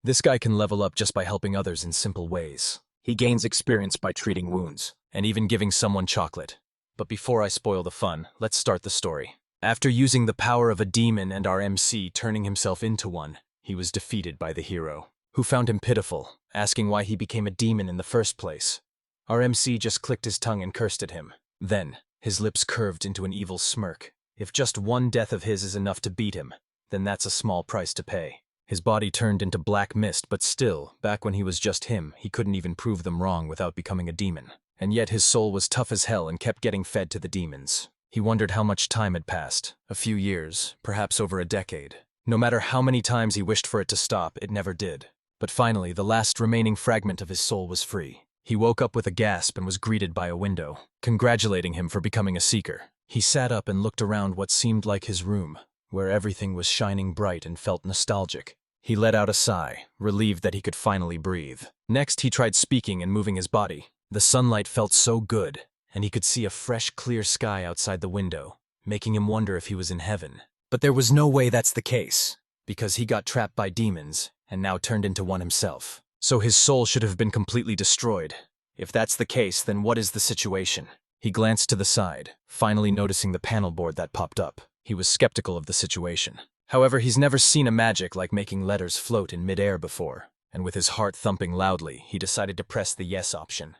This guy can level up just by helping others in simple ways. He gains experience by treating wounds, and even giving someone chocolate. But before I spoil the fun, let's start the story. After using the power of a demon and our MC turning himself into one, he was defeated by the hero, who found him pitiful, asking why he became a demon in the first place. Our MC just clicked his tongue and cursed at him. Then, his lips curved into an evil smirk. If just one death of his is enough to beat him, then that's a small price to pay. His body turned into black mist, but still, back when he was just him, he couldn't even prove them wrong without becoming a demon. And yet his soul was tough as hell and kept getting fed to the demons. He wondered how much time had passed. A few years, perhaps over a decade. No matter how many times he wished for it to stop, it never did. But finally, the last remaining fragment of his soul was free. He woke up with a gasp and was greeted by a window, congratulating him for becoming a seeker. He sat up and looked around what seemed like his room, where everything was shining bright and felt nostalgic. He let out a sigh, relieved that he could finally breathe. Next, he tried speaking and moving his body. The sunlight felt so good, and he could see a fresh, clear sky outside the window, making him wonder if he was in heaven. But there was no way that's the case, because he got trapped by demons and now turned into one himself. So his soul should have been completely destroyed. If that's the case, then what is the situation? He glanced to the side, finally noticing the panel board that popped up. He was skeptical of the situation. However, he's never seen a magic like making letters float in midair before, and with his heart thumping loudly, he decided to press the yes option.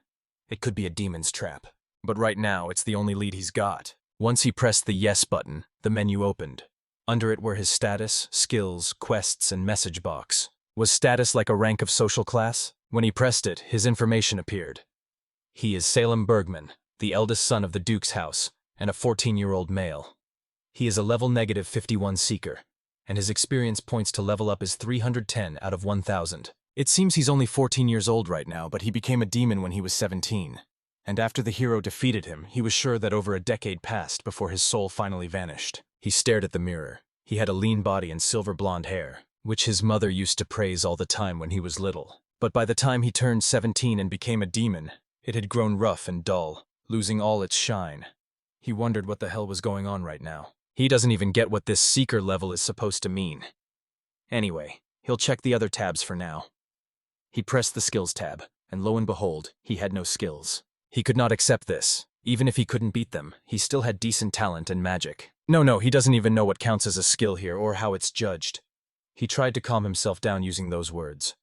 It could be a demon's trap, but right now it's the only lead he's got. Once he pressed the yes button, the menu opened. Under it were his status, skills, quests, and message box. Was status like a rank of social class? When he pressed it, his information appeared. He is Salem Bergman, the eldest son of the Duke's house, and a 14-year-old male. He is a level -51 seeker, and his experience points to level up is 310 out of 1,000. It seems he's only 14 years old right now, but he became a demon when he was 17. And after the hero defeated him, he was sure that over a decade passed before his soul finally vanished. He stared at the mirror. He had a lean body and silver blonde hair, which his mother used to praise all the time when he was little. But by the time he turned 17 and became a demon, it had grown rough and dull, losing all its shine. He wondered what the hell was going on right now. He doesn't even get what this seeker level is supposed to mean. Anyway, he'll check the other tabs for now. He pressed the skills tab, and lo and behold, he had no skills. He could not accept this. Even if he couldn't beat them, he still had decent talent and magic. No, he doesn't even know what counts as a skill here or how it's judged. He tried to calm himself down using those words,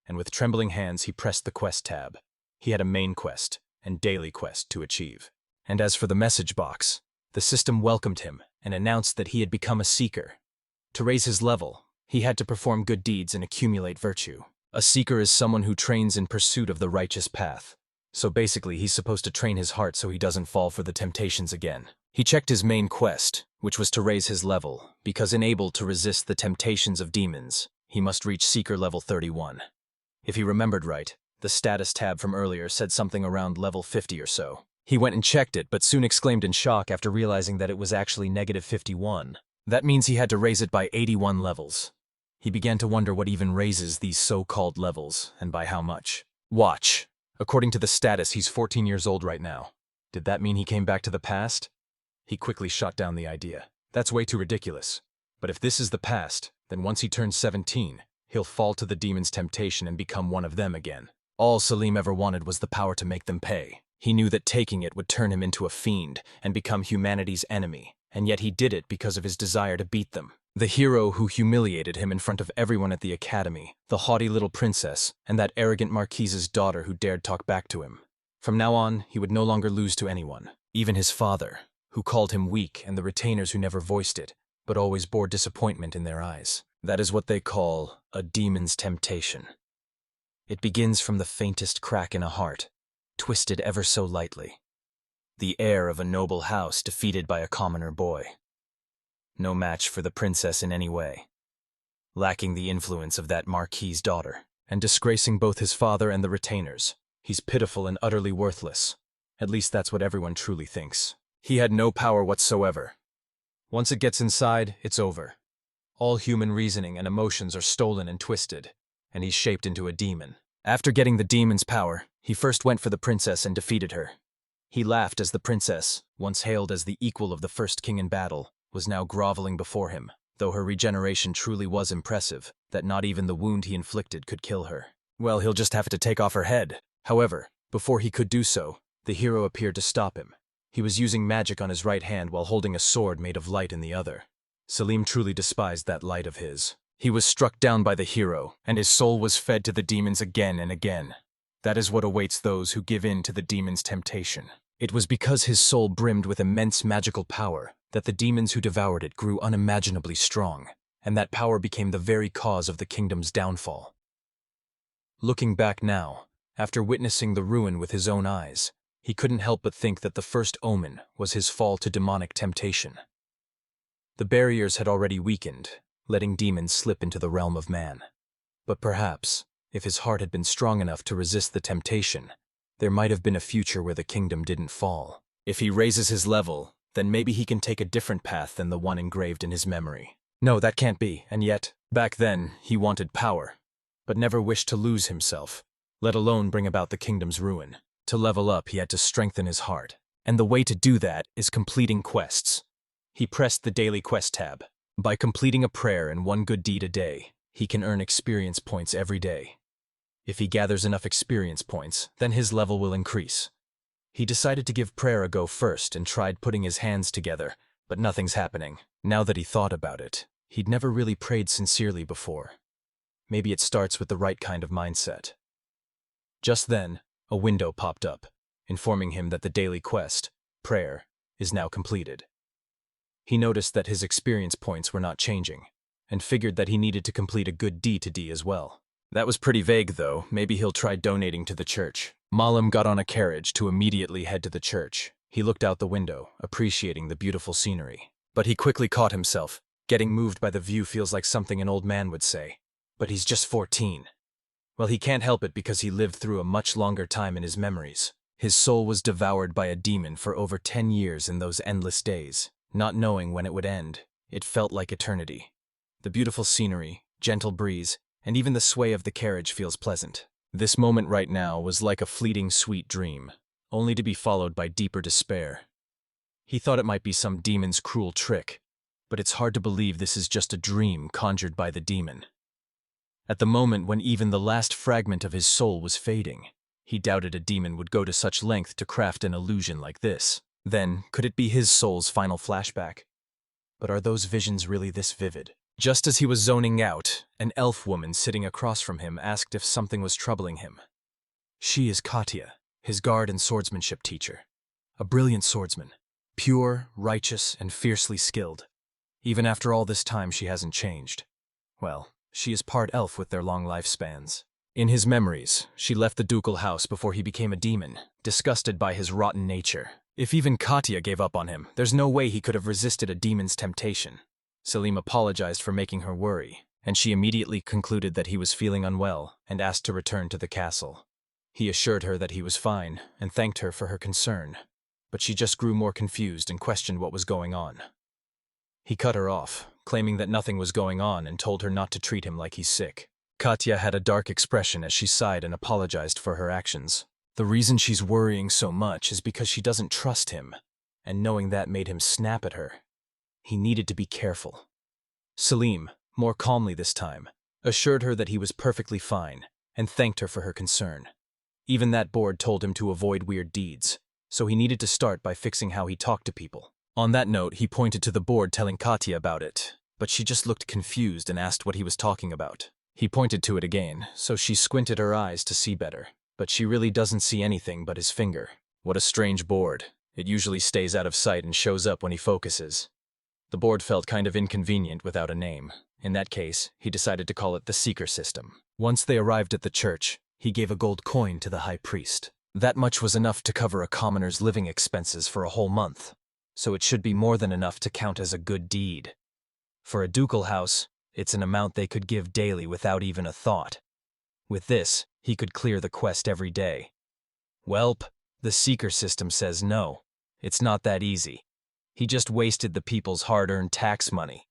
and with trembling hands he pressed the quest tab. He had a main quest and daily quest to achieve. And as for the message box, the system welcomed him and announced that he had become a seeker. To raise his level, he had to perform good deeds and accumulate virtue. A seeker is someone who trains in pursuit of the righteous path. So basically, he's supposed to train his heart so he doesn't fall for the temptations again. He checked his main quest, which was to raise his level, because unable to resist the temptations of demons, he must reach Seeker level 31. If he remembered right, the status tab from earlier said something around level 50 or so. He went and checked it, but soon exclaimed in shock after realizing that it was actually -51. That means he had to raise it by 81 levels. He began to wonder what even raises these so-called levels, and by how much. Watch. According to the status, he's 14 years old right now. Did that mean he came back to the past? He quickly shot down the idea. That's way too ridiculous. But if this is the past, then once he turns 17, he'll fall to the demon's temptation and become one of them again. All Salim ever wanted was the power to make them pay. He knew that taking it would turn him into a fiend and become humanity's enemy, and yet he did it because of his desire to beat them. The hero who humiliated him in front of everyone at the academy, the haughty little princess, and that arrogant marquise's daughter who dared talk back to him. From now on, he would no longer lose to anyone, even his father, who called him weak, and the retainers who never voiced it, but always bore disappointment in their eyes. That is what they call a demon's temptation. It begins from the faintest crack in a heart, twisted ever so lightly. The heir of a noble house defeated by a commoner boy. No match for the princess in any way. Lacking the influence of that marquis's daughter, and disgracing both his father and the retainers. He's pitiful and utterly worthless. At least that's what everyone truly thinks. He had no power whatsoever. Once it gets inside, it's over. All human reasoning and emotions are stolen and twisted, and he's shaped into a demon. After getting the demon's power, he first went for the princess and defeated her. He laughed as the princess, once hailed as the equal of the first king in battle, was now groveling before him. though her regeneration truly was impressive, that not even the wound he inflicted could kill her. Well, he'll just have to take off her head. However, before he could do so, the hero appeared to stop him. He was using magic on his right hand while holding a sword made of light in the other. Selim truly despised that light of his. He was struck down by the hero, and his soul was fed to the demons again and again. That is what awaits those who give in to the demon's temptation. It was because his soul brimmed with immense magical power that the demons who devoured it grew unimaginably strong, and that power became the very cause of the kingdom's downfall. Looking back now, after witnessing the ruin with his own eyes, he couldn't help but think that the first omen was his fall to demonic temptation. The barriers had already weakened, letting demons slip into the realm of man. But perhaps, if his heart had been strong enough to resist the temptation, there might have been a future where the kingdom didn't fall. If he raises his level, then maybe he can take a different path than the one engraved in his memory. No, that can't be, and yet, back then, he wanted power, but never wished to lose himself, let alone bring about the kingdom's ruin. To level up, he had to strengthen his heart, and the way to do that is completing quests. He pressed the daily quest tab. By completing a prayer and one good deed a day, he can earn experience points every day. If he gathers enough experience points, then his level will increase. He decided to give prayer a go first and tried putting his hands together, but nothing's happening. Now that he thought about it, he'd never really prayed sincerely before. Maybe it starts with the right kind of mindset. Just then, a window popped up, informing him that the daily quest, prayer, is now completed. He noticed that his experience points were not changing, and figured that he needed to complete a good deed to D as well. That was pretty vague, though. Maybe he'll try donating to the church. Malam got on a carriage to immediately head to the church. He looked out the window, appreciating the beautiful scenery. But he quickly caught himself. Getting moved by the view feels like something an old man would say. But he's just 14. Well, he can't help it because he lived through a much longer time in his memories. His soul was devoured by a demon for over 10 years in those endless days. Not knowing when it would end, it felt like eternity. The beautiful scenery, gentle breeze, and even the sway of the carriage feels pleasant. This moment right now was like a fleeting sweet dream, only to be followed by deeper despair. He thought it might be some demon's cruel trick, but it's hard to believe this is just a dream conjured by the demon. At the moment when even the last fragment of his soul was fading, he doubted a demon would go to such length to craft an illusion like this. Then, could it be his soul's final flashback? But are those visions really this vivid? Just as he was zoning out, an elf woman sitting across from him asked if something was troubling him. She is Katya, his guard and swordsmanship teacher. A brilliant swordsman, pure, righteous, and fiercely skilled. Even after all this time, she hasn't changed. Well, she is part elf with their long lifespans. In his memories, she left the ducal house before he became a demon, disgusted by his rotten nature. If even Katya gave up on him, there's no way he could have resisted a demon's temptation. Selim apologized for making her worry, and she immediately concluded that he was feeling unwell and asked to return to the castle. He assured her that he was fine and thanked her for her concern, but she just grew more confused and questioned what was going on. He cut her off, claiming that nothing was going on and told her not to treat him like he's sick. Katya had a dark expression as she sighed and apologized for her actions. The reason she's worrying so much is because she doesn't trust him, and knowing that made him snap at her. He needed to be careful. Selim, more calmly this time, assured her that he was perfectly fine and thanked her for her concern. Even that board told him to avoid weird deeds, so he needed to start by fixing how he talked to people. On that note, he pointed to the board telling Katya about it, but she just looked confused and asked what he was talking about. He pointed to it again, so she squinted her eyes to see better, but she really doesn't see anything but his finger. What a strange board. It usually stays out of sight and shows up when he focuses. The board felt kind of inconvenient without a name. In that case, he decided to call it the Seeker System. Once they arrived at the church, he gave a gold coin to the high priest. That much was enough to cover a commoner's living expenses for a whole month, so it should be more than enough to count as a good deed. For a ducal house, it's an amount they could give daily without even a thought. With this, he could clear the quest every day. Welp, the Seeker System says no. It's not that easy. He just wasted the people's hard-earned tax money.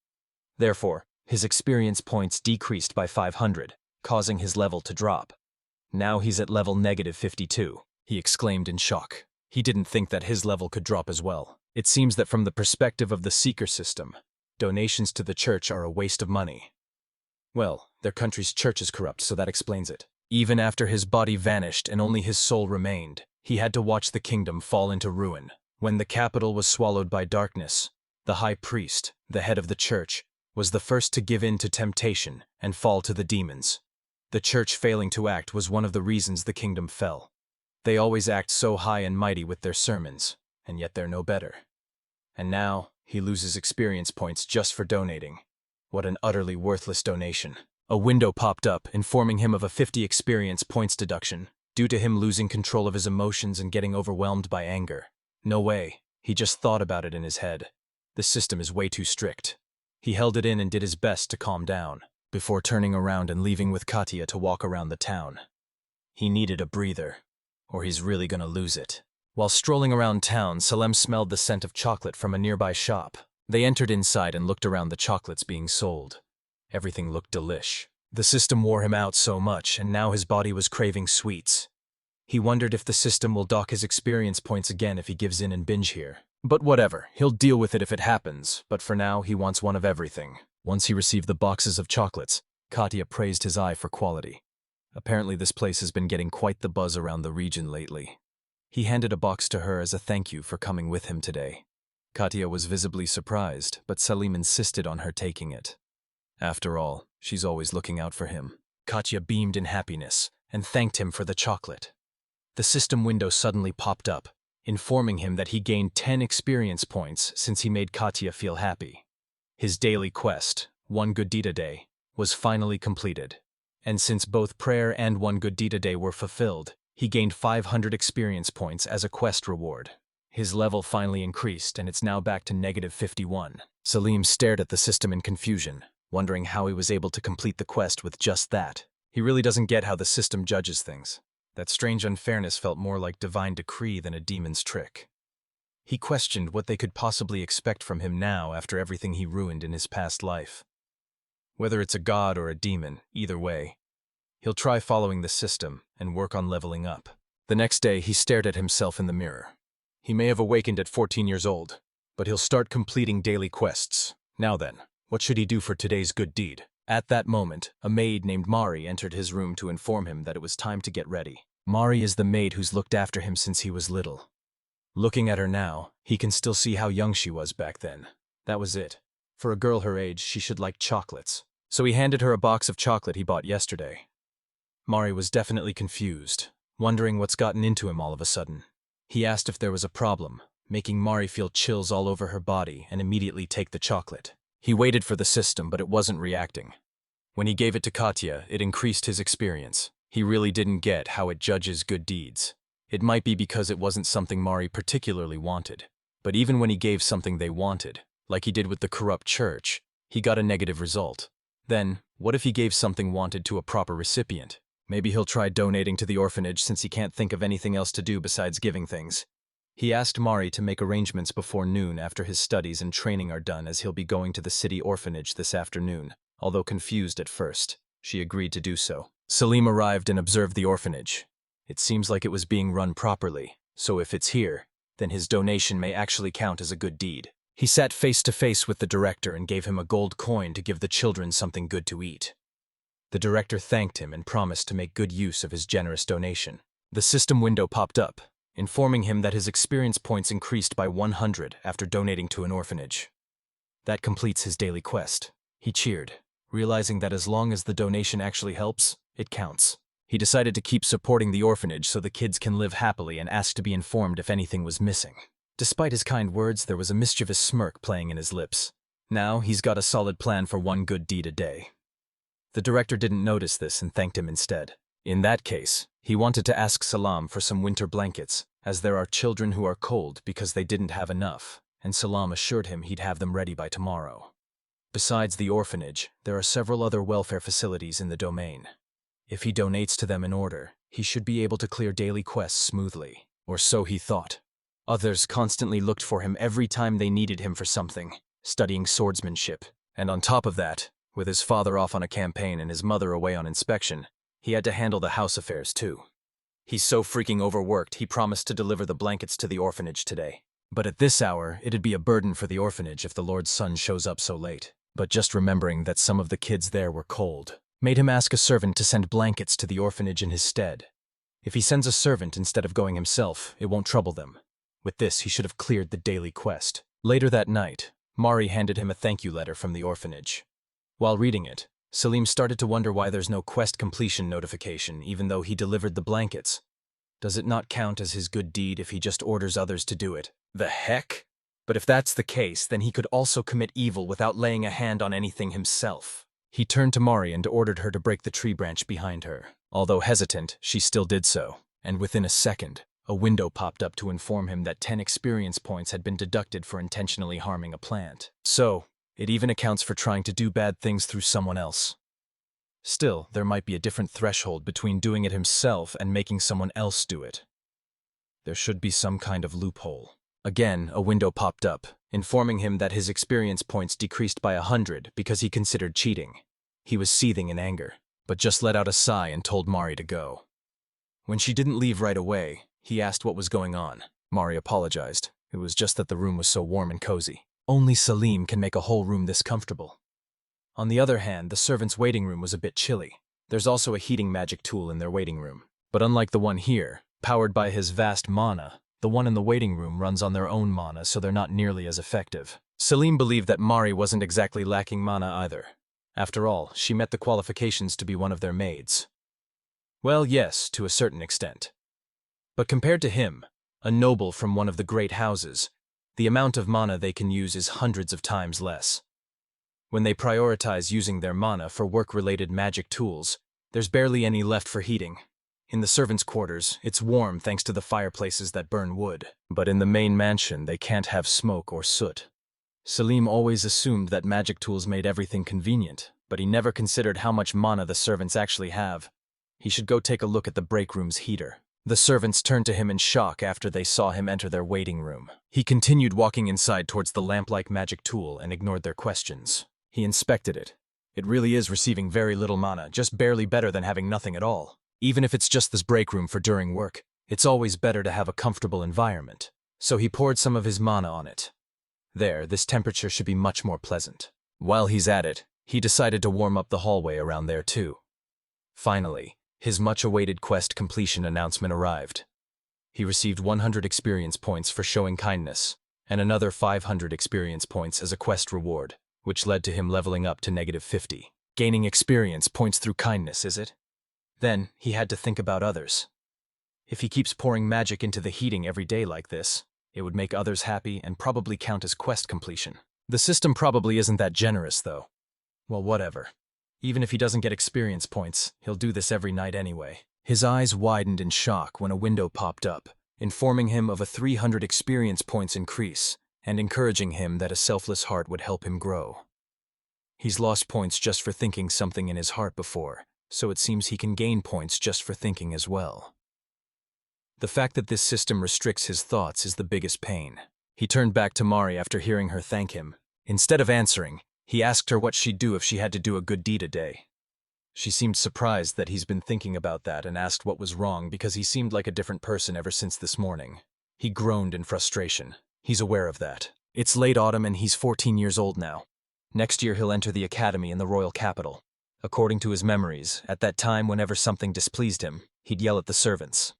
Therefore, his experience points decreased by 500, causing his level to drop. Now he's at level -52, he exclaimed in shock. He didn't think that his level could drop as well. It seems that from the perspective of the Seeker System, donations to the church are a waste of money. Well, their country's church is corrupt, so that explains it. Even after his body vanished and only his soul remained, he had to watch the kingdom fall into ruin. When the capital was swallowed by darkness, the high priest, the head of the church, was the first to give in to temptation and fall to the demons. The church failing to act was one of the reasons the kingdom fell. They always act so high and mighty with their sermons, and yet they're no better. And now, he loses experience points just for donating. What an utterly worthless donation. A window popped up, informing him of a 50 experience points deduction, due to him losing control of his emotions and getting overwhelmed by anger. No way, he just thought about it in his head. The system is way too strict. He held it in and did his best to calm down, before turning around and leaving with Katya to walk around the town. He needed a breather, or he's really gonna lose it. While strolling around town, Salem smelled the scent of chocolate from a nearby shop. They entered inside and looked around the chocolates being sold. Everything looked delish. The system wore him out so much, and now his body was craving sweets. He wondered if the system will dock his experience points again if he gives in and binge here. But whatever, he'll deal with it if it happens, but for now he wants one of everything. Once he received the boxes of chocolates, Katya praised his eye for quality. Apparently this place has been getting quite the buzz around the region lately. He handed a box to her as a thank you for coming with him today. Katya was visibly surprised, but Salim insisted on her taking it. After all, she's always looking out for him. Katya beamed in happiness and thanked him for the chocolate. The system window suddenly popped up, informing him that he gained 10 experience points since he made Katya feel happy. His daily quest, One Good Deed a Day, was finally completed. And since both prayer and One Good Deed a Day were fulfilled, he gained 500 experience points as a quest reward. His level finally increased, and it's now back to -51. Salim stared at the system in confusion, wondering how he was able to complete the quest with just that. He really doesn't get how the system judges things. That strange unfairness felt more like divine decree than a demon's trick. He questioned what they could possibly expect from him now after everything he ruined in his past life. Whether it's a god or a demon, either way, he'll try following the system and work on leveling up. The next day, he stared at himself in the mirror. He may have awakened at 14 years old, but he'll start completing daily quests. Now then, what should he do for today's good deed? At that moment, a maid named Mari entered his room to inform him that it was time to get ready. Mari is the maid who's looked after him since he was little. Looking at her now, he can still see how young she was back then. That was it. For a girl her age, she should like chocolates. So he handed her a box of chocolate he bought yesterday. Mari was definitely confused, wondering what's gotten into him all of a sudden. He asked if there was a problem, making Mari feel chills all over her body and immediately take the chocolate. He waited for the system, but it wasn't reacting. When he gave it to Katya, it increased his experience. He really didn't get how it judges good deeds. It might be because it wasn't something Mari particularly wanted. But even when he gave something they wanted, like he did with the corrupt church, he got a negative result. Then, what if he gave something wanted to a proper recipient? Maybe he'll try donating to the orphanage since he can't think of anything else to do besides giving things. He asked Mari to make arrangements before noon after his studies and training are done, as he'll be going to the city orphanage this afternoon. Although confused at first, she agreed to do so. Salim arrived and observed the orphanage. It seems like it was being run properly, so if it's here, then his donation may actually count as a good deed. He sat face to face with the director and gave him a gold coin to give the children something good to eat. The director thanked him and promised to make good use of his generous donation. The system window popped up, informing him that his experience points increased by 100 after donating to an orphanage. That completes his daily quest. He cheered, realizing that as long as the donation actually helps, it counts. He decided to keep supporting the orphanage so the kids can live happily and asked to be informed if anything was missing. Despite his kind words, there was a mischievous smirk playing in his lips. Now he's got a solid plan for one good deed a day. The director didn't notice this and thanked him instead. In that case, he wanted to ask Salam for some winter blankets, as there are children who are cold because they didn't have enough, and Salam assured him he'd have them ready by tomorrow. Besides the orphanage, there are several other welfare facilities in the domain. If he donates to them in order, he should be able to clear daily quests smoothly, or so he thought. Others constantly looked for him every time they needed him for something, studying swordsmanship, and on top of that, with his father off on a campaign and his mother away on inspection, he had to handle the house affairs too. He's so freaking overworked, he promised to deliver the blankets to the orphanage today. But at this hour, it'd be a burden for the orphanage if the Lord's son shows up so late. But just remembering that some of the kids there were cold made him ask a servant to send blankets to the orphanage in his stead. If he sends a servant instead of going himself, it won't trouble them. With this, he should have cleared the daily quest. Later that night, Mari handed him a thank you letter from the orphanage. While reading it, Salim started to wonder why there's no quest completion notification even though he delivered the blankets. Does it not count as his good deed if he just orders others to do it? The heck? But if that's the case, then he could also commit evil without laying a hand on anything himself. He turned to Mari and ordered her to break the tree branch behind her. Although hesitant, she still did so, and within a second, a window popped up to inform him that 10 experience points had been deducted for intentionally harming a plant. So, it even accounts for trying to do bad things through someone else. Still, there might be a different threshold between doing it himself and making someone else do it. There should be some kind of loophole. Again, a window popped up, informing him that his experience points decreased by 100 because he considered cheating. He was seething in anger, but just let out a sigh and told Mari to go. When she didn't leave right away, he asked what was going on. Mari apologized. It was just that the room was so warm and cozy. Only Salim can make a whole room this comfortable. On the other hand, the servants' waiting room was a bit chilly. There's also a heating magic tool in their waiting room. But unlike the one here, powered by his vast mana, the one in the waiting room runs on their own mana, so they're not nearly as effective. Salim believed that Mari wasn't exactly lacking mana either. After all, she met the qualifications to be one of their maids. Well, yes, to a certain extent. But compared to him, a noble from one of the great houses, the amount of mana they can use is hundreds of times less. When they prioritize using their mana for work-related magic tools, there's barely any left for heating. In the servants' quarters, it's warm thanks to the fireplaces that burn wood. But in the main mansion, they can't have smoke or soot. Salim always assumed that magic tools made everything convenient, but he never considered how much mana the servants actually have. He should go take a look at the break room's heater. The servants turned to him in shock after they saw him enter their waiting room. He continued walking inside towards the lamp-like magic tool and ignored their questions. He inspected it. It really is receiving very little mana, just barely better than having nothing at all. Even if it's just this break room for during work, it's always better to have a comfortable environment. So he poured some of his mana on it. There, this temperature should be much more pleasant. While he's at it, he decided to warm up the hallway around there too. Finally, his much-awaited quest completion announcement arrived. He received 100 experience points for showing kindness, and another 500 experience points as a quest reward, which led to him leveling up to -50. Gaining experience points through kindness, is it? Then, he had to think about others. If he keeps pouring magic into the heating every day like this, it would make others happy and probably count as quest completion. The system probably isn't that generous, though. Well, whatever. Even if he doesn't get experience points, he'll do this every night anyway. His eyes widened in shock when a window popped up, informing him of a 300 experience points increase, and encouraging him that a selfless heart would help him grow. He's lost points just for thinking something in his heart before, so it seems he can gain points just for thinking as well. The fact that this system restricts his thoughts is the biggest pain. He turned back to Mari after hearing her thank him. Instead of answering, he asked her what she'd do if she had to do a good deed a day. She seemed surprised that he's been thinking about that and asked what was wrong because he seemed like a different person ever since this morning. He groaned in frustration. He's aware of that. It's late autumn and he's 14 years old now. Next year he'll enter the academy in the royal capital. According to his memories, at that time whenever something displeased him, he'd yell at the servants.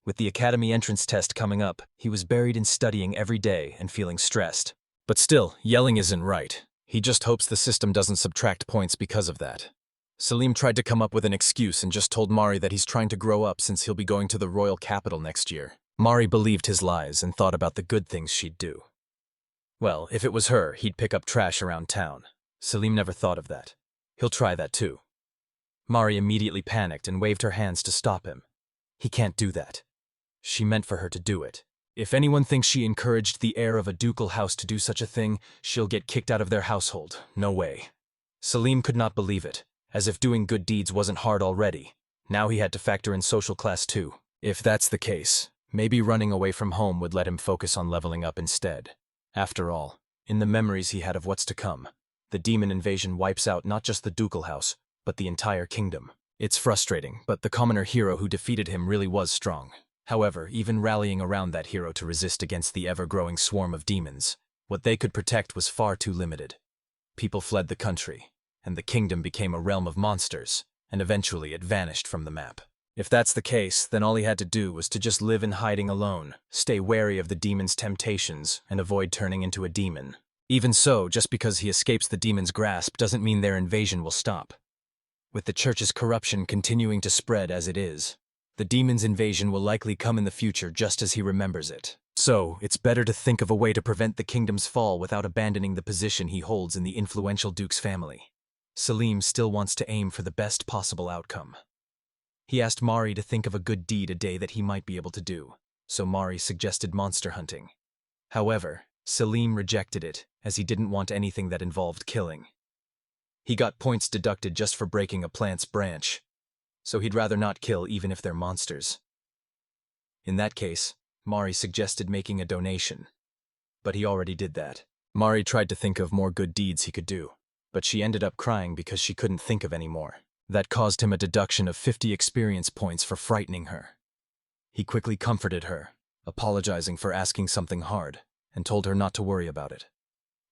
With the academy entrance test coming up, he was buried in studying every day and feeling stressed. But still, yelling isn't right. He just hopes the system doesn't subtract points because of that. Salim tried to come up with an excuse and just told Mari that he's trying to grow up since he'll be going to the royal capital next year. Mari believed his lies and thought about the good things she'd do. Well, if it was her, he'd pick up trash around town. Salim never thought of that. He'll try that too. Mari immediately panicked and waved her hands to stop him. He can't do that. She meant for her to do it. If anyone thinks she encouraged the heir of a ducal house to do such a thing, she'll get kicked out of their household. No way. Salim could not believe it, as if doing good deeds wasn't hard already. Now he had to factor in social class too. If that's the case, maybe running away from home would let him focus on leveling up instead. After all, in the memories he had of what's to come, the demon invasion wipes out not just the ducal house, but the entire kingdom. It's frustrating, but the commoner hero who defeated him really was strong. However, even rallying around that hero to resist against the ever-growing swarm of demons, what they could protect was far too limited. People fled the country, and the kingdom became a realm of monsters, and eventually it vanished from the map. If that's the case, then all he had to do was to just live in hiding alone, stay wary of the demon's temptations, and avoid turning into a demon. Even so, just because he escapes the demon's grasp doesn't mean their invasion will stop. With the church's corruption continuing to spread as it is, the demon's invasion will likely come in the future just as he remembers it. So, it's better to think of a way to prevent the kingdom's fall without abandoning the position he holds in the influential duke's family. Selim still wants to aim for the best possible outcome. He asked Mari to think of a good deed a day that he might be able to do, so Mari suggested monster hunting. However, Selim rejected it, as he didn't want anything that involved killing. He got points deducted just for breaking a plant's branch, so he'd rather not kill even if they're monsters. In that case, Mari suggested making a donation, but he already did that. Mari tried to think of more good deeds he could do, but she ended up crying because she couldn't think of any more. That caused him a deduction of 50 experience points for frightening her. He quickly comforted her, apologizing for asking something hard, and told her not to worry about it.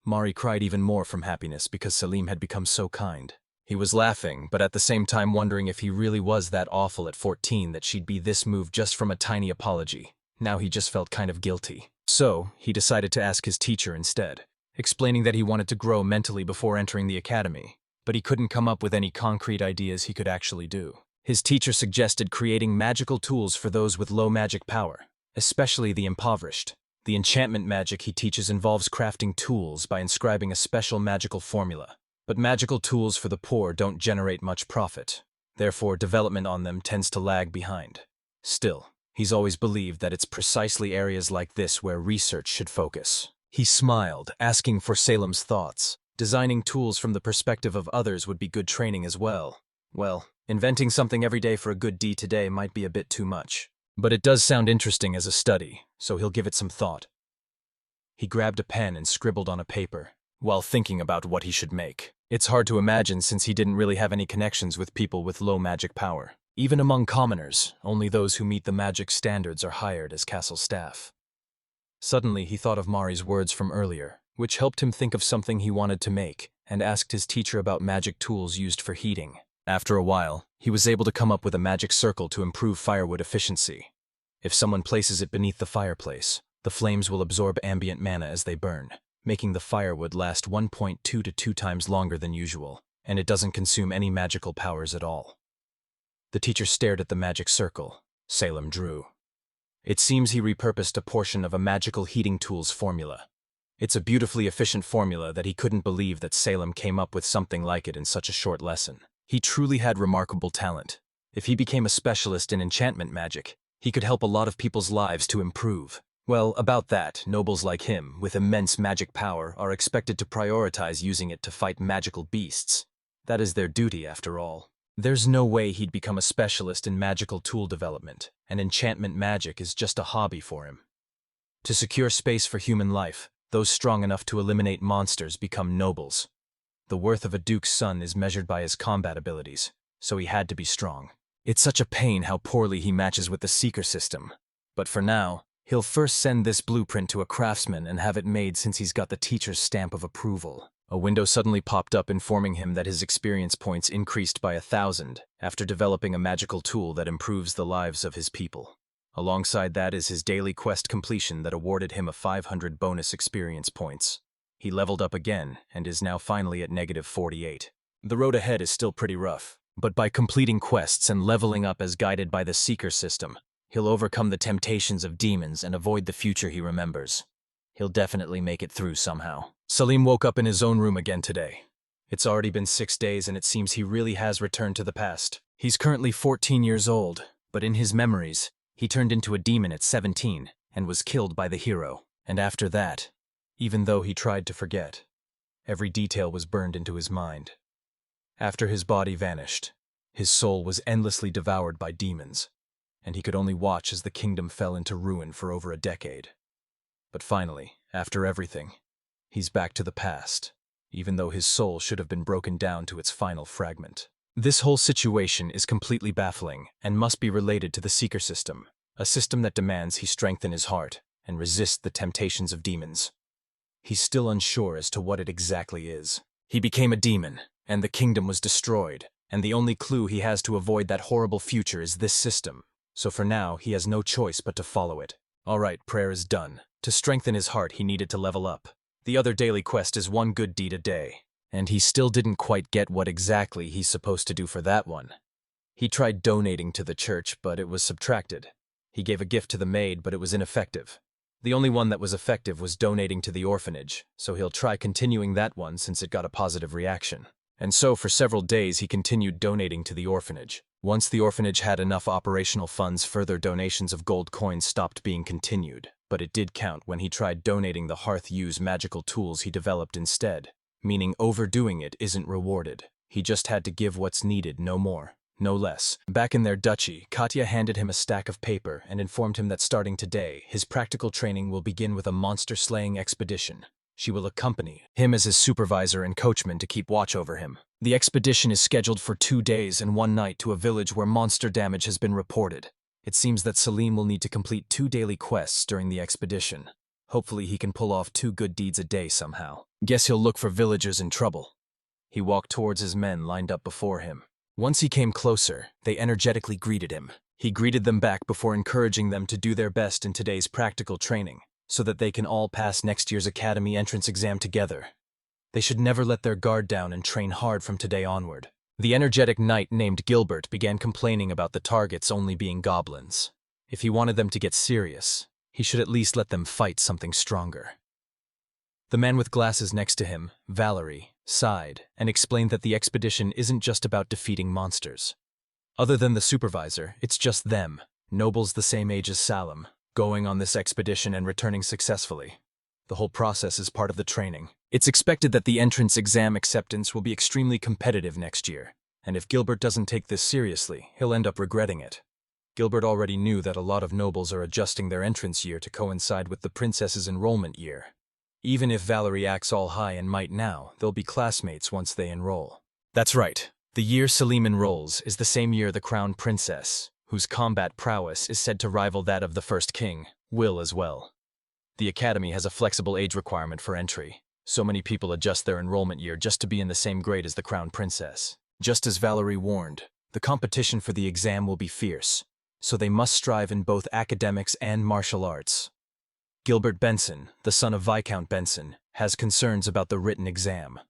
Mari cried even more from happiness because Selim had become so kind. He was laughing, but at the same time wondering if he really was that awful at 14 that she'd be this moved just from a tiny apology. Now he just felt kind of guilty. So, he decided to ask his teacher instead, explaining that he wanted to grow mentally before entering the academy, but he couldn't come up with any concrete ideas he could actually do. His teacher suggested creating magical tools for those with low magic power, especially the impoverished. The enchantment magic he teaches involves crafting tools by inscribing a special magical formula. But magical tools for the poor don't generate much profit. Therefore, development on them tends to lag behind. Still, he's always believed that it's precisely areas like this where research should focus. He smiled, asking for Selim's thoughts. Designing tools from the perspective of others would be good training as well. Well, inventing something every day for a good deed today might be a bit too much. But it does sound interesting as a study, so he'll give it some thought. He grabbed a pen and scribbled on a paper, while thinking about what he should make. It's hard to imagine since he didn't really have any connections with people with low magic power. Even among commoners, only those who meet the magic standards are hired as castle staff. Suddenly, he thought of Mari's words from earlier, which helped him think of something he wanted to make, and asked his teacher about magic tools used for heating. After a while, he was able to come up with a magic circle to improve firewood efficiency. If someone places it beneath the fireplace, the flames will absorb ambient mana as they burn, making the firewood last 1.2 to 2 times longer than usual, and it doesn't consume any magical powers at all. The teacher stared at the magic circle. Selim drew. It seems he repurposed a portion of a magical heating tool's formula. It's a beautifully efficient formula that he couldn't believe that Selim came up with something like it in such a short lesson. He truly had remarkable talent. If he became a specialist in enchantment magic, he could help a lot of people's lives to improve. Well, about that, nobles like him, with immense magic power, are expected to prioritize using it to fight magical beasts. That is their duty, after all. There's no way he'd become a specialist in magical tool development, and enchantment magic is just a hobby for him. To secure space for human life, those strong enough to eliminate monsters become nobles. The worth of a duke's son is measured by his combat abilities, so he had to be strong. It's such a pain how poorly he matches with the seeker system. But for now, he'll first send this blueprint to a craftsman and have it made since he's got the teacher's stamp of approval. A window suddenly popped up informing him that his experience points increased by 1,000 after developing a magical tool that improves the lives of his people. Alongside that is his daily quest completion that awarded him a 500 bonus experience points. He leveled up again and is now finally at -48. The road ahead is still pretty rough, but by completing quests and leveling up as guided by the seeker system, he'll overcome the temptations of demons and avoid the future he remembers. He'll definitely make it through somehow. Selim woke up in his own room again today. It's already been 6 days and it seems he really has returned to the past. He's currently 14 years old, but in his memories, he turned into a demon at 17 and was killed by the hero. And after that, even though he tried to forget, every detail was burned into his mind. After his body vanished, his soul was endlessly devoured by demons, and he could only watch as the kingdom fell into ruin for over a decade. But finally, after everything, he's back to the past, even though his soul should have been broken down to its final fragment. This whole situation is completely baffling and must be related to the seeker system. a system that demands he strengthen his heart and resist the temptations of demons. He's still unsure as to what it exactly is. He became a demon, and the kingdom was destroyed, and the only clue he has to avoid that horrible future is this system. So for now, he has no choice but to follow it. Alright, prayer is done. To strengthen his heart, he needed to level up. The other daily quest is one good deed a day, and he still didn't quite get what exactly he's supposed to do for that one. He tried donating to the church, but it was subtracted. He gave a gift to the maid, but it was ineffective. The only one that was effective was donating to the orphanage, so he'll try continuing that one since it got a positive reaction. And so for several days he continued donating to the orphanage. Once the orphanage had enough operational funds, further donations of gold coins stopped being continued, but it did count when he tried donating the hearth-use magical tools he developed instead, meaning overdoing it isn't rewarded. He just had to give what's needed, no more. No less. Back in their duchy, Katya handed him a stack of paper and informed him that starting today, his practical training will begin with a monster-slaying expedition. She will accompany him as his supervisor and coachman to keep watch over him. The expedition is scheduled for 2 days and 1 night to a village where monster damage has been reported. It seems that Selim will need to complete 2 daily quests during the expedition. Hopefully he can pull off 2 good deeds a day somehow. Guess he'll look for villagers in trouble. He walked towards his men lined up before him. Once he came closer, they energetically greeted him. He greeted them back before encouraging them to do their best in today's practical training, so that they can all pass next year's academy entrance exam together. They should never let their guard down and train hard from today onward. The energetic knight named Gilbert began complaining about the targets only being goblins. If he wanted them to get serious, he should at least let them fight something stronger. The man with glasses next to him, Valerie, sighed and explained that the expedition isn't just about defeating monsters. Other than the supervisor, it's just them, nobles the same age as Salim, going on this expedition and returning successfully. The whole process is part of the training. It's expected that the entrance exam acceptance will be extremely competitive next year, and if Gilbert doesn't take this seriously, he'll end up regretting it. Gilbert already knew that a lot of nobles are adjusting their entrance year to coincide with the princess's enrollment year. Even if Valerie acts all high and might now, they'll be classmates once they enroll. That's right. The year Selim enrolls is the same year the crown princess, whose combat prowess is said to rival that of the first king, will as well. The academy has a flexible age requirement for entry. So many people adjust their enrollment year just to be in the same grade as the crown princess. Just as Valerie warned, the competition for the exam will be fierce, so they must strive in both academics and martial arts. Gilbert Benson, the son of Viscount Benson, has concerns about the written exam.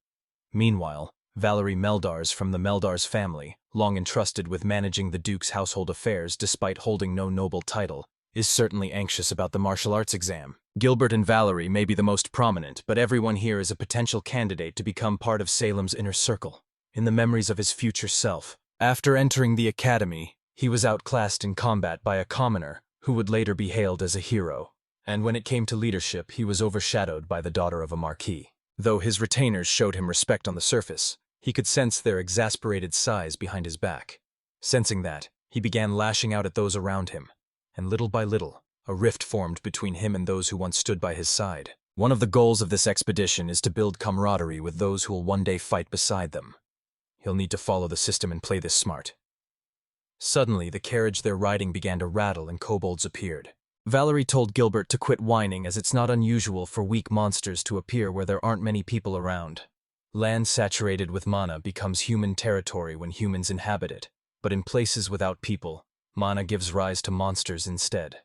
Meanwhile, Valerie Meldars from the Meldars family, long entrusted with managing the Duke's household affairs despite holding no noble title, is certainly anxious about the martial arts exam. Gilbert and Valerie may be the most prominent, but everyone here is a potential candidate to become part of Salem's inner circle, in the memories of his future self. After entering the academy, he was outclassed in combat by a commoner who would later be hailed as a hero. And when it came to leadership, he was overshadowed by the daughter of a marquis. Though his retainers showed him respect on the surface, he could sense their exasperated sighs behind his back. Sensing that, he began lashing out at those around him, and little by little, a rift formed between him and those who once stood by his side. One of the goals of this expedition is to build camaraderie with those who will one day fight beside them. He'll need to follow the system and play this smart. Suddenly, the carriage they're riding began to rattle and kobolds appeared. Valerie told Gilbert to quit whining, as it's not unusual for weak monsters to appear where there aren't many people around. Land saturated with mana becomes human territory when humans inhabit it, but in places without people, mana gives rise to monsters instead.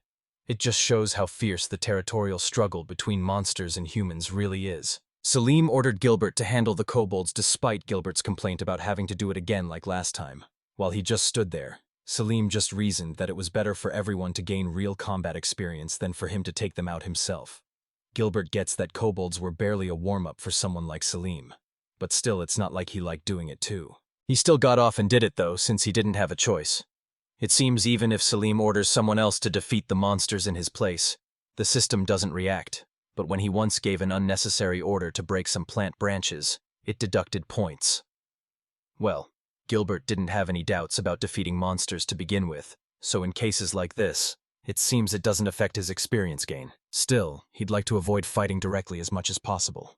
It just shows how fierce the territorial struggle between monsters and humans really is. Selim ordered Gilbert to handle the kobolds despite Gilbert's complaint about having to do it again like last time. While he just stood there, Selim just reasoned that it was better for everyone to gain real combat experience than for him to take them out himself. Gilbert gets that kobolds were barely a warm-up for someone like Selim, but still it's not like he liked doing it too. He still got off and did it though, since he didn't have a choice. It seems even if Selim orders someone else to defeat the monsters in his place, the system doesn't react. But when he once gave an unnecessary order to break some plant branches, it deducted points. Well, Gilbert didn't have any doubts about defeating monsters to begin with, so in cases like this, it seems it doesn't affect his experience gain. Still, he'd like to avoid fighting directly as much as possible.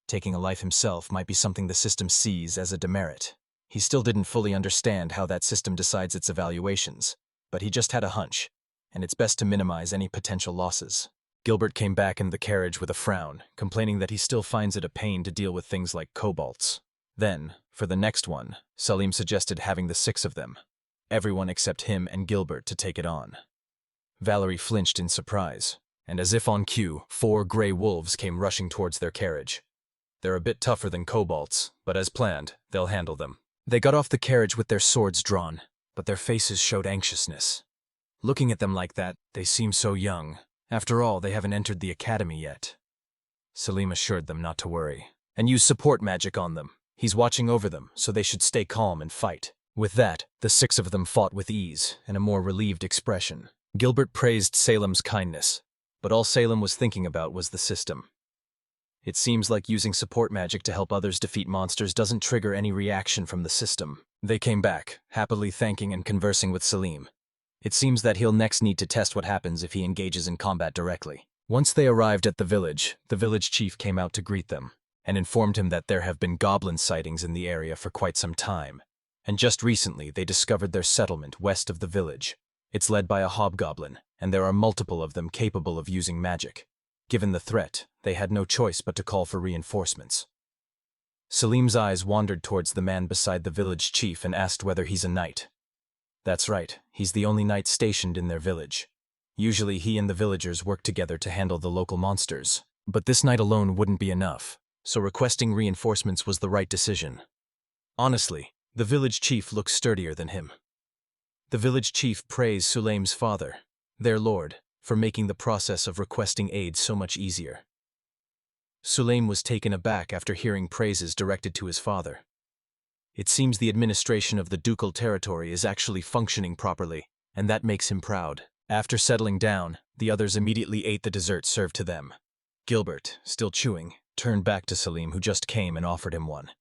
Taking a life himself might be something the system sees as a demerit. He still didn't fully understand how that system decides its evaluations, but he just had a hunch, and it's best to minimize any potential losses. Gilbert came back in the carriage with a frown, complaining that he still finds it a pain to deal with things like kobolds. Then, for the next one, Salim suggested having the 6 of them, everyone except him and Gilbert, to take it on. Valerie flinched in surprise, and as if on cue, 4 gray wolves came rushing towards their carriage. They're a bit tougher than kobolds, but as planned, they'll handle them. They got off the carriage with their swords drawn, but their faces showed anxiousness. Looking at them like that, they seem so young. After all, they haven't entered the academy yet. Salim assured them not to worry, and use support magic on them. He's watching over them, so they should stay calm and fight. With that, the 6 of them fought with ease and a more relieved expression. Gilbert praised Salem's kindness, but all Salem was thinking about was the system. It seems like using support magic to help others defeat monsters doesn't trigger any reaction from the system. They came back, happily thanking and conversing with Salim. It seems that he'll next need to test what happens if he engages in combat directly. Once they arrived at the village chief came out to greet them, and informed him that there have been goblin sightings in the area for quite some time, and just recently they discovered their settlement west of the village. It's led by a hobgoblin, and there are multiple of them capable of using magic. Given the threat, they had no choice but to call for reinforcements. Salim's eyes wandered towards the man beside the village chief and asked whether he's a knight. That's right, he's the only knight stationed in their village. Usually he and the villagers work together to handle the local monsters, but this knight alone wouldn't be enough, so requesting reinforcements was the right decision. Honestly, the village chief looks sturdier than him. The village chief praised Sulaim's father, their lord, for making the process of requesting aid so much easier. Sulaim was taken aback after hearing praises directed to his father. It seems the administration of the ducal territory is actually functioning properly, and that makes him proud. After settling down, the others immediately ate the dessert served to them. Gilbert, still chewing, turned back to Salim, who just came, and offered him one.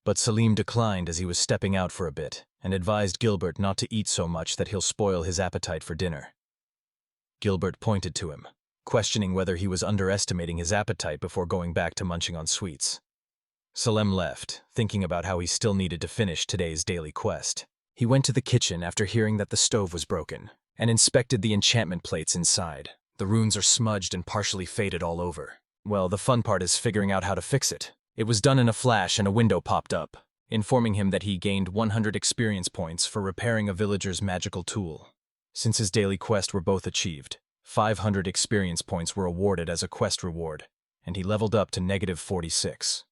But Salim declined as he was stepping out for a bit, and advised Gilbert not to eat so much that he'll spoil his appetite for dinner. Gilbert pointed to him, questioning whether he was underestimating his appetite before going back to munching on sweets. Salim left, thinking about how he still needed to finish today's daily quest. He went to the kitchen after hearing that the stove was broken, and inspected the enchantment plates inside. The runes are smudged and partially faded all over. Well, the fun part is figuring out how to fix it. It was done in a flash and a window popped up, informing him that he gained 100 experience points for repairing a villager's magical tool. Since his daily quest were both achieved, 500 experience points were awarded as a quest reward, and he leveled up to -46.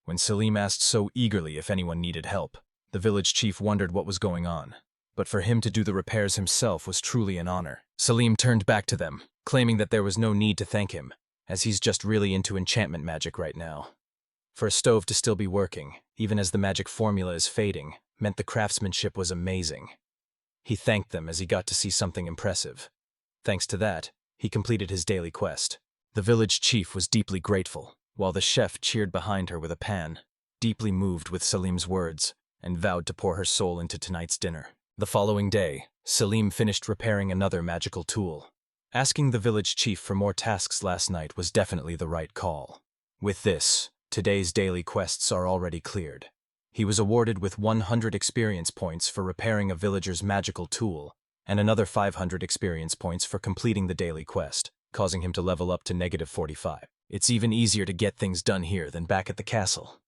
When Salim asked so eagerly if anyone needed help, the village chief wondered what was going on. But for him to do the repairs himself was truly an honor. Salim turned back to them, claiming that there was no need to thank him, as he's just really into enchantment magic right now. For a stove to still be working, even as the magic formula is fading, meant the craftsmanship was amazing. He thanked them as he got to see something impressive. Thanks to that, he completed his daily quest. The village chief was deeply grateful, while the chef cheered behind her with a pan, deeply moved with Salim's words, and vowed to pour her soul into tonight's dinner. The following day, Salim finished repairing another magical tool. Asking the village chief for more tasks last night was definitely the right call. With this, today's daily quests are already cleared. He was awarded with 100 experience points for repairing a villager's magical tool, and another 500 experience points for completing the daily quest, causing him to level up to -45. It's even easier to get things done here than back at the castle.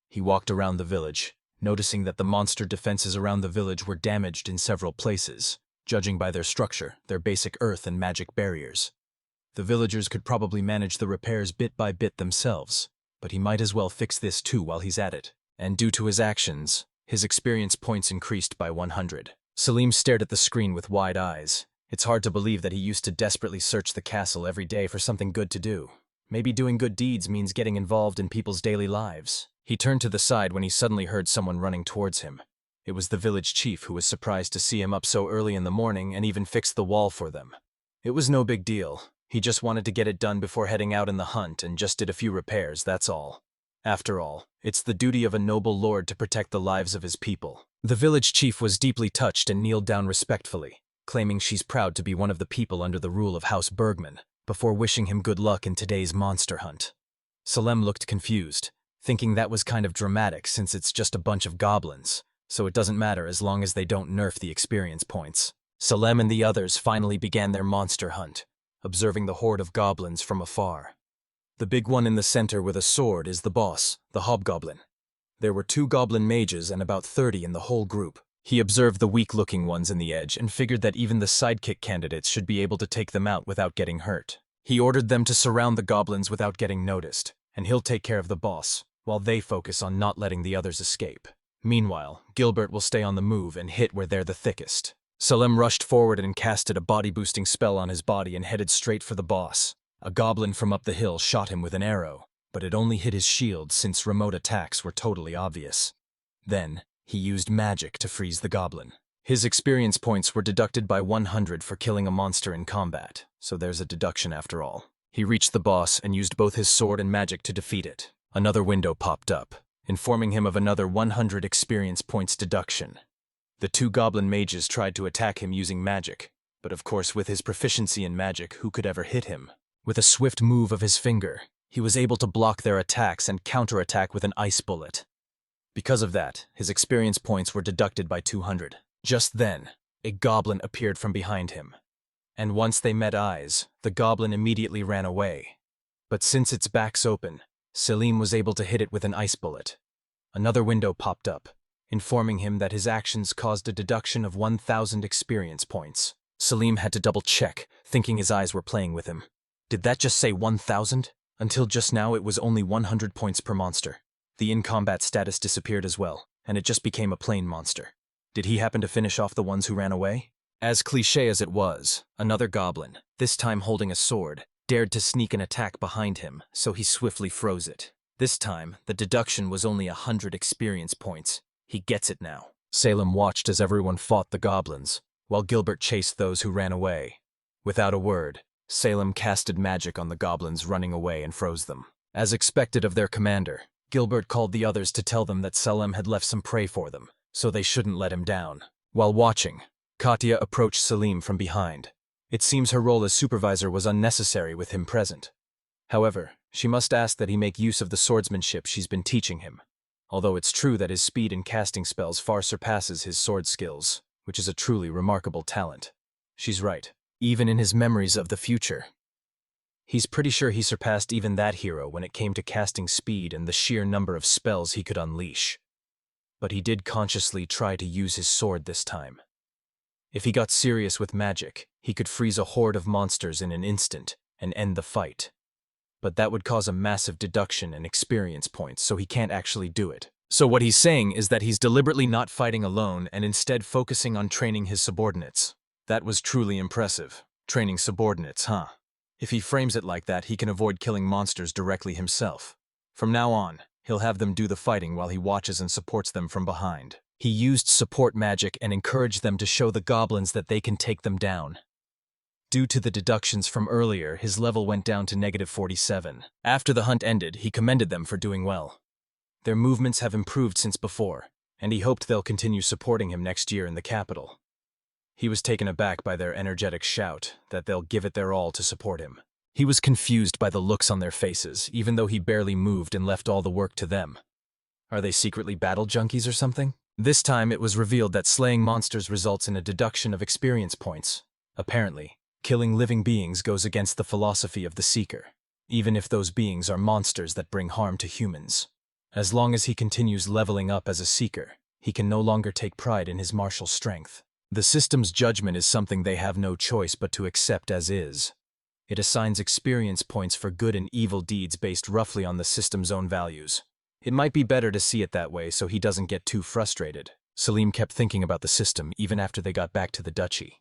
He walked around the village, noticing that the monster defenses around the village were damaged in several places, judging by their structure, their basic earth and magic barriers. The villagers could probably manage the repairs bit by bit themselves, but he might as well fix this too while he's at it. And due to his actions, his experience points increased by 100. Salim stared at the screen with wide eyes. It's hard to believe that he used to desperately search the castle every day for something good to do. Maybe doing good deeds means getting involved in people's daily lives. He turned to the side when he suddenly heard someone running towards him. It was the village chief, who was surprised to see him up so early in the morning and even fixed the wall for them. It was no big deal. He just wanted to get it done before heading out in the hunt and just did a few repairs, that's all. After all, it's the duty of a noble lord to protect the lives of his people. The village chief was deeply touched and kneeled down respectfully, claiming she's proud to be one of the people under the rule of House Bergman, before wishing him good luck in today's monster hunt. Salim looked confused, thinking that was kind of dramatic since it's just a bunch of goblins, so it doesn't matter as long as they don't nerf the experience points. Salem and the others finally began their monster hunt, observing the horde of goblins from afar. The big one in the center with a sword is the boss, the hobgoblin. There were 2 goblin mages and about 30 in the whole group. He observed the weak-looking ones in the edge and figured that even the sidekick candidates should be able to take them out without getting hurt. He ordered them to surround the goblins without getting noticed, and he'll take care of the boss, while they focus on not letting the others escape. Meanwhile, Gilbert will stay on the move and hit where they're the thickest. Salem rushed forward and casted a body-boosting spell on his body and headed straight for the boss. A goblin from up the hill shot him with an arrow, but it only hit his shield since remote attacks were totally obvious. Then, he used magic to freeze the goblin. His experience points were deducted by 100 for killing a monster in combat, so there's a deduction after all. He reached the boss and used both his sword and magic to defeat it. Another window popped up, informing him of another 100 experience points deduction. The 2 goblin mages tried to attack him using magic, but of course with his proficiency in magic, who could ever hit him? With a swift move of his finger, he was able to block their attacks and counterattack with an ice bullet. Because of that, his experience points were deducted by 200. Just then, a goblin appeared from behind him. And once they met eyes, the goblin immediately ran away. But since its back's open, Selim was able to hit it with an ice bullet. Another window popped up, informing him that his actions caused a deduction of 1,000 experience points. Selim had to double-check, thinking his eyes were playing with him. Did that just say 1,000? Until just now it was only 100 points per monster. The in-combat status disappeared as well, and it just became a plain monster. Did he happen to finish off the ones who ran away? As cliché as it was, another goblin, this time holding a sword, dared to sneak an attack behind him, so he swiftly froze it. This time, the deduction was only 100 experience points. He gets it now. Salem watched as everyone fought the goblins, while Gilbert chased those who ran away. Without a word, Salem casted magic on the goblins running away and froze them. As expected of their commander, Gilbert called the others to tell them that Salem had left some prey for them, so they shouldn't let him down. While watching, Katya approached Selim from behind. It seems her role as supervisor was unnecessary with him present. However, she must ask that he make use of the swordsmanship she's been teaching him. Although it's true that his speed in casting spells far surpasses his sword skills, which is a truly remarkable talent. She's right. Even in his memories of the future, he's pretty sure he surpassed even that hero when it came to casting speed and the sheer number of spells he could unleash. But he did consciously try to use his sword this time. If he got serious with magic, he could freeze a horde of monsters in an instant and end the fight. But that would cause a massive deduction in experience points, so he can't actually do it. So what he's saying is that he's deliberately not fighting alone and instead focusing on training his subordinates. That was truly impressive. Training subordinates, huh? If he frames it like that, he can avoid killing monsters directly himself. From now on, he'll have them do the fighting while he watches and supports them from behind. He used support magic and encouraged them to show the goblins that they can take them down. Due to the deductions from earlier, his level went down to -47. After the hunt ended, he commended them for doing well. Their movements have improved since before, and he hoped they'll continue supporting him next year in the capital. He was taken aback by their energetic shout that they'll give it their all to support him. He was confused by the looks on their faces, even though he barely moved and left all the work to them. Are they secretly battle junkies or something? This time it was revealed that slaying monsters results in a deduction of experience points. Apparently, killing living beings goes against the philosophy of the Seeker, even if those beings are monsters that bring harm to humans. As long as he continues leveling up as a Seeker, he can no longer take pride in his martial strength. The system's judgment is something they have no choice but to accept as is. It assigns experience points for good and evil deeds based roughly on the system's own values. It might be better to see it that way so he doesn't get too frustrated. Selim kept thinking about the system even after they got back to the duchy.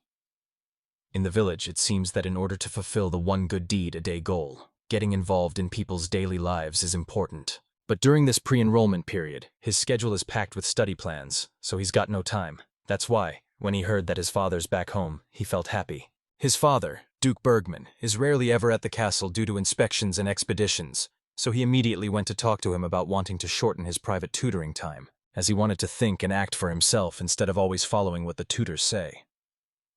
In the village, it seems that in order to fulfill the one good deed a day goal, getting involved in people's daily lives is important. But during this pre-enrollment period, his schedule is packed with study plans, so he's got no time. That's why, when he heard that his father's back home, he felt happy. His father, Duke Bergman, is rarely ever at the castle due to inspections and expeditions, so he immediately went to talk to him about wanting to shorten his private tutoring time, as he wanted to think and act for himself instead of always following what the tutors say.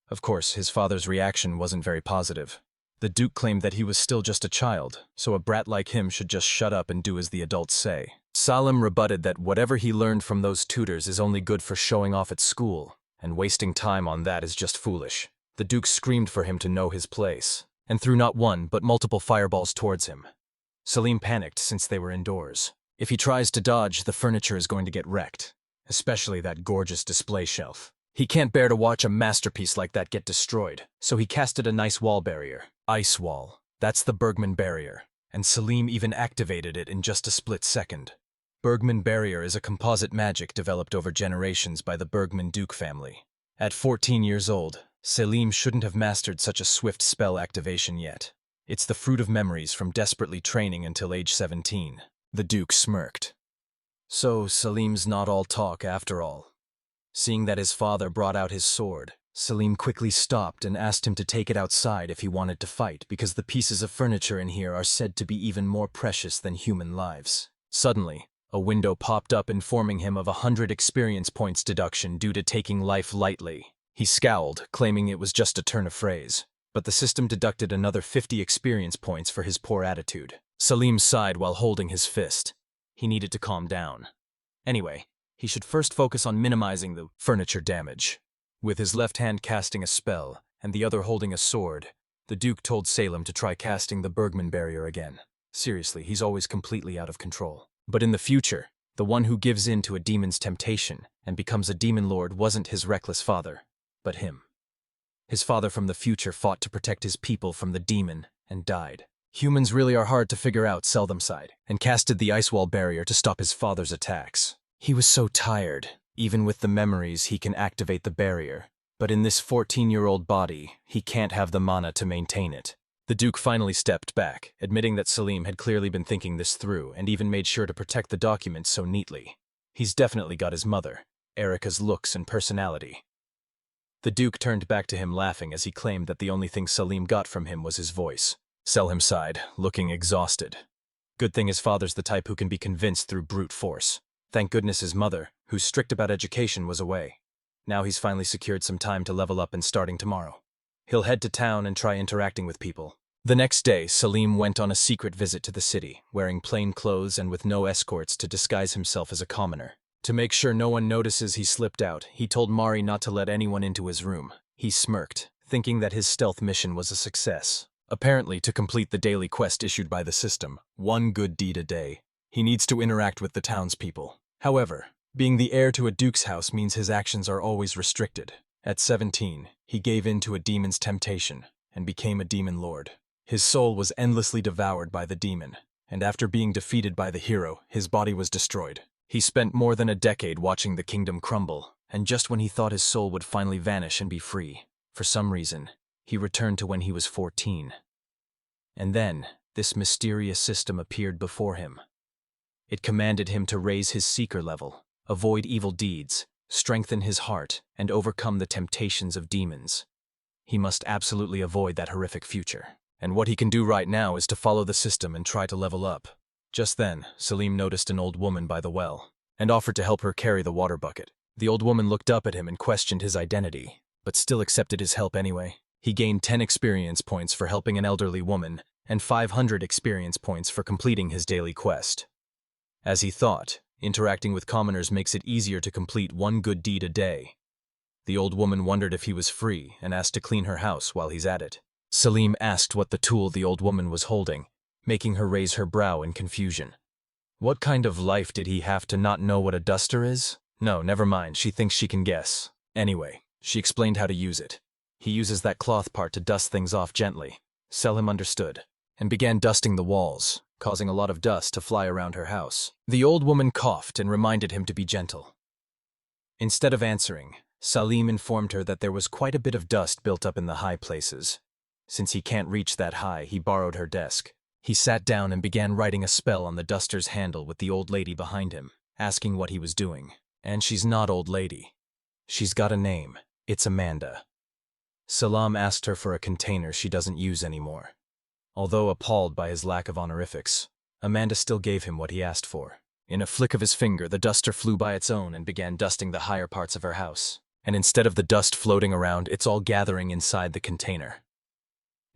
Of course, his father's reaction wasn't very positive. The Duke claimed that he was still just a child, so a brat like him should just shut up and do as the adults say. Salem rebutted that whatever he learned from those tutors is only good for showing off at school, and wasting time on that is just foolish. The Duke screamed for him to know his place, and threw not one but multiple fireballs towards him. Selim panicked since they were indoors. If he tries to dodge, the furniture is going to get wrecked, especially that gorgeous display shelf. He can't bear to watch a masterpiece like that get destroyed, so he casted a nice wall barrier. Ice wall. That's the Bergman barrier, and Selim even activated it in just a split second. Bergman barrier is a composite magic developed over generations by the Bergman Duke family. At 14 years old, Selim shouldn't have mastered such a swift spell activation yet. It's the fruit of memories from desperately training until age 17. The Duke smirked. So Selim's not all talk after all. Seeing that his father brought out his sword, Selim quickly stopped and asked him to take it outside if he wanted to fight, because the pieces of furniture in here are said to be even more precious than human lives. Suddenly, a window popped up informing him of 100 experience points deduction due to taking life lightly. He scowled, claiming it was just a turn of phrase, but the system deducted another 50 experience points for his poor attitude. Selim sighed while holding his fist. He needed to calm down. Anyway, he should first focus on minimizing the furniture damage. With his left hand casting a spell and the other holding a sword, the Duke told Selim to try casting the Bergman barrier again. Seriously, he's always completely out of control. But in the future, the one who gives in to a demon's temptation and becomes a demon lord wasn't his reckless father, but him. His father from the future fought to protect his people from the demon and died. Humans really are hard to figure out, Selim sighed, and casted the ice wall barrier to stop his father's attacks. He was so tired. Even with the memories, he can activate the barrier, but in this 14-year-old body, he can't have the mana to maintain it. The Duke finally stepped back, admitting that Selim had clearly been thinking this through and even made sure to protect the documents so neatly. He's definitely got his mother, Erica's looks and personality. The Duke turned back to him laughing as he claimed that the only thing Selim got from him was his voice. Selim sighed, looking exhausted. Good thing his father's the type who can be convinced through brute force. Thank goodness his mother, who's strict about education, was away. Now he's finally secured some time to level up and starting tomorrow. He'll head to town and try interacting with people. The next day, Selim went on a secret visit to the city, wearing plain clothes and with no escorts to disguise himself as a commoner. To make sure no one notices he slipped out, he told Mari not to let anyone into his room. He smirked, thinking that his stealth mission was a success. Apparently, to complete the daily quest issued by the system, one good deed a day, he needs to interact with the townspeople. However, being the heir to a duke's house means his actions are always restricted. At 17, he gave in to a demon's temptation and became a demon lord. His soul was endlessly devoured by the demon, and after being defeated by the hero, his body was destroyed. He spent more than a decade watching the kingdom crumble, and just when he thought his soul would finally vanish and be free, for some reason, he returned to when he was 14. And then, this mysterious system appeared before him. It commanded him to raise his seeker level, avoid evil deeds, strengthen his heart, and overcome the temptations of demons. He must absolutely avoid that horrific future. And what he can do right now is to follow the system and try to level up. Just then, Selim noticed an old woman by the well, and offered to help her carry the water bucket. The old woman looked up at him and questioned his identity, but still accepted his help anyway. He gained 10 experience points for helping an elderly woman, and 500 experience points for completing his daily quest. As he thought, interacting with commoners makes it easier to complete one good deed a day. The old woman wondered if he was free and asked to clean her house while he's at it. Selim asked what the tool the old woman was holding, making her raise her brow in confusion. What kind of life did he have to not know what a duster is? No, never mind, she thinks she can guess. Anyway, she explained how to use it. He uses that cloth part to dust things off gently. Selim understood, and began dusting the walls, causing a lot of dust to fly around her house. The old woman coughed and reminded him to be gentle. Instead of answering, Selim informed her that there was quite a bit of dust built up in the high places. Since he can't reach that high, he borrowed her desk. He sat down and began writing a spell on the duster's handle with the old lady behind him, asking what he was doing. And she's not old lady. She's got a name. It's Amanda. Selim asked her for a container she doesn't use anymore. Although appalled by his lack of honorifics, Amanda still gave him what he asked for. In a flick of his finger, the duster flew by its own and began dusting the higher parts of her house. And instead of the dust floating around, it's all gathering inside the container.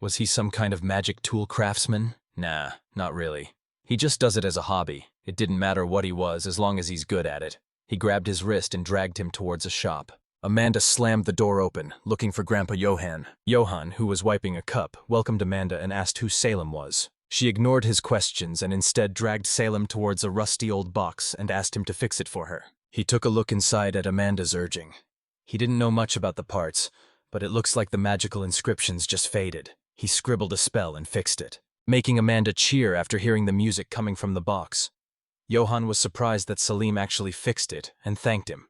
Was he some kind of magic tool craftsman? Nah, not really. He just does it as a hobby. It didn't matter what he was as long as he's good at it. He grabbed his wrist and dragged him towards a shop. Amanda slammed the door open, looking for Grandpa Johan. Johan, who was wiping a cup, welcomed Amanda and asked who Salem was. She ignored his questions and instead dragged Salem towards a rusty old box and asked him to fix it for her. He took a look inside at Amanda's urging. He didn't know much about the parts, but it looks like the magical inscriptions just faded. He scribbled a spell and fixed it, making Amanda cheer after hearing the music coming from the box. Johan was surprised that Salim actually fixed it and thanked him.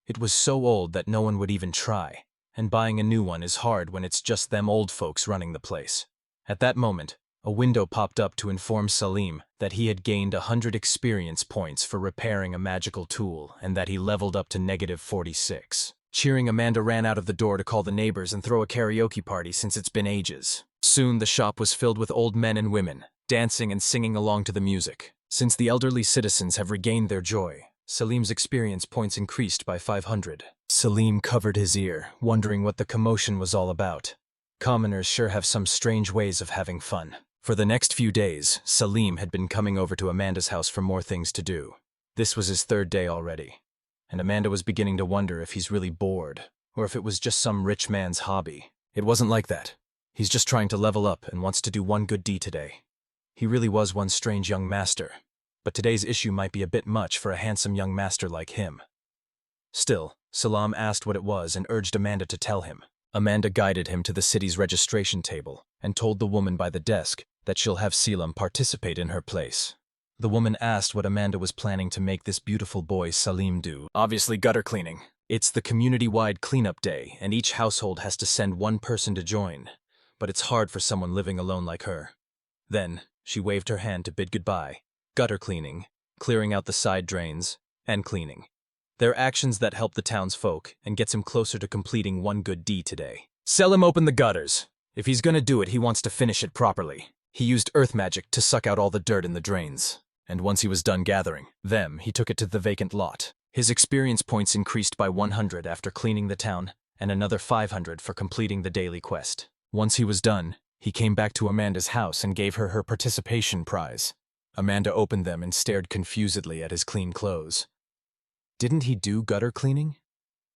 It was so old that no one would even try, and buying a new one is hard when it's just them old folks running the place. At that moment, a window popped up to inform Salim that he had gained 100 experience points for repairing a magical tool and that he leveled up to -46. Cheering, Amanda ran out of the door to call the neighbors and throw a karaoke party since it's been ages. Soon the shop was filled with old men and women, dancing and singing along to the music. Since the elderly citizens have regained their joy, Salim's experience points increased by 500. Salim covered his ear, wondering what the commotion was all about. Commoners sure have some strange ways of having fun. For the next few days, Salim had been coming over to Amanda's house for more things to do. This was his third day already, and Amanda was beginning to wonder if he's really bored, or if it was just some rich man's hobby. It wasn't like that. He's just trying to level up and wants to do one good deed today. He really was one strange young master, but today's issue might be a bit much for a handsome young master like him. Still, Salam asked what it was and urged Amanda to tell him. Amanda guided him to the city's registration table and told the woman by the desk that she'll have Salam participate in her place. The woman asked what Amanda was planning to make this beautiful boy Salim do. Obviously gutter cleaning. It's the community-wide cleanup day, and each household has to send one person to join. But it's hard for someone living alone like her. Then, she waved her hand to bid goodbye. Gutter cleaning, clearing out the side drains, and cleaning. They're actions that help the townsfolk and gets him closer to completing one good deed today. Selim opened the gutters. If he's gonna do it, he wants to finish it properly. He used earth magic to suck out all the dirt in the drains. And once he was done gathering them, he took it to the vacant lot. His experience points increased by 100 after cleaning the town, and another 500 for completing the daily quest. Once he was done, he came back to Amanda's house and gave her her participation prize. Amanda opened them and stared confusedly at his clean clothes. Didn't he do gutter cleaning?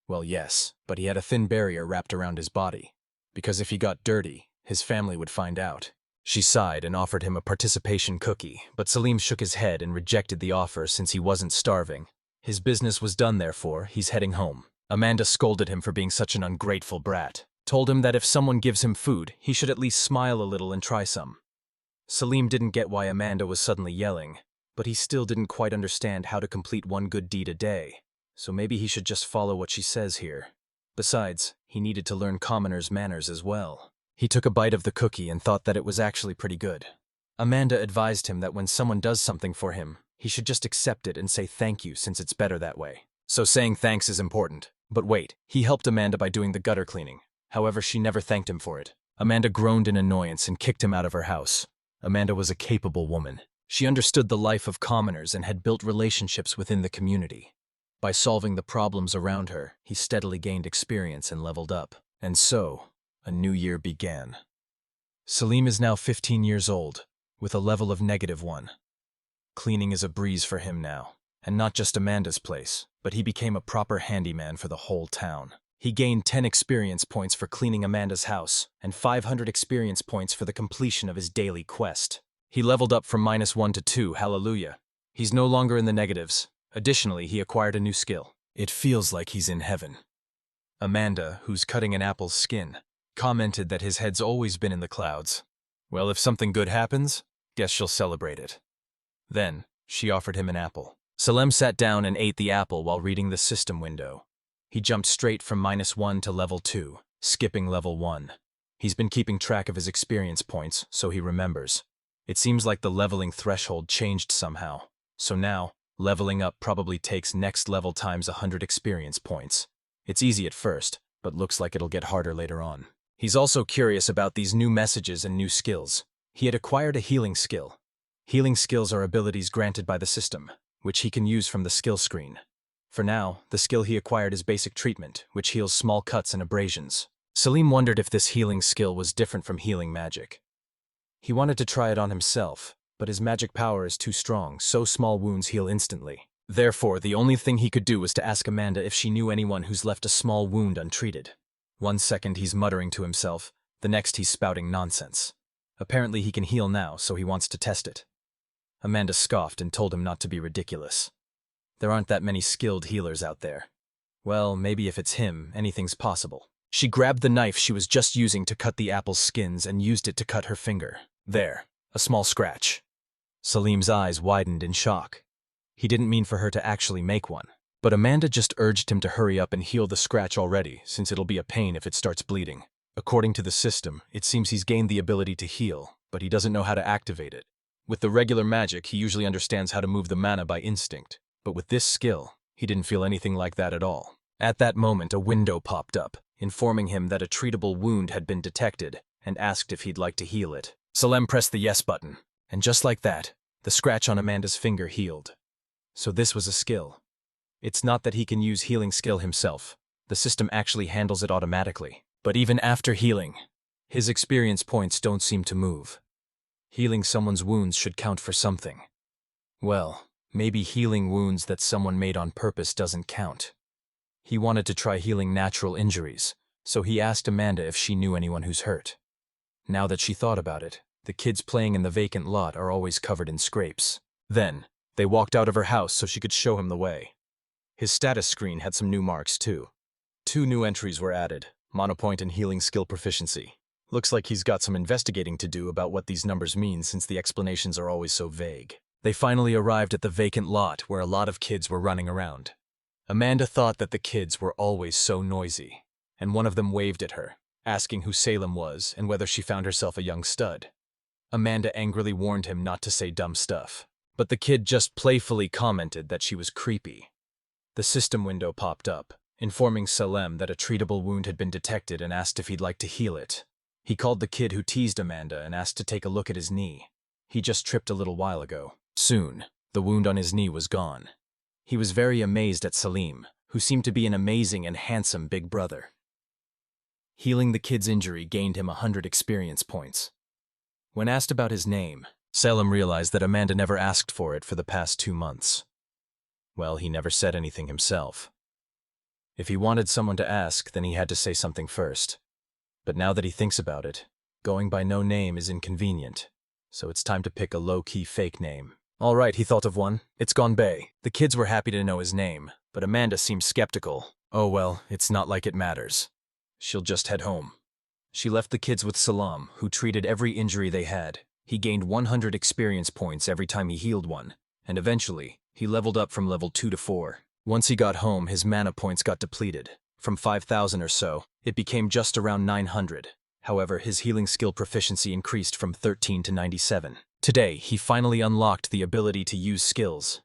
Well, yes, but he had a thin barrier wrapped around his body, because if he got dirty, his family would find out. She sighed and offered him a participation cookie, but Salim shook his head and rejected the offer since he wasn't starving. His business was done, therefore he's heading home. Amanda scolded him for being such an ungrateful brat, told him that if someone gives him food, he should at least smile a little and try some. Salim didn't get why Amanda was suddenly yelling, but he still didn't quite understand how to complete one good deed a day, so maybe he should just follow what she says here. Besides, he needed to learn commoners' manners as well. He took a bite of the cookie and thought that it was actually pretty good. Amanda advised him that when someone does something for him, he should just accept it and say thank you since it's better that way. So saying thanks is important. But wait, he helped Amanda by doing the gutter cleaning. However, she never thanked him for it. Amanda groaned in annoyance and kicked him out of her house. Amanda was a capable woman. She understood the life of commoners and had built relationships within the community. By solving the problems around her, he steadily gained experience and leveled up. And so, a new year began. Salim is now 15 years old, with a level of -1. Cleaning is a breeze for him now, and not just Amanda's place, but he became a proper handyman for the whole town. He gained 10 experience points for cleaning Amanda's house, and 500 experience points for the completion of his daily quest. He leveled up from -1 to 2, hallelujah. He's no longer in the negatives. Additionally, he acquired a new skill. It feels like he's in heaven. Amanda, who's cutting an apple's skin, commented that his head's always been in the clouds. Well, if something good happens, guess she'll celebrate it. Then, she offered him an apple. Salim sat down and ate the apple while reading the system window. He jumped straight from -1 to level 2, skipping level 1. He's been keeping track of his experience points, so he remembers. It seems like the leveling threshold changed somehow. So now, leveling up probably takes next level times 100 experience points. It's easy at first, but looks like it'll get harder later on. He's also curious about these new messages and new skills. He had acquired a healing skill. Healing skills are abilities granted by the system, which he can use from the skill screen. For now, the skill he acquired is basic treatment, which heals small cuts and abrasions. Salim wondered if this healing skill was different from healing magic. He wanted to try it on himself, but his magic power is too strong, so small wounds heal instantly. Therefore, the only thing he could do was to ask Amanda if she knew anyone who's left a small wound untreated. 1 second he's muttering to himself, the next he's spouting nonsense. Apparently he can heal now, so he wants to test it. Amanda scoffed and told him not to be ridiculous. There aren't that many skilled healers out there. Well, maybe if it's him, anything's possible. She grabbed the knife she was just using to cut the apple's skins and used it to cut her finger. There, a small scratch. Salim's eyes widened in shock. He didn't mean for her to actually make one. But Amanda just urged him to hurry up and heal the scratch already, since it'll be a pain if it starts bleeding. According to the system, it seems he's gained the ability to heal, but he doesn't know how to activate it. With the regular magic, he usually understands how to move the mana by instinct. But with this skill, he didn't feel anything like that at all. At that moment, a window popped up, informing him that a treatable wound had been detected, and asked if he'd like to heal it. Salim pressed the yes button, and just like that, the scratch on Amanda's finger healed. So this was a skill. It's not that he can use healing skill himself. The system actually handles it automatically. But even after healing, his experience points don't seem to move. Healing someone's wounds should count for something. Well, maybe healing wounds that someone made on purpose doesn't count. He wanted to try healing natural injuries, so he asked Amanda if she knew anyone who's hurt. Now that she thought about it, the kids playing in the vacant lot are always covered in scrapes. Then, they walked out of her house so she could show him the way. His status screen had some new marks too. 2 new entries were added, monopoint and healing skill proficiency. Looks like he's got some investigating to do about what these numbers mean since the explanations are always so vague. They finally arrived at the vacant lot where a lot of kids were running around. Amanda thought that the kids were always so noisy, and one of them waved at her, asking who Salem was and whether she found herself a young stud. Amanda angrily warned him not to say dumb stuff, but the kid just playfully commented that she was creepy. The system window popped up, informing Salem that a treatable wound had been detected and asked if he'd like to heal it. He called the kid who teased Amanda and asked to take a look at his knee. He just tripped a little while ago. Soon, the wound on his knee was gone. He was very amazed at Salim, who seemed to be an amazing and handsome big brother. Healing the kid's injury gained him 100 experience points. When asked about his name, Salem realized that Amanda never asked for it for the past 2 months. Well, he never said anything himself. If he wanted someone to ask, then he had to say something first. But now that he thinks about it, going by no name is inconvenient, so it's time to pick a low-key fake name. All right, he thought of one. It's Gonbei. The kids were happy to know his name, but Amanda seemed skeptical. Oh well, it's not like it matters. She'll just head home. She left the kids with Salam, who treated every injury they had. He gained 100 experience points every time he healed one, and eventually, he leveled up from level 2 to 4. Once he got home, his mana points got depleted. From 5,000 or so, it became just around 900. However, his healing skill proficiency increased from 13 to 97. Today, he finally unlocked the ability to use skills.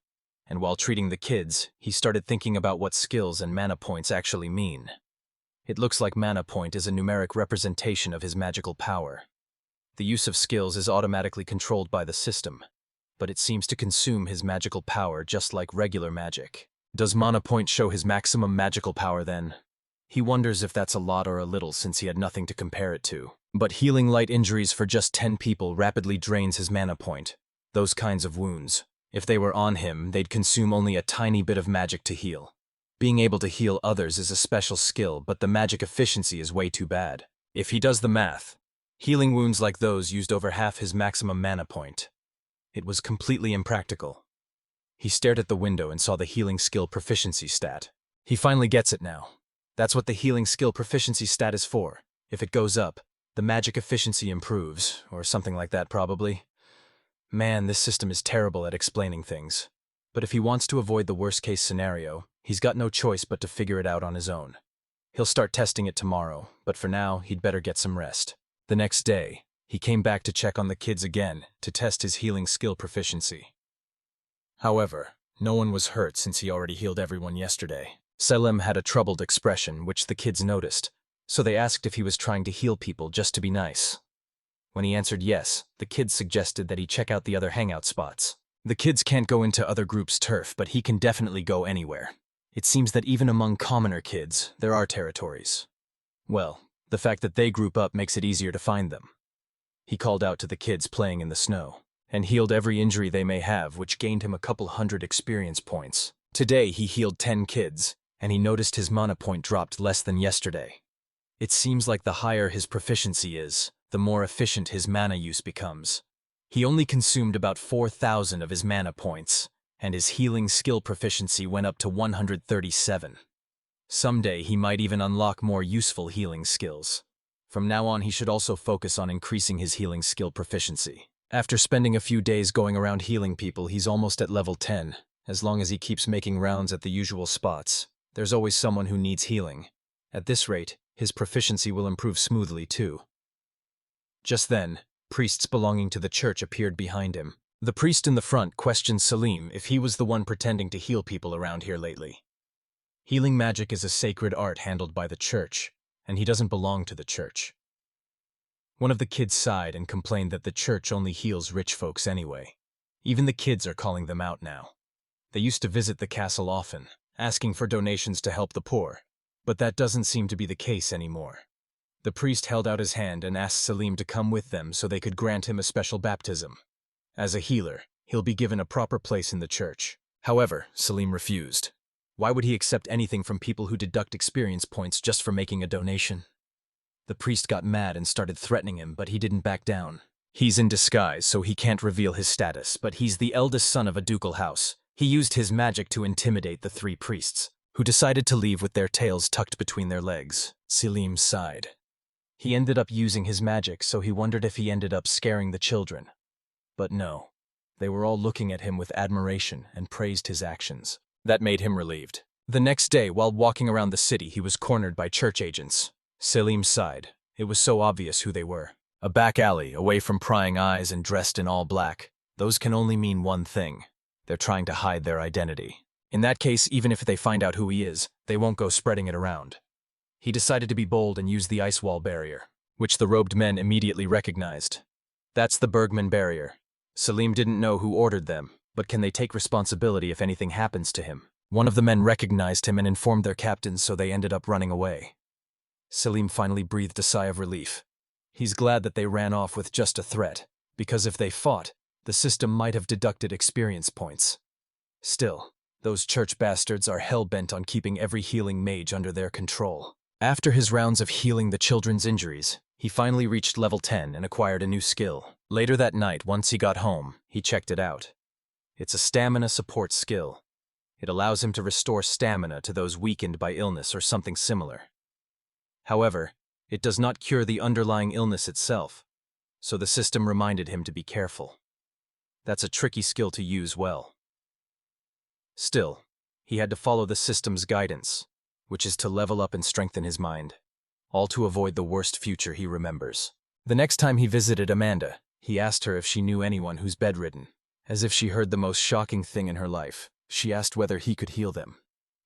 And while treating the kids, he started thinking about what skills and mana points actually mean. It looks like mana point is a numeric representation of his magical power. The use of skills is automatically controlled by the system, but it seems to consume his magical power just like regular magic. Does mana point show his maximum magical power then? He wonders if that's a lot or a little since he had nothing to compare it to. But healing light injuries for just 10 people rapidly drains his mana point. Those kinds of wounds. If they were on him, they'd consume only a tiny bit of magic to heal. Being able to heal others is a special skill, but the magic efficiency is way too bad. If he does the math, healing wounds like those used over half his maximum mana point. It was completely impractical. He stared at the window and saw the healing skill proficiency stat. He finally gets it now. That's what the healing skill proficiency stat is for. If it goes up, the magic efficiency improves, or something like that probably. Man, this system is terrible at explaining things. But if he wants to avoid the worst-case scenario, he's got no choice but to figure it out on his own. He'll start testing it tomorrow, but for now, he'd better get some rest. The next day, he came back to check on the kids again to test his healing skill proficiency. However, no one was hurt since he already healed everyone yesterday. Selim had a troubled expression, which the kids noticed, so they asked if he was trying to heal people just to be nice. When he answered yes, the kids suggested that he check out the other hangout spots. The kids can't go into other groups' turf, but he can definitely go anywhere. It seems that even among commoner kids, there are territories. Well, the fact that they group up makes it easier to find them. He called out to the kids playing in the snow, and healed every injury they may have, which gained him a couple hundred experience points. Today, he healed 10 kids, and he noticed his mana point dropped less than yesterday. It seems like the higher his proficiency is, the more efficient his mana use becomes. He only consumed about 4,000 of his mana points, and his healing skill proficiency went up to 137. Someday, he might even unlock more useful healing skills. From now on, he should also focus on increasing his healing skill proficiency. After spending a few days going around healing people, he's almost at level 10. As long as he keeps making rounds at the usual spots, there's always someone who needs healing. At this rate, his proficiency will improve smoothly too. Just then, priests belonging to the church appeared behind him. The priest in the front questioned Selim if he was the one pretending to heal people around here lately. Healing magic is a sacred art handled by the church, and he doesn't belong to the church. One of the kids sighed and complained that the church only heals rich folks anyway. Even the kids are calling them out now. They used to visit the castle often, asking for donations to help the poor, but that doesn't seem to be the case anymore. The priest held out his hand and asked Selim to come with them so they could grant him a special baptism. As a healer, he'll be given a proper place in the church. However, Selim refused. Why would he accept anything from people who deduct experience points just for making a donation? The priest got mad and started threatening him, but he didn't back down. He's in disguise, so he can't reveal his status, but he's the eldest son of a ducal house. He used his magic to intimidate the 3 priests, who decided to leave with their tails tucked between their legs. Selim sighed. He ended up using his magic, so he wondered if he ended up scaring the children. But no. They were all looking at him with admiration and praised his actions. That made him relieved. The next day, while walking around the city, he was cornered by church agents. Selim sighed. It was so obvious who they were. A back alley, away from prying eyes and dressed in all black. Those can only mean one thing. They're trying to hide their identity. In that case, even if they find out who he is, they won't go spreading it around. He decided to be bold and use the ice wall barrier, which the robed men immediately recognized. That's the Bergman barrier. Selim didn't know who ordered them, but can they take responsibility if anything happens to him? One of the men recognized him and informed their captains, so they ended up running away. Selim finally breathed a sigh of relief. He's glad that they ran off with just a threat, because if they fought, the system might have deducted experience points. Still, those church bastards are hell-bent on keeping every healing mage under their control. After his rounds of healing the children's injuries, he finally reached level 10 and acquired a new skill. Later that night, once he got home, he checked it out. It's a stamina support skill. It allows him to restore stamina to those weakened by illness or something similar. However, it does not cure the underlying illness itself, so the system reminded him to be careful. That's a tricky skill to use well. Still, he had to follow the system's guidance, which is to level up and strengthen his mind, all to avoid the worst future he remembers. The next time he visited Amanda, he asked her if she knew anyone who's bedridden. As if she heard the most shocking thing in her life, she asked whether he could heal them.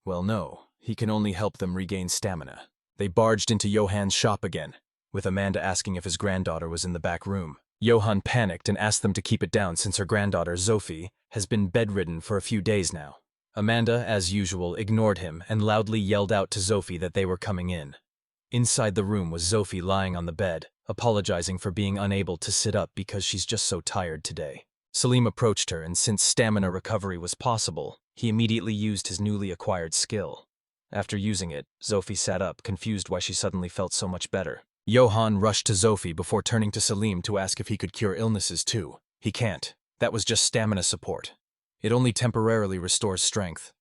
Well, no, he can only help them regain stamina. They barged into Johann's shop again, with Amanda asking if his granddaughter was in the back room. Johann panicked and asked them to keep it down since her granddaughter, Sophie, has been bedridden for a few days now. Amanda, as usual, ignored him and loudly yelled out to Sophie that they were coming in. Inside the room was Sophie lying on the bed, apologizing for being unable to sit up because she's just so tired today. Selim approached her, and since stamina recovery was possible, he immediately used his newly acquired skill. After using it, Sophie sat up, confused why she suddenly felt so much better. Johann rushed to Sophie before turning to Selim to ask if he could cure illnesses too. He can't. That was just stamina support. It only temporarily restores strength.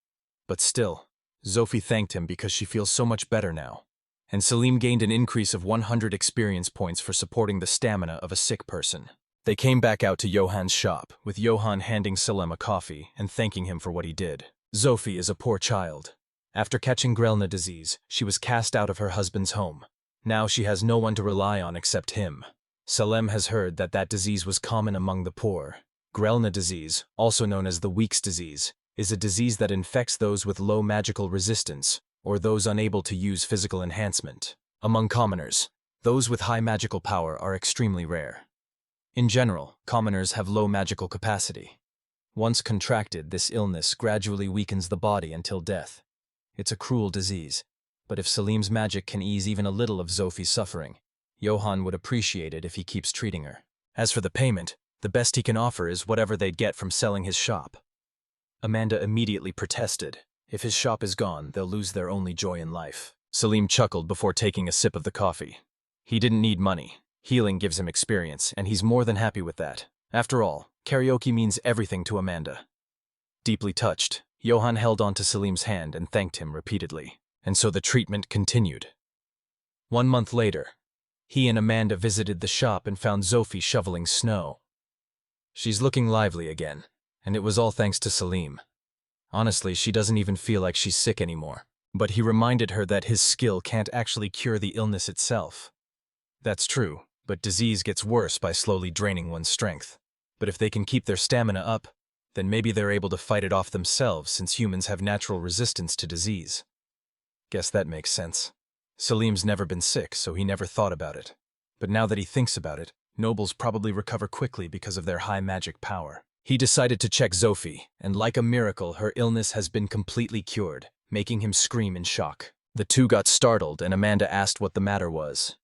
But still, Sophie thanked him because she feels so much better now. And Selim gained an increase of 100 experience points for supporting the stamina of a sick person. They came back out to Johann's shop, with Johann handing Selim a coffee and thanking him for what he did. Sophie is a poor child. After catching Grelna disease, she was cast out of her husband's home. Now she has no one to rely on except him. Selim has heard that that disease was common among the poor. Grelna disease, also known as the Week's disease, is a disease that infects those with low magical resistance, or those unable to use physical enhancement. Among commoners, those with high magical power are extremely rare. In general, commoners have low magical capacity. Once contracted, this illness gradually weakens the body until death. It's a cruel disease, but if Selim's magic can ease even a little of Sophie's suffering, Johann would appreciate it if he keeps treating her. As for the payment, The best he can offer is whatever they'd get from selling his shop. Amanda immediately protested. If his shop is gone, they'll lose their only joy in life. Salim chuckled before taking a sip of the coffee. He didn't need money. Healing gives him experience, and he's more than happy with that. After all, karaoke means everything to Amanda. Deeply touched, Johan held onto Salim's hand and thanked him repeatedly. And so the treatment continued. 1 month later, he and Amanda visited the shop and found Sophie shoveling snow. She's looking lively again, and it was all thanks to Salim. Honestly, she doesn't even feel like she's sick anymore. But he reminded her that his skill can't actually cure the illness itself. That's true, but disease gets worse by slowly draining one's strength. But if they can keep their stamina up, then maybe they're able to fight it off themselves since humans have natural resistance to disease. Guess that makes sense. Salim's never been sick, so he never thought about it. But now that he thinks about it, nobles probably recover quickly because of their high magic power. He decided to check Sophie, and like a miracle, her illness has been completely cured, making him scream in shock. The two got startled, and Amanda asked what the matter was.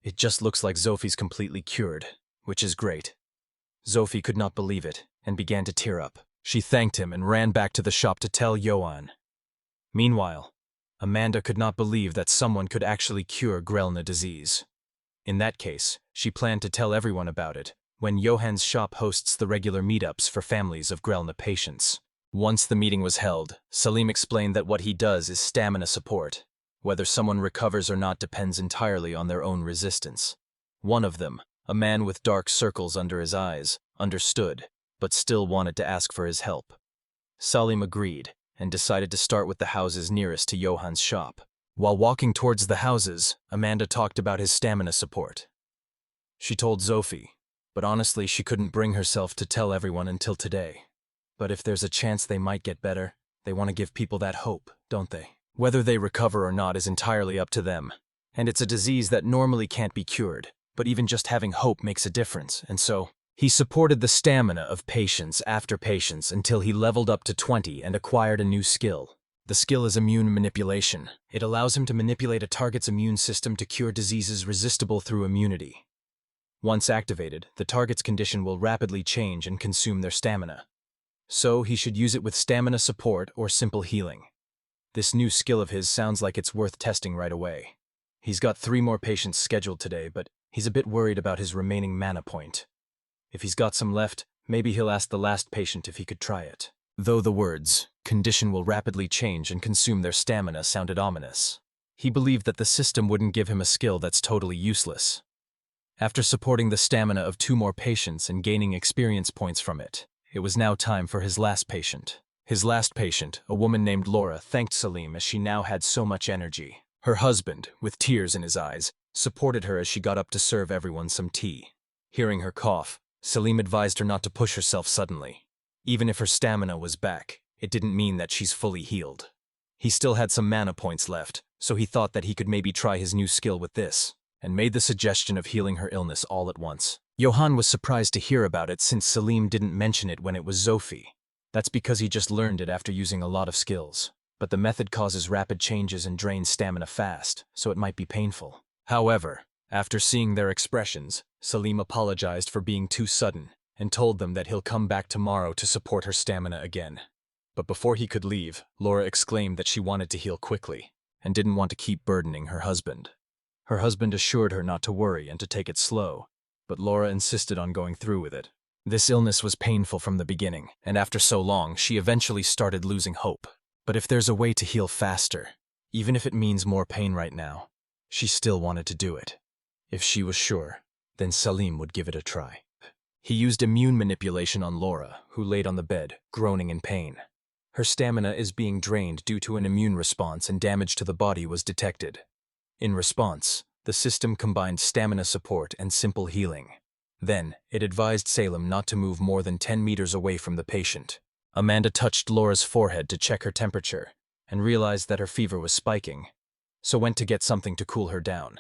It just looks like Sophie's completely cured, which is great. Sophie could not believe it, and began to tear up. She thanked him and ran back to the shop to tell Johan. Meanwhile, Amanda could not believe that someone could actually cure Grelna disease. In that case, she planned to tell everyone about it when Johan's shop hosts the regular meetups for families of Grelna patients. Once the meeting was held, Salim explained that what he does is stamina support. Whether someone recovers or not depends entirely on their own resistance. One of them, a man with dark circles under his eyes, understood, but still wanted to ask for his help. Salim agreed, and decided to start with the houses nearest to Johan's shop. While walking towards the houses, Amanda talked about his stamina support. She told Sophie, but honestly she couldn't bring herself to tell everyone until today. But if there's a chance they might get better, they want to give people that hope, don't they? Whether they recover or not is entirely up to them. And it's a disease that normally can't be cured, but even just having hope makes a difference, and so he supported the stamina of patients after patients until he leveled up to 20 and acquired a new skill. The skill is immune manipulation. It allows him to manipulate a target's immune system to cure diseases resistible through immunity. Once activated, the target's condition will rapidly change and consume their stamina. So he should use it with stamina support or simple healing. This new skill of his sounds like it's worth testing right away. He's got 3 more patients scheduled today, but he's a bit worried about his remaining mana point. If he's got some left, maybe he'll ask the last patient if he could try it. Though the words, "condition will rapidly change and consume their stamina," sounded ominous. He believed that the system wouldn't give him a skill that's totally useless. After supporting the stamina of 2 more patients and gaining experience points from it, it was now time for his last patient. His last patient, a woman named Laura, thanked Salim as she now had so much energy. Her husband, with tears in his eyes, supported her as she got up to serve everyone some tea. Hearing her cough, Salim advised her not to push herself suddenly. Even if her stamina was back, it didn't mean that she's fully healed. He still had some mana points left, so he thought that he could maybe try his new skill with this, and made the suggestion of healing her illness all at once. Johan was surprised to hear about it since Salim didn't mention it when it was Sophie. That's because he just learned it after using a lot of skills. But the method causes rapid changes and drains stamina fast, so it might be painful. However, after seeing their expressions, Salim apologized for being too sudden and told them that he'll come back tomorrow to support her stamina again. But before he could leave, Laura exclaimed that she wanted to heal quickly and didn't want to keep burdening her husband. Her husband assured her not to worry and to take it slow, but Laura insisted on going through with it. This illness was painful from the beginning, and after so long, she eventually started losing hope. But if there's a way to heal faster, even if it means more pain right now, she still wanted to do it. If she was sure, then Salim would give it a try. He used immune manipulation on Laura, who laid on the bed, groaning in pain. Her stamina is being drained due to an immune response and damage to the body was detected. In response, the system combined stamina support and simple healing. Then, it advised Salim not to move more than 10 meters away from the patient. Amanda touched Laura's forehead to check her temperature and realized that her fever was spiking, so went to get something to cool her down.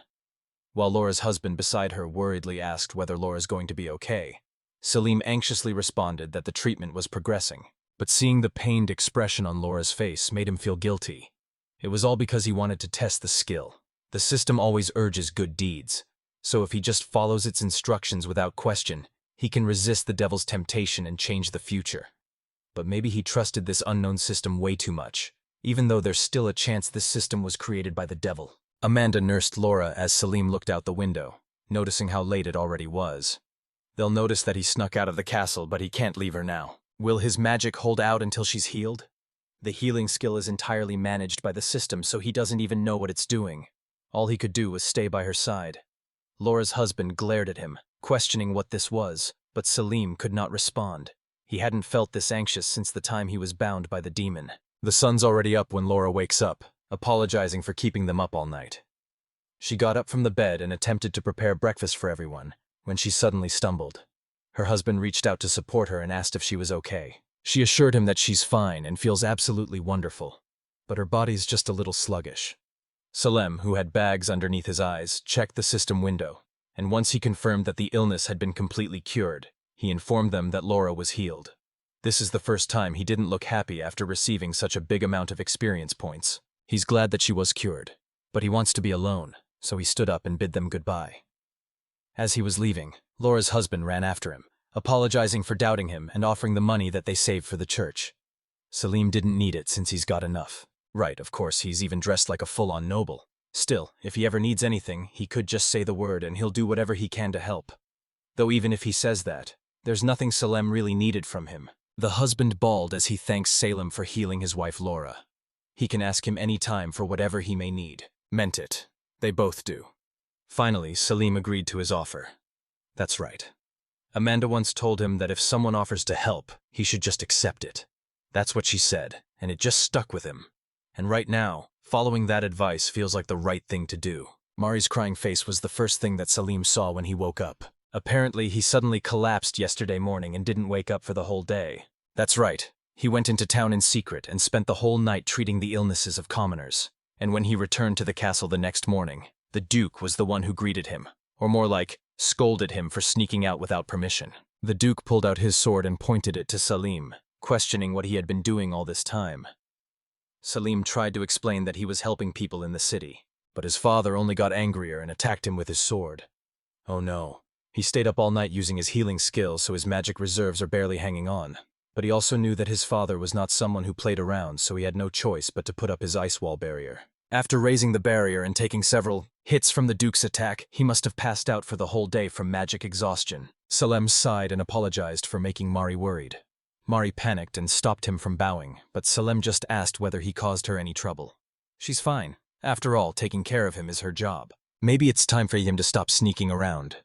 While Laura's husband beside her worriedly asked whether Laura's going to be okay, Salim anxiously responded that the treatment was progressing, but seeing the pained expression on Laura's face made him feel guilty. It was all because he wanted to test the skill. The system always urges good deeds, so if he just follows its instructions without question, He can resist the devil's temptation and change the future. But maybe he trusted this unknown system way too much, even though there's still a chance this system was created by the devil. Amanda nursed Laura as Selim looked out the window, noticing how late it already was. They'll notice that he snuck out of the castle, but he can't leave her now. Will his magic hold out until she's healed? The healing skill is entirely managed by the system, so he doesn't even know what it's doing. All he could do was stay by her side. Laura's husband glared at him, questioning what this was, but Selim could not respond. He hadn't felt this anxious since the time he was bound by the demon. The sun's already up when Laura wakes up, apologizing for keeping them up all night. She got up from the bed and attempted to prepare breakfast for everyone, when she suddenly stumbled. Her husband reached out to support her and asked if she was okay. She assured him that she's fine and feels absolutely wonderful, but her body's just a little sluggish. Selim, who had bags underneath his eyes, checked the system window, and once he confirmed that the illness had been completely cured, he informed them that Laura was healed. This is the first time he didn't look happy after receiving such a big amount of experience points. He's glad that she was cured, but he wants to be alone, so he stood up and bid them goodbye. As he was leaving, Laura's husband ran after him, apologizing for doubting him and offering the money that they saved for the church. Selim didn't need it since he's got enough. Right, of course, he's even dressed like a full-on noble. Still, if he ever needs anything, he could just say the word and he'll do whatever he can to help. Though even if he says that, there's nothing Selim really needed from him. The husband bawled as he thanks Selim for healing his wife Laura. He can ask him any time for whatever he may need. Meant it. They both do. Finally, Selim agreed to his offer. That's right. Amanda once told him that if someone offers to help, he should just accept it. That's what she said, and it just stuck with him. And right now, following that advice feels like the right thing to do. Mari's crying face was the first thing that Selim saw when he woke up. Apparently, he suddenly collapsed yesterday morning and didn't wake up for the whole day. That's right. He went into town in secret and spent the whole night treating the illnesses of commoners. And when he returned to the castle the next morning, the Duke was the one who greeted him, or more like, scolded him for sneaking out without permission. The Duke pulled out his sword and pointed it to Selim, questioning what he had been doing all this time. Selim tried to explain that he was helping people in the city, but his father only got angrier and attacked him with his sword. Oh no. He stayed up all night using his healing skills, so his magic reserves are barely hanging on. But he also knew that his father was not someone who played around, so he had no choice but to put up his ice wall barrier. After raising the barrier and taking several hits from the Duke's attack, he must have passed out for the whole day from magic exhaustion. Selim sighed and apologized for making Mari worried. Mari panicked and stopped him from bowing, but Selim just asked whether he caused her any trouble. She's fine. After all, taking care of him is her job. Maybe it's time for him to stop sneaking around.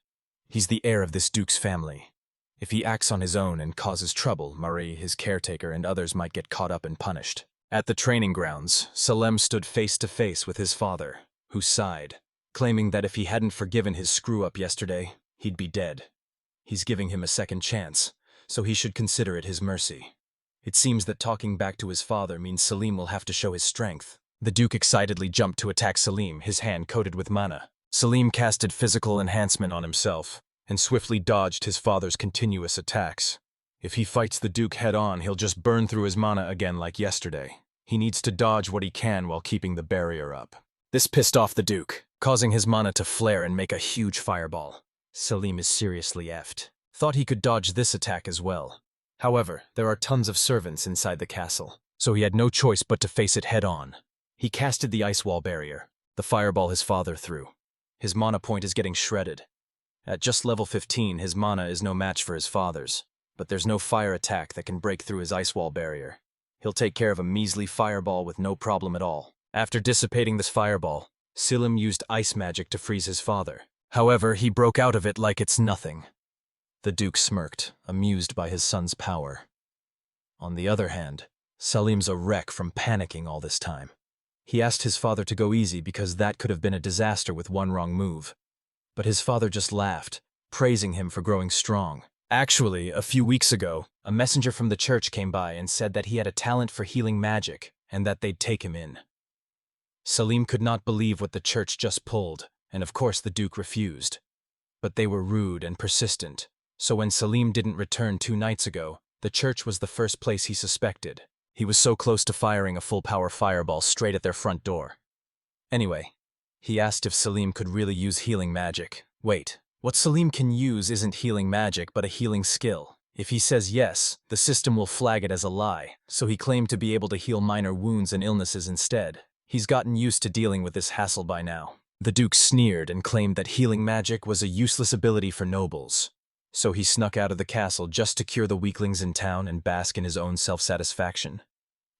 He's the heir of this Duke's family. If he acts on his own and causes trouble, Marie, his caretaker, and others might get caught up and punished. At the training grounds, Selim stood face to face with his father, who sighed, claiming that if he hadn't forgiven his screw-up yesterday, he'd be dead. He's giving him a second chance, so he should consider it his mercy. It seems that talking back to his father means Selim will have to show his strength. The Duke excitedly jumped to attack Selim, his hand coated with mana. Selim casted physical enhancement on himself, and swiftly dodged his father's continuous attacks. If he fights the Duke head-on, he'll just burn through his mana again like yesterday. He needs to dodge what he can while keeping the barrier up. This pissed off the Duke, causing his mana to flare and make a huge fireball. Selim is seriously effed. Thought he could dodge this attack as well. However, there are tons of servants inside the castle, so he had no choice but to face it head-on. He casted the ice wall barrier, the fireball his father threw. His mana point is getting shredded. At just level 15, his mana is no match for his father's, but there's no fire attack that can break through his ice wall barrier. He'll take care of a measly fireball with no problem at all. After dissipating this fireball, Selim used ice magic to freeze his father. However, he broke out of it like it's nothing. The Duke smirked, amused by his son's power. On the other hand, Selim's a wreck from panicking all this time. He asked his father to go easy because that could have been a disaster with one wrong move. But his father just laughed, praising him for growing strong. Actually, a few weeks ago, a messenger from the church came by and said that he had a talent for healing magic and that they'd take him in. Selim could not believe what the church just pulled, and of course the Duke refused. But they were rude and persistent, so when Selim didn't return 2 nights ago, the church was the first place he suspected. He was so close to firing a full-power fireball straight at their front door. Anyway, he asked if Selim could really use healing magic. Wait, What Salim can use isn't healing magic, but a healing skill. If he says yes, the system will flag it as a lie, so he claimed to be able to heal minor wounds and illnesses instead. He's gotten used to dealing with this hassle by now. The Duke sneered and claimed that healing magic was a useless ability for nobles. So he snuck out of the castle just to cure the weaklings in town and bask in his own self-satisfaction.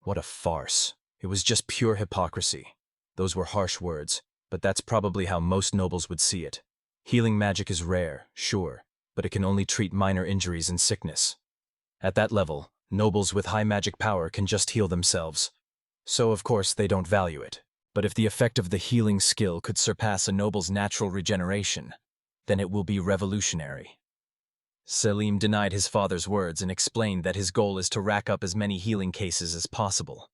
What a farce. It was just pure hypocrisy. Those were harsh words, but that's probably how most nobles would see it. Healing magic is rare, sure, but it can only treat minor injuries and sickness. At that level, nobles with high magic power can just heal themselves. So, of course, they don't value it. But if the effect of the healing skill could surpass a noble's natural regeneration, then it will be revolutionary. Salim denied his father's words and explained that his goal is to rack up as many healing cases as possible.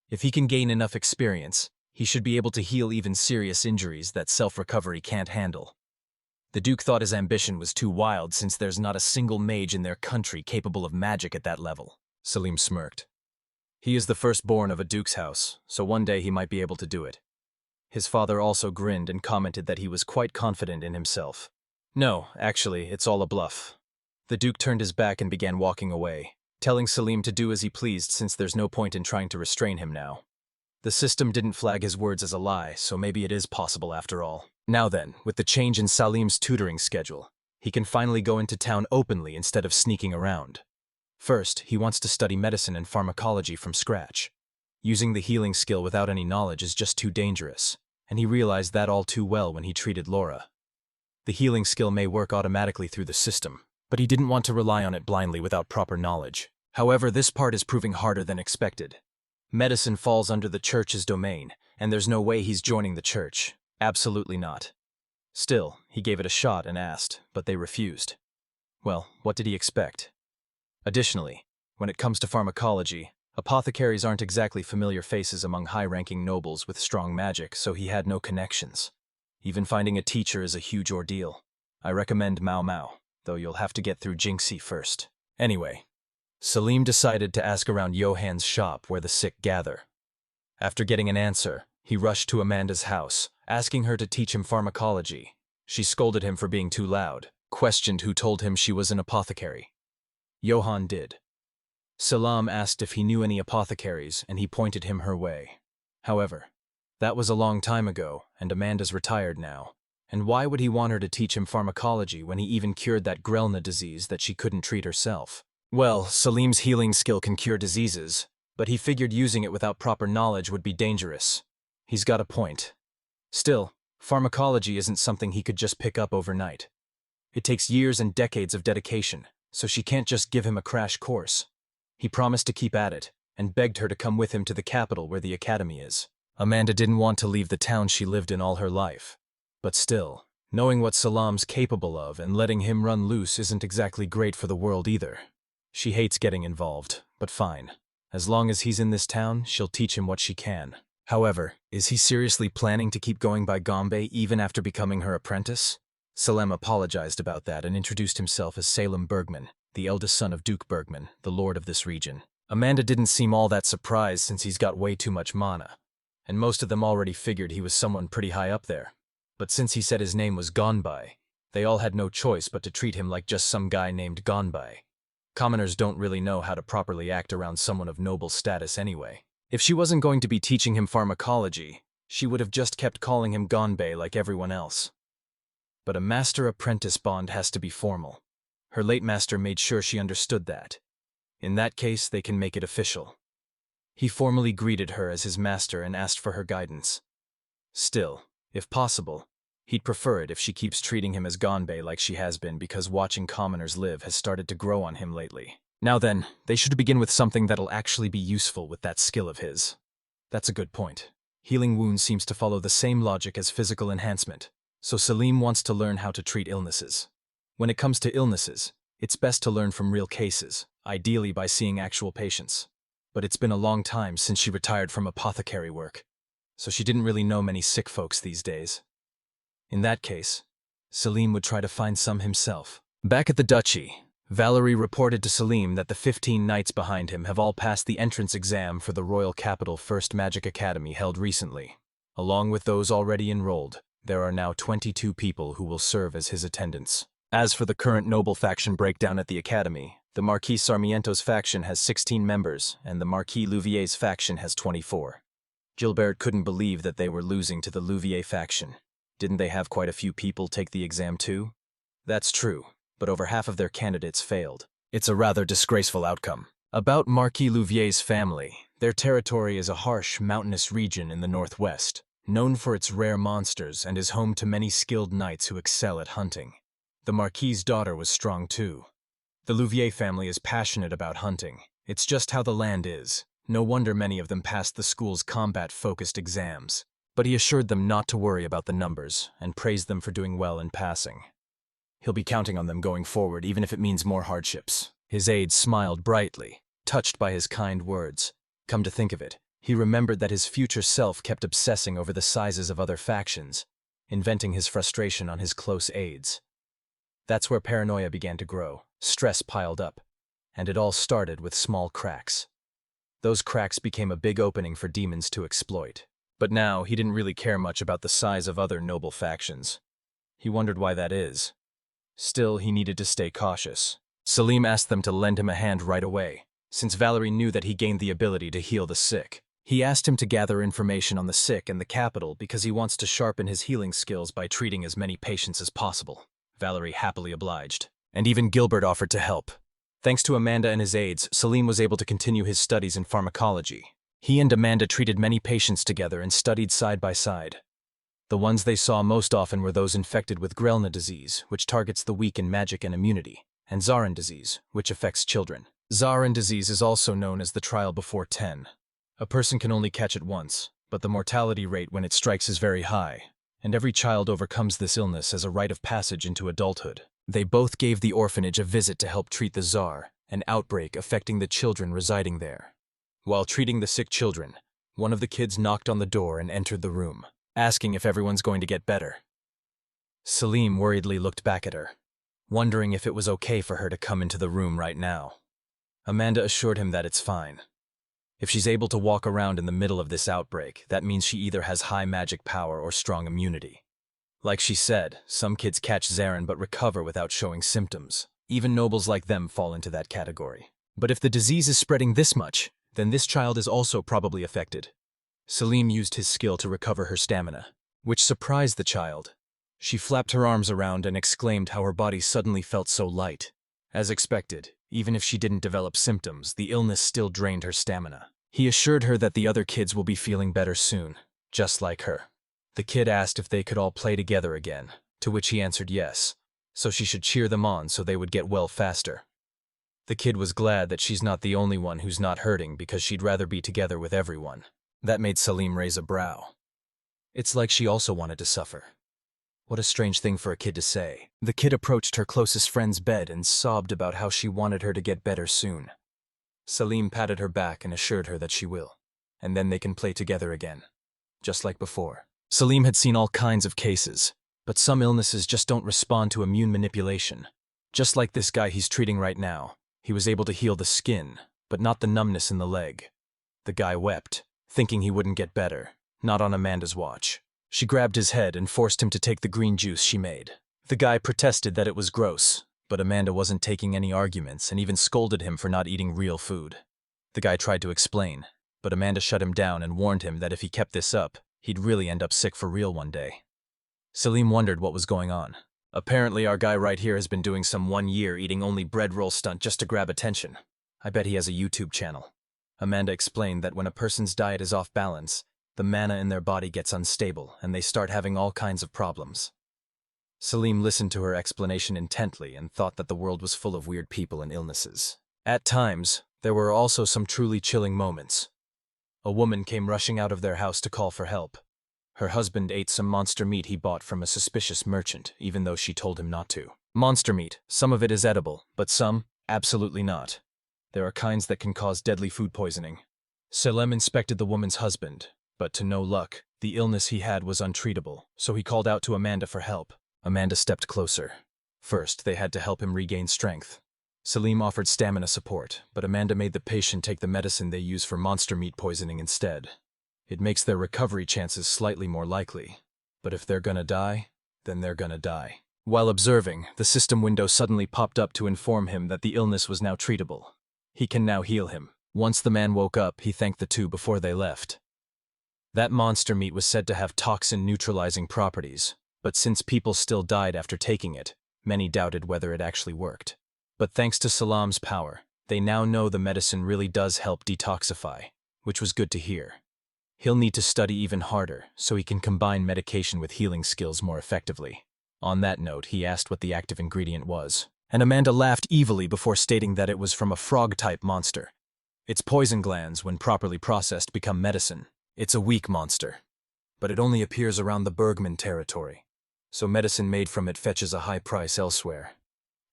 If he can gain enough experience, he should be able to heal even serious injuries that self-recovery can't handle. The Duke thought his ambition was too wild since there's not a single mage in their country capable of magic at that level. Salim smirked. He is the firstborn of a Duke's house, so one day he might be able to do it. His father also grinned and commented that he was quite confident in himself. No, actually, it's all a bluff. The Duke turned his back and began walking away, telling Salim to do as he pleased since there's no point in trying to restrain him now. The system didn't flag his words as a lie, so maybe it is possible after all. Now then, with the change in Salim's tutoring schedule, he can finally go into town openly instead of sneaking around. First, he wants to study medicine and pharmacology from scratch. Using the healing skill without any knowledge is just too dangerous, and he realized that all too well when he treated Laura. The healing skill may work automatically through the system, but he didn't want to rely on it blindly without proper knowledge. However, this part is proving harder than expected. Medicine falls under the church's domain, and there's no way he's joining the church. Absolutely not. Still, he gave it a shot and asked, but they refused. Well, what did he expect? Additionally, when it comes to pharmacology, apothecaries aren't exactly familiar faces among high-ranking nobles with strong magic, so he had no connections. Even finding a teacher is a huge ordeal. I recommend Mao Mao, though you'll have to get through Jinxie first. Anyway, Salim decided to ask around Johan's shop where the sick gather. After getting an answer, he rushed to Amanda's house, asking her to teach him pharmacology. She scolded him for being too loud, questioned who told him she was an apothecary. Johan did. Salam asked if he knew any apothecaries, and he pointed him her way. However, that was a long time ago, and Amanda's retired now. And why would he want her to teach him pharmacology when he even cured that Grelna disease that she couldn't treat herself? Well, Salim's healing skill can cure diseases, but he figured using it without proper knowledge would be dangerous. He's got a point. Still, pharmacology isn't something he could just pick up overnight. It takes years and decades of dedication, so she can't just give him a crash course. He promised to keep at it, and begged her to come with him to the capital where the academy is. Amanda didn't want to leave the town she lived in all her life. But still, knowing what Salam's capable of and letting him run loose isn't exactly great for the world either. She hates getting involved, but fine. As long as he's in this town, she'll teach him what she can. However, is he seriously planning to keep going by Gombe even after becoming her apprentice? Salam apologized about that and introduced himself as Salem Bergman, the eldest son of Duke Bergman, the lord of this region. Amanda didn't seem all that surprised since he's got way too much mana, and most of them already figured he was someone pretty high up there. But since he said his name was Gonbai, they all had no choice but to treat him like just some guy named Gonbai. Commoners don't really know how to properly act around someone of noble status anyway. If she wasn't going to be teaching him pharmacology, she would have just kept calling him Gonbai like everyone else. But a master-apprentice bond has to be formal. Her late master made sure she understood that. In that case, they can make it official. He formally greeted her as his master and asked for her guidance. Still, if possible, he'd prefer it if she keeps treating him as Gonbai like she has been because watching commoners live has started to grow on him lately. Now then, they should begin with something that'll actually be useful with that skill of his. That's a good point. Healing wounds seems to follow the same logic as physical enhancement, so Salim wants to learn how to treat illnesses. When it comes to illnesses, it's best to learn from real cases, ideally by seeing actual patients. But it's been a long time since she retired from apothecary work, so she didn't really know many sick folks these days. In that case, Salim would try to find some himself. Back at the duchy, Valerie reported to Salim that the 15 knights behind him have all passed the entrance exam for the Royal Capital First Magic Academy held recently. Along with those already enrolled, There are now 22 people who will serve as his attendants. As for the current noble faction breakdown at the Academy, the Marquis Sarmiento's faction has 16 members, and the Marquis Louvier's faction has 24. Gilbert couldn't believe that they were losing to the Louvier faction. Didn't they have quite a few people take the exam too? That's true, but over half of their candidates failed. It's a rather disgraceful outcome. About Marquis Louvier's family, their territory is a harsh, mountainous region in the northwest, known for its rare monsters and is home to many skilled knights who excel at hunting. The Marquis's daughter was strong too. The Louvier family is passionate about hunting. It's just how the land is. No wonder many of them passed the school's combat-focused exams. But he assured them not to worry about the numbers and praised them for doing well in passing. He'll be counting on them going forward, even if it means more hardships. His aide smiled brightly, touched by his kind words. Come to think of it, he remembered that his future self kept obsessing over the sizes of other factions, inventing his frustration on his close aides. That's where paranoia began to grow, stress piled up, and it all started with small cracks. Those cracks became a big opening for demons to exploit. But now he didn't really care much about the size of other noble factions. He wondered why that is. Still, he needed to stay cautious. Salim asked them to lend him a hand right away, since Valerie knew that he gained the ability to heal the sick. He asked him to gather information on the sick and the capital because he wants to sharpen his healing skills by treating as many patients as possible. Valerie happily obliged, and even Gilbert offered to help. Thanks to Amanda and his aides, Salim was able to continue his studies in pharmacology. He and Amanda treated many patients together and studied side by side. The ones they saw most often were those infected with Grelna disease, which targets the weak in magic and immunity, and Zarin disease, which affects children. Zarin disease is also known as the trial before 10. A person can only catch it once, but the mortality rate when it strikes is very high, and every child overcomes this illness as a rite of passage into adulthood. They both gave the orphanage a visit to help treat the Tsar, an outbreak affecting the children residing there. While treating the sick children, one of the kids knocked on the door and entered the room, asking if everyone's going to get better. Salim worriedly looked back at her, wondering if it was okay for her to come into the room right now. Amanda assured him that it's fine. If she's able to walk around in the middle of this outbreak, that means she either has high magic power or strong immunity. Like she said, some kids catch Zarin but recover without showing symptoms. Even nobles like them fall into that category. But if the disease is spreading this much, then this child is also probably affected. Salim used his skill to recover her stamina, which surprised the child. She flapped her arms around and exclaimed how her body suddenly felt so light. As expected, even if she didn't develop symptoms, the illness still drained her stamina. He assured her that the other kids will be feeling better soon, just like her. The kid asked if they could all play together again, to which he answered yes, so she should cheer them on so they would get well faster. The kid was glad that she's not the only one who's not hurting because she'd rather be together with everyone. That made Salim raise a brow. It's like she also wanted to suffer. What a strange thing for a kid to say. The kid approached her closest friend's bed and sobbed about how she wanted her to get better soon. Salim patted her back and assured her that she will, and then they can play together again, just like before. Salim had seen all kinds of cases, but some illnesses just don't respond to immune manipulation. Just like this guy he's treating right now, he was able to heal the skin, but not the numbness in the leg. The guy wept, thinking he wouldn't get better, not on Amanda's watch. She grabbed his head and forced him to take the green juice she made. The guy protested that it was gross, but Amanda wasn't taking any arguments and even scolded him for not eating real food. The guy tried to explain, but Amanda shut him down and warned him that if he kept this up, he'd really end up sick for real one day. Salim wondered what was going on. Apparently our guy right here has been doing some 1 year eating only bread roll stunt just to grab attention. I bet he has a YouTube channel. Amanda explained that when a person's diet is off balance, the mana in their body gets unstable and they start having all kinds of problems. Salim listened to her explanation intently and thought that the world was full of weird people and illnesses. At times, there were also some truly chilling moments. A woman came rushing out of their house to call for help. Her husband ate some monster meat he bought from a suspicious merchant, even though she told him not to. Monster meat, some of it is edible, but some, absolutely not. There are kinds that can cause deadly food poisoning. Salem inspected the woman's husband, but to no luck, the illness he had was untreatable, so he called out to Amanda for help. Amanda stepped closer. First, they had to help him regain strength. Salim offered stamina support, but Amanda made the patient take the medicine they use for monster meat poisoning instead. It makes their recovery chances slightly more likely, But if they're gonna die, then they're gonna die. While observing, the system window suddenly popped up to inform him that the illness was now treatable. He can now heal him. Once the man woke up, he thanked the two before they left. That monster meat was said to have toxin-neutralizing properties, but since people still died after taking it, many doubted whether it actually worked. But thanks to Salam's power, they now know the medicine really does help detoxify, which was good to hear. He'll need to study even harder so he can combine medication with healing skills more effectively. On that note, he asked what the active ingredient was, and Amanda laughed evilly before stating that it was from a frog-type monster. Its poison glands, when properly processed, become medicine. It's a weak monster, but it only appears around the Bergman territory, so medicine made from it fetches a high price elsewhere.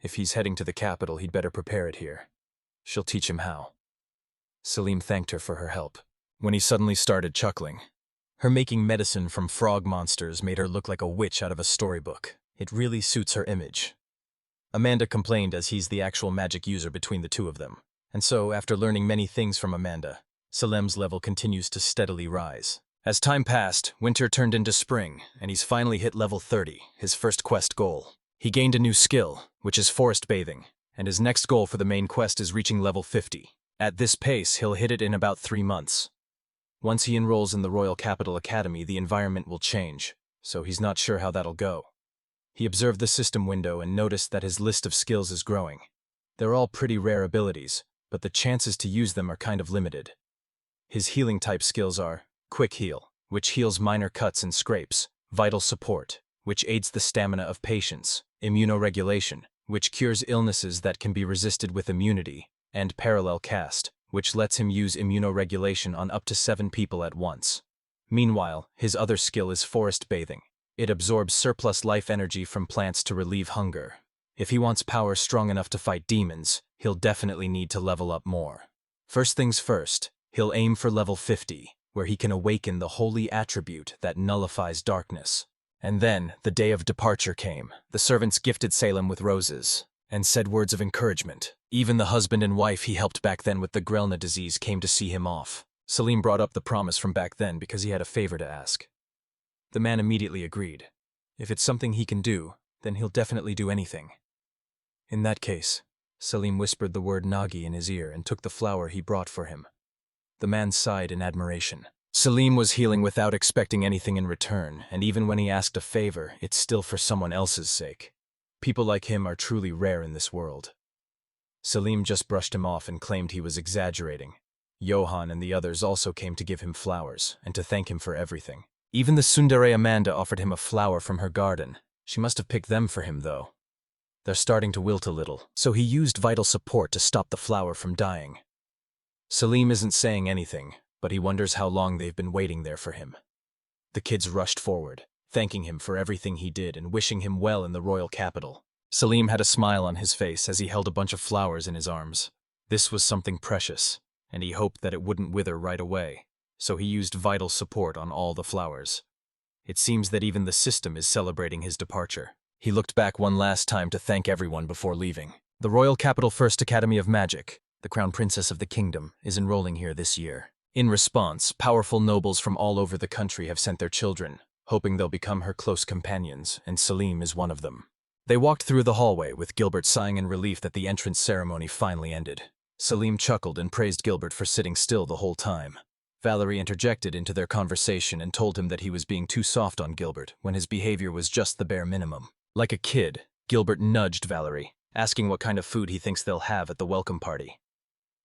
If he's heading to the capital, he'd better prepare it here. She'll teach him how. Salim thanked her for her help, when he suddenly started chuckling. Her making medicine from frog monsters made her look like a witch out of a storybook. It really suits her image. Amanda complained as he's the actual magic user between the two of them, and so, after learning many things from Amanda, Salem's level continues to steadily rise. As time passed, winter turned into spring, and he's finally hit level 30, his first quest goal. He gained a new skill, which is forest bathing, and his next goal for the main quest is reaching level 50. At this pace, he'll hit it in about 3 months. Once he enrolls in the Royal Capital Academy, the environment will change, so he's not sure how that'll go. He observed the system window and noticed that his list of skills is growing. They're all pretty rare abilities, but the chances to use them are kind of limited. His healing type skills are Quick Heal, which heals minor cuts and scrapes, Vital Support, which aids the stamina of patients, Immunoregulation, which cures illnesses that can be resisted with immunity, and Parallel Cast, which lets him use immunoregulation on up to 7 people at once. Meanwhile, his other skill is Forest Bathing. It absorbs surplus life energy from plants to relieve hunger. If he wants power strong enough to fight demons, he'll definitely need to level up more. First things first, he'll aim for level 50, where he can awaken the holy attribute that nullifies darkness. And then, the day of departure came. The servants gifted Salem with roses, and said words of encouragement. Even the husband and wife he helped back then with the Grelna disease came to see him off. Salim brought up the promise from back then because he had a favor to ask. The man immediately agreed. If it's something he can do, then he'll definitely do anything. In that case, Salim whispered the word Nagi in his ear and took the flower he brought for him. The man sighed in admiration. Salim was healing without expecting anything in return, and even when he asked a favor, it's still for someone else's sake. People like him are truly rare in this world. Salim just brushed him off and claimed he was exaggerating. Johan and the others also came to give him flowers and to thank him for everything. Even the tsundere Amanda offered him a flower from her garden. She must have picked them for him, though. They're starting to wilt a little, so he used Vital Support to stop the flower from dying. Salim isn't saying anything, but he wonders how long they've been waiting there for him. The kids rushed forward, thanking him for everything he did and wishing him well in the royal capital. Salim had a smile on his face as he held a bunch of flowers in his arms. This was something precious, and he hoped that it wouldn't wither right away, so he used Vital Support on all the flowers. It seems that even the system is celebrating his departure. He looked back one last time to thank everyone before leaving. The Royal Capital First Academy of Magic, the Crown Princess of the Kingdom, is enrolling here this year. In response, powerful nobles from all over the country have sent their children, hoping they'll become her close companions, and Salim is one of them. They walked through the hallway, with Gilbert sighing in relief that the entrance ceremony finally ended. Salim chuckled and praised Gilbert for sitting still the whole time. Valerie interjected into their conversation and told him that he was being too soft on Gilbert when his behavior was just the bare minimum. Like a kid, Gilbert nudged Valerie, asking what kind of food he thinks they'll have at the welcome party.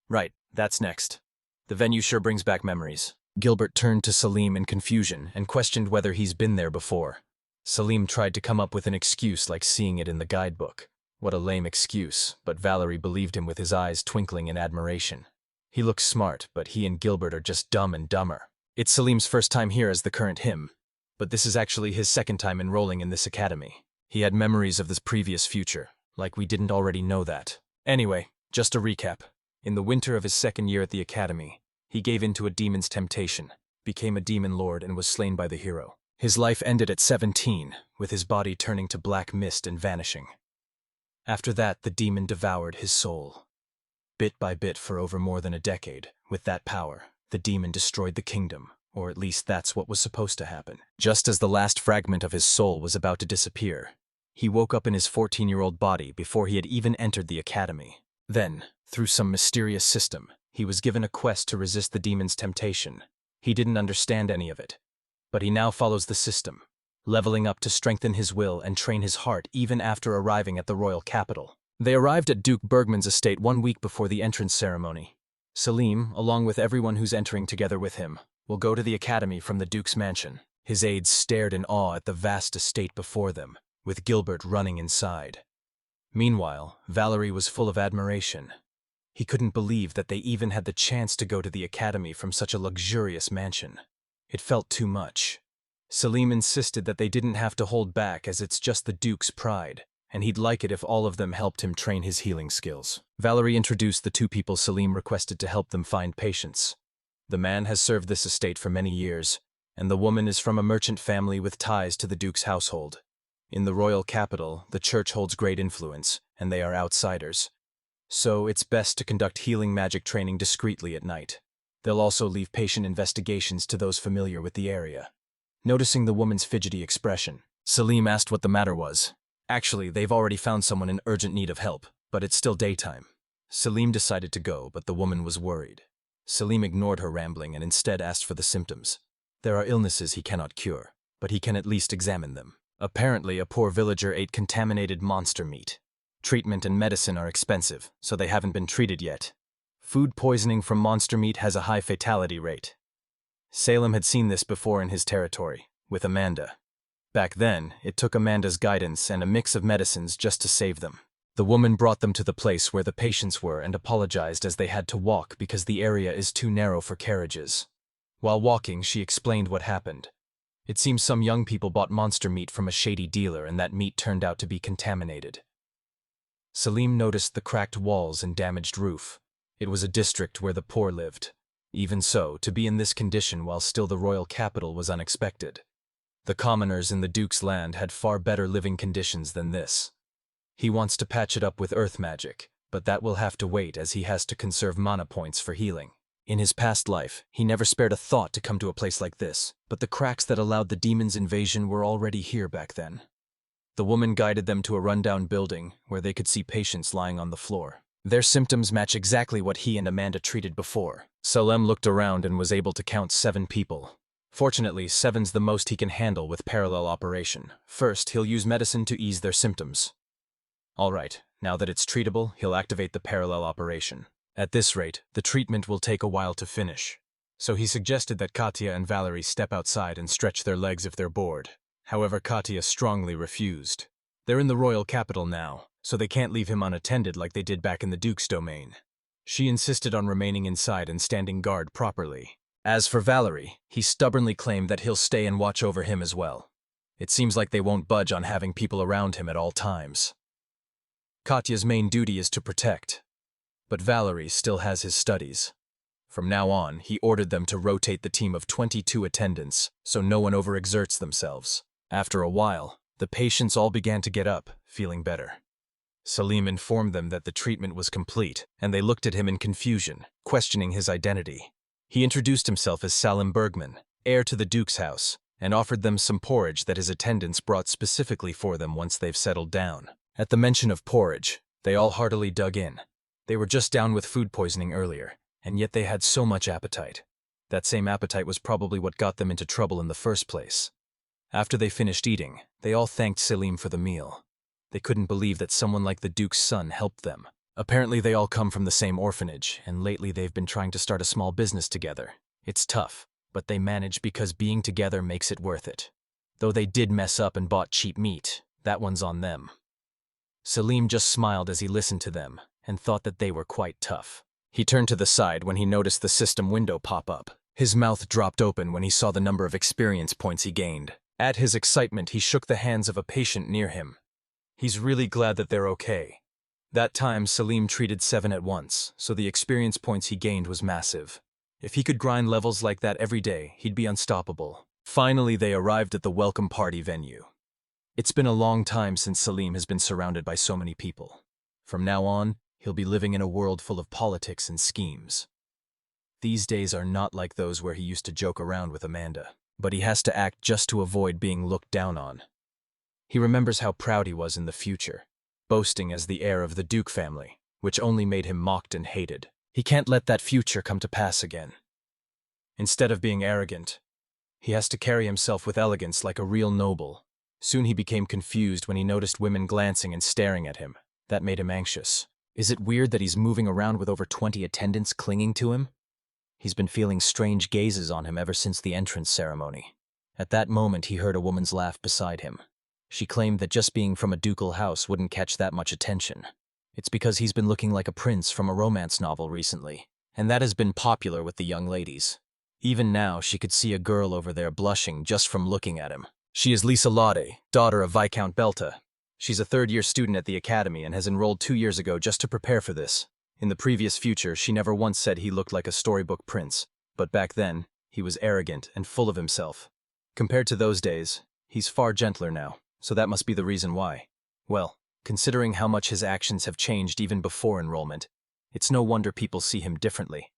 Right, that's next. The venue sure brings back memories. Gilbert turned to Salim in confusion and questioned whether he's been there before. Salim tried to come up with an excuse like seeing it in the guidebook. What a lame excuse, but Valerie believed him with his eyes twinkling in admiration. He looks smart, but he and Gilbert are just dumb and dumber. It's Salim's first time here as the current him, but this is actually his second time enrolling in this academy. He had memories of this previous future, like we didn't already know that. Anyway, just a recap. In the winter of his second year at the academy, he gave in to a demon's temptation, became a demon lord, and was slain by the hero. His life ended at 17, with his body turning to black mist and vanishing. After that, the demon devoured his soul. Bit by bit for over more than a decade, with that power, the demon destroyed the kingdom, Or at least that's what was supposed to happen. Just as the last fragment of his soul was about to disappear, he woke up in his 14-year-old body before he had even entered the academy. Then, through some mysterious system, he was given a quest to resist the demon's temptation. He didn't understand any of it, but he now follows the system, leveling up to strengthen his will and train his heart even after arriving at the royal capital. They arrived at Duke Bergman's estate 1 week before the entrance ceremony. Selim, along with everyone who's entering together with him, will go to the academy from the Duke's mansion. His aides stared in awe at the vast estate before them, with Gilbert running inside. Meanwhile, Valerie was full of admiration. He couldn't believe that they even had the chance to go to the academy from such a luxurious mansion. It felt too much. Selim insisted that they didn't have to hold back as it's just the Duke's pride, and he'd like it if all of them helped him train his healing skills. Valerie introduced the 2 people Selim requested to help them find patients. The man has served this estate for many years, and the woman is from a merchant family with ties to the Duke's household. In the royal capital, the church holds great influence, and they are outsiders. So it's best to conduct healing magic training discreetly at night. They'll also leave patient investigations to those familiar with the area. Noticing the woman's fidgety expression, Selim asked what the matter was. Actually, they've already found someone in urgent need of help, but it's still daytime. Selim decided to go, but the woman was worried. Selim ignored her rambling and instead asked for the symptoms. There are illnesses he cannot cure, but he can at least examine them. Apparently, a poor villager ate contaminated monster meat. Treatment and medicine are expensive, so they haven't been treated yet. Food poisoning from monster meat has a high fatality rate. Salem had seen this before in his territory, with Amanda. Back then, it took Amanda's guidance and a mix of medicines just to save them. The woman brought them to the place where the patients were and apologized as they had to walk because the area is too narrow for carriages. While walking, she explained what happened. It seems some young people bought monster meat from a shady dealer and that meat turned out to be contaminated. Selim noticed the cracked walls and damaged roof. It was a district where the poor lived. Even so, to be in this condition while still the royal capital was unexpected. The commoners in the Duke's land had far better living conditions than this. He wants to patch it up with earth magic, but that will have to wait as he has to conserve mana points for healing. In his past life, he never spared a thought to come to a place like this, but the cracks that allowed the demon's invasion were already here back then. The woman guided them to a rundown building where they could see patients lying on the floor. Their symptoms match exactly what he and Amanda treated before. Salem looked around and was able to count 7 people. Fortunately, 7's the most he can handle with parallel operation. First, he'll use medicine to ease their symptoms. All right, now that it's treatable, he'll activate the parallel operation. At this rate, the treatment will take a while to finish. So he suggested that Katya and Valerie step outside and stretch their legs if they're bored. However, Katya strongly refused. They're in the royal capital now, so they can't leave him unattended like they did back in the Duke's domain. She insisted on remaining inside and standing guard properly. As for Valerie, he stubbornly claimed that he'll stay and watch over him as well. It seems like they won't budge on having people around him at all times. Katya's main duty is to protect, but Valerie still has his studies. From now on, he ordered them to rotate the team of 22 attendants so no one overexerts themselves. After a while, the patients all began to get up, feeling better. Selim informed them that the treatment was complete, and they looked at him in confusion, questioning his identity. He introduced himself as Salim Bergman, heir to the Duke's house, and offered them some porridge that his attendants brought specifically for them once they've settled down. At the mention of porridge, they all heartily dug in. They were just down with food poisoning earlier, and yet they had so much appetite. That same appetite was probably what got them into trouble in the first place. After they finished eating, they all thanked Selim for the meal. They couldn't believe that someone like the Duke's son helped them. Apparently they all come from the same orphanage, and lately they've been trying to start a small business together. It's tough, but they managed because being together makes it worth it. Though they did mess up and bought cheap meat, that one's on them. Selim just smiled as he listened to them, and thought that they were quite tough. He turned to the side when he noticed the system window pop up. His mouth dropped open when he saw the number of experience points he gained. At his excitement, he shook the hands of a patient near him. He's really glad that they're okay. That time, Selim treated 7 at once, so the experience points he gained was massive. If he could grind levels like that every day, he'd be unstoppable. Finally, they arrived at the welcome party venue. It's been a long time since Selim has been surrounded by so many people. From now on, he'll be living in a world full of politics and schemes. These days are not like those where he used to joke around with Amanda, but he has to act just to avoid being looked down on. He remembers how proud he was in the future, boasting as the heir of the Duke family, which only made him mocked and hated. He can't let that future come to pass again. Instead of being arrogant, he has to carry himself with elegance like a real noble. Soon he became confused when he noticed women glancing and staring at him. That made him anxious. Is it weird that he's moving around with over 20 attendants clinging to him? He's been feeling strange gazes on him ever since the entrance ceremony. At that moment, he heard a woman's laugh beside him. She claimed that just being from a ducal house wouldn't catch that much attention. It's because he's been looking like a prince from a romance novel recently, and that has been popular with the young ladies. Even now, she could see a girl over there blushing just from looking at him. She is Lisa Lade, daughter of Viscount Belta. She's a third-year student at the academy and has enrolled 2 years ago just to prepare for this. In the previous future, she never once said he looked like a storybook prince, but back then, he was arrogant and full of himself. Compared to those days, he's far gentler now, so that must be the reason why. Well, considering how much his actions have changed even before enrollment, it's no wonder people see him differently.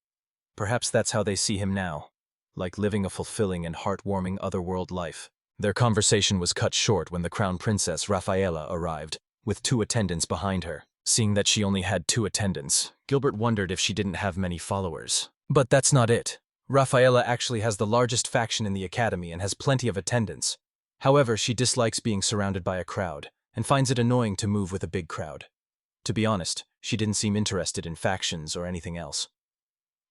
Perhaps that's how they see him now, like living a fulfilling and heartwarming otherworld life. Their conversation was cut short when the Crown Princess Rafaela arrived, with 2 attendants behind her. Seeing that she only had 2 attendants, Gilbert wondered if she didn't have many followers. But that's not it. Rafaela actually has the largest faction in the academy and has plenty of attendants. However, she dislikes being surrounded by a crowd, and finds it annoying to move with a big crowd. To be honest, she didn't seem interested in factions or anything else.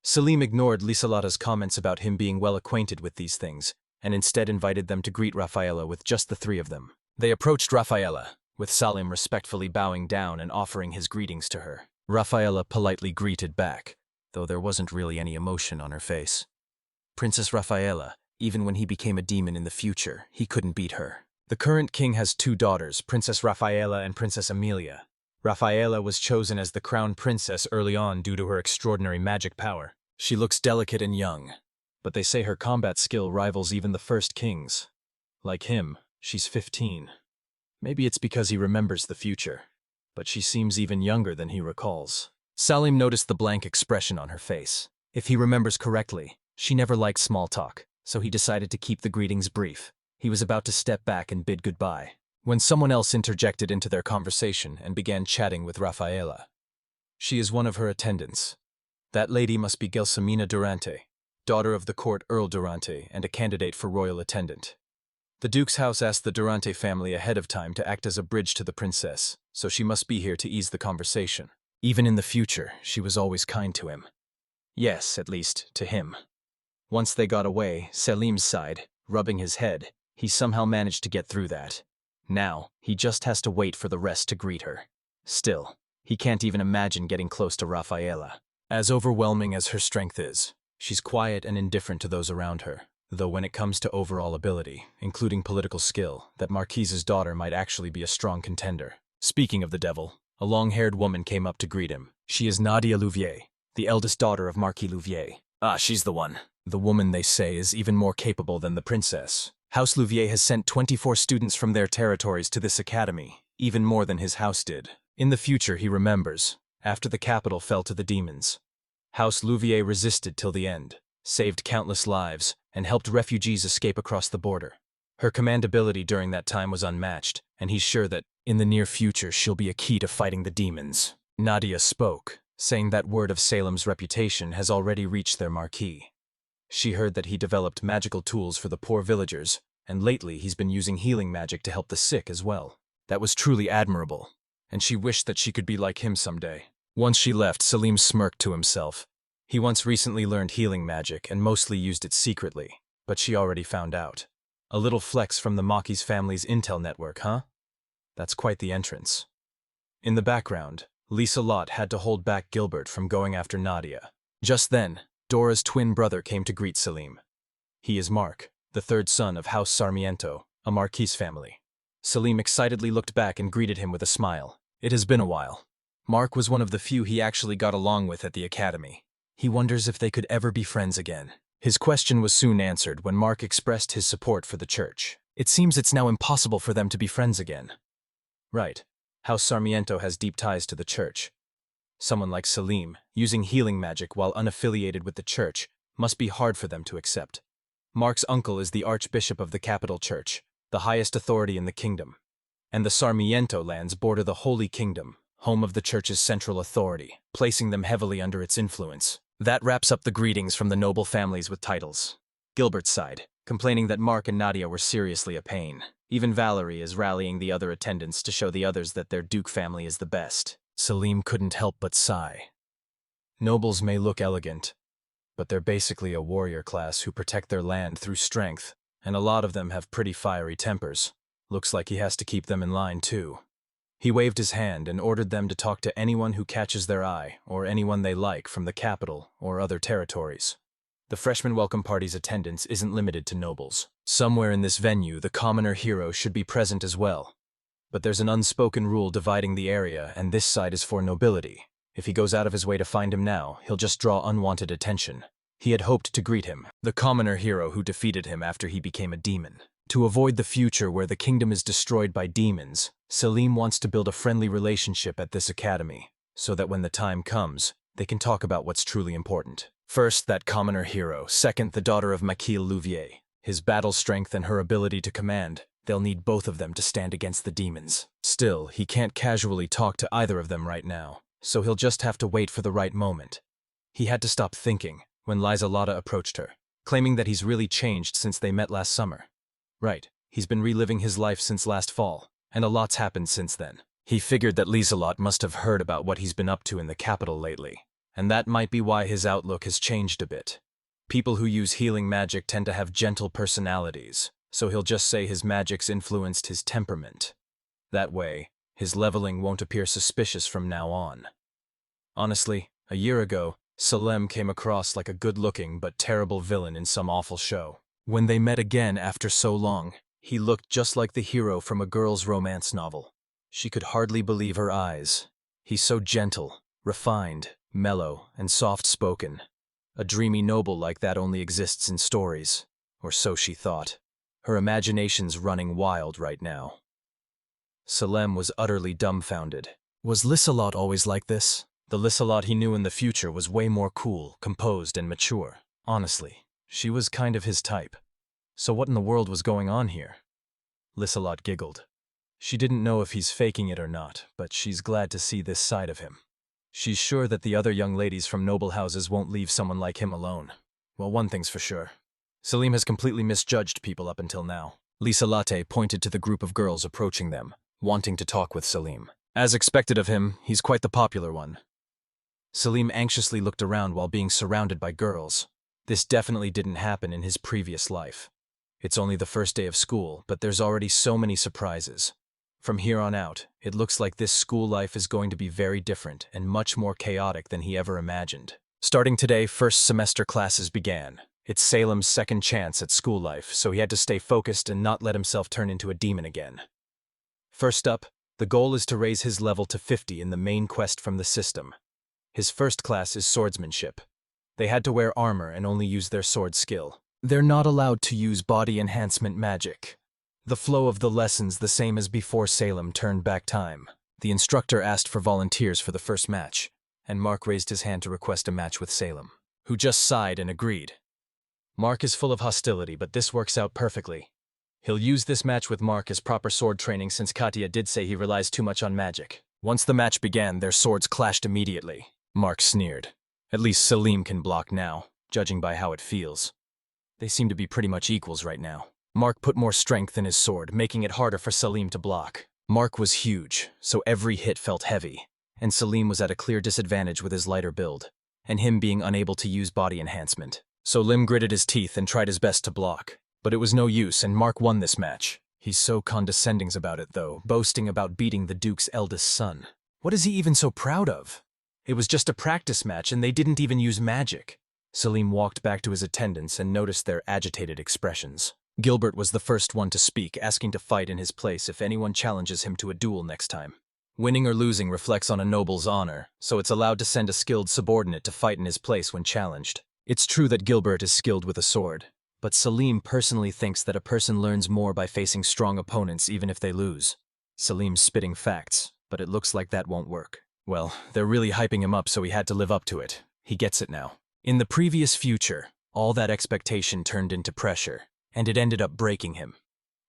Selim ignored Lisalata's comments about him being well acquainted with these things, and instead invited them to greet Rafaela with just the 3 of them. They approached Rafaela, with Salim respectfully bowing down and offering his greetings to her. Rafaela politely greeted back, though there wasn't really any emotion on her face. Princess Rafaela, even when he became a demon in the future, he couldn't beat her. The current king has 2 daughters, Princess Rafaela and Princess Amelia. Rafaela was chosen as the crown princess early on due to her extraordinary magic power. She looks delicate and young, but they say her combat skill rivals even the first king's. Like him, she's 15. Maybe it's because he remembers the future, but she seems even younger than he recalls. Salim noticed the blank expression on her face. If he remembers correctly, she never liked small talk, so he decided to keep the greetings brief. He was about to step back and bid goodbye, when someone else interjected into their conversation and began chatting with Rafaela. She is one of her attendants. That lady must be Gelsamina Durante, daughter of the court Earl Durante and a candidate for royal attendant. The Duke's house asked the Durante family ahead of time to act as a bridge to the princess, so she must be here to ease the conversation. Even in the future, she was always kind to him. Yes, at least, to him. Once they got away, Selim's side, rubbing his head, he somehow managed to get through that. Now, he just has to wait for the rest to greet her. Still, he can't even imagine getting close to Rafaela. As overwhelming as her strength is, she's quiet and indifferent to those around her. Though when it comes to overall ability, including political skill, that Marquise's daughter might actually be a strong contender. Speaking of the devil, a long-haired woman came up to greet him. She is Nadia Louvier, the eldest daughter of Marquis Louvier. Ah, she's the one. The woman, they say, is even more capable than the princess. House Louvier has sent 24 students from their territories to this academy, even more than his house did. In the future, he remembers, after the capital fell to the demons, House Louvier resisted till the end, saved countless lives, and helped refugees escape across the border. Her command ability during that time was unmatched, and he's sure that, in the near future, she'll be a key to fighting the demons. Nadia spoke, saying that word of Salem's reputation has already reached their marquis. She heard that he developed magical tools for the poor villagers, and lately he's been using healing magic to help the sick as well. That was truly admirable, and she wished that she could be like him someday. Once she left, Selim smirked to himself. He once recently learned healing magic and mostly used it secretly, but she already found out. A little flex from the Maki's family's intel network, huh? That's quite the entrance. In the background, Lisa Lott had to hold back Gilbert from going after Nadia. Just then, Dora's twin brother came to greet Selim. He is Mark, the 3rd son of House Sarmiento, a Marquise family. Selim excitedly looked back and greeted him with a smile. It has been a while. Mark was one of the few he actually got along with at the academy. He wonders if they could ever be friends again. His question was soon answered when Mark expressed his support for the church. It seems it's now impossible for them to be friends again. Right. House Sarmiento has deep ties to the church. Someone like Selim, using healing magic while unaffiliated with the church, must be hard for them to accept. Mark's uncle is the Archbishop of the capital church, the highest authority in the kingdom. And the Sarmiento lands border the Holy Kingdom, home of the church's central authority, placing them heavily under its influence. That wraps up the greetings from the noble families with titles. Gilbert sighed, complaining that Mark and Nadia were seriously a pain. Even Valerie is rallying the other attendants to show the others that their Duke family is the best. Selim couldn't help but sigh. Nobles may look elegant, but they're basically a warrior class who protect their land through strength, and a lot of them have pretty fiery tempers. Looks like he has to keep them in line too. He waved his hand and ordered them to talk to anyone who catches their eye, or anyone they like from the capital or other territories. The freshman welcome party's attendance isn't limited to nobles. Somewhere in this venue, the commoner hero should be present as well. But there's an unspoken rule dividing the area, and this side is for nobility. If he goes out of his way to find him now, he'll just draw unwanted attention. He had hoped to greet him, the commoner hero who defeated him after he became a demon. To avoid the future where the kingdom is destroyed by demons, Selim wants to build a friendly relationship at this academy, so that when the time comes, they can talk about what's truly important. First, that commoner hero. Second, the daughter of Maquille Louvier. His battle strength and her ability to command. They'll need both of them to stand against the demons. Still, he can't casually talk to either of them right now, so he'll just have to wait for the right moment. He had to stop thinking when Liza Lotta approached her, claiming that he's really changed since they met last summer. Right, he's been reliving his life since last fall, and a lot's happened since then. He figured that Lieselot must have heard about what he's been up to in the capital lately, and that might be why his outlook has changed a bit. People who use healing magic tend to have gentle personalities, so he'll just say his magic's influenced his temperament. That way, his leveling won't appear suspicious from now on. Honestly, a year ago, Selim came across like a good-looking but terrible villain in some awful show. When they met again after so long, he looked just like the hero from a girl's romance novel. She could hardly believe her eyes. He's so gentle, refined, mellow, and soft-spoken. A dreamy noble like that only exists in stories, or so she thought. Her imagination's running wild right now. Selim was utterly dumbfounded. Was Lieselot always like this? The Lieselot he knew in the future was way more cool, composed, and mature. Honestly, she was kind of his type. So what in the world was going on here? Lieselot giggled. She didn't know if he's faking it or not, but she's glad to see this side of him. She's sure that the other young ladies from noble houses won't leave someone like him alone. Well, one thing's for sure. Selim has completely misjudged people up until now. Lieselot pointed to the group of girls approaching them, wanting to talk with Selim. As expected of him, he's quite the popular one. Selim anxiously looked around while being surrounded by girls. This definitely didn't happen in his previous life. It's only the first day of school, but there's already so many surprises. From here on out, it looks like this school life is going to be very different and much more chaotic than he ever imagined. Starting today, first semester classes began. It's Salem's second chance at school life, so he had to stay focused and not let himself turn into a demon again. First up, the goal is to raise his level to 50 in the main quest from the system. His first class is swordsmanship. They had to wear armor and only use their sword skill. They're not allowed to use body enhancement magic. The flow of the lessons the same as before Salem turned back time. The instructor asked for volunteers for the first match, and Mark raised his hand to request a match with Salem, who just sighed and agreed. Mark is full of hostility, but this works out perfectly. He'll use this match with Mark as proper sword training since Katya did say he relies too much on magic. Once the match began, their swords clashed immediately. Mark sneered. At least Selim can block now, judging by how it feels. They seem to be pretty much equals right now. Mark put more strength in his sword, making it harder for Selim to block. Mark was huge, so every hit felt heavy, and Selim was at a clear disadvantage with his lighter build, and him being unable to use body enhancement. So Lim gritted his teeth and tried his best to block. But it was no use, and Mark won this match. He's so condescending about it, though, boasting about beating the Duke's eldest son. What is he even so proud of? It was just a practice match, and they didn't even use magic. Selim walked back to his attendants and noticed their agitated expressions. Gilbert was the first one to speak, asking to fight in his place if anyone challenges him to a duel next time. Winning or losing reflects on a noble's honor, so it's allowed to send a skilled subordinate to fight in his place when challenged. It's true that Gilbert is skilled with a sword, but Selim personally thinks that a person learns more by facing strong opponents even if they lose. Selim's spitting facts, but it looks like that won't work. Well, they're really hyping him up, so he had to live up to it. He gets it now. In the previous future, all that expectation turned into pressure, and it ended up breaking him.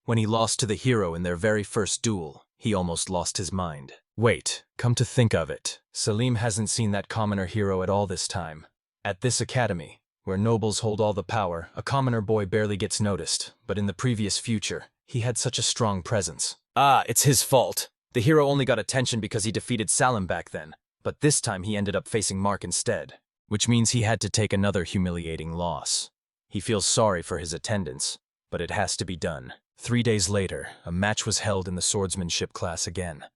When he lost to the hero in their very first duel, he almost lost his mind. Wait, come to think of it, Salim hasn't seen that commoner hero at all this time. At this academy, where nobles hold all the power, a commoner boy barely gets noticed, but in the previous future, he had such a strong presence. Ah, it's his fault. The hero only got attention because he defeated Salim back then, but this time he ended up facing Mark instead, which means he had to take another humiliating loss. He feels sorry for his attendance, but it has to be done. 3 days later, a match was held in the swordsmanship class again.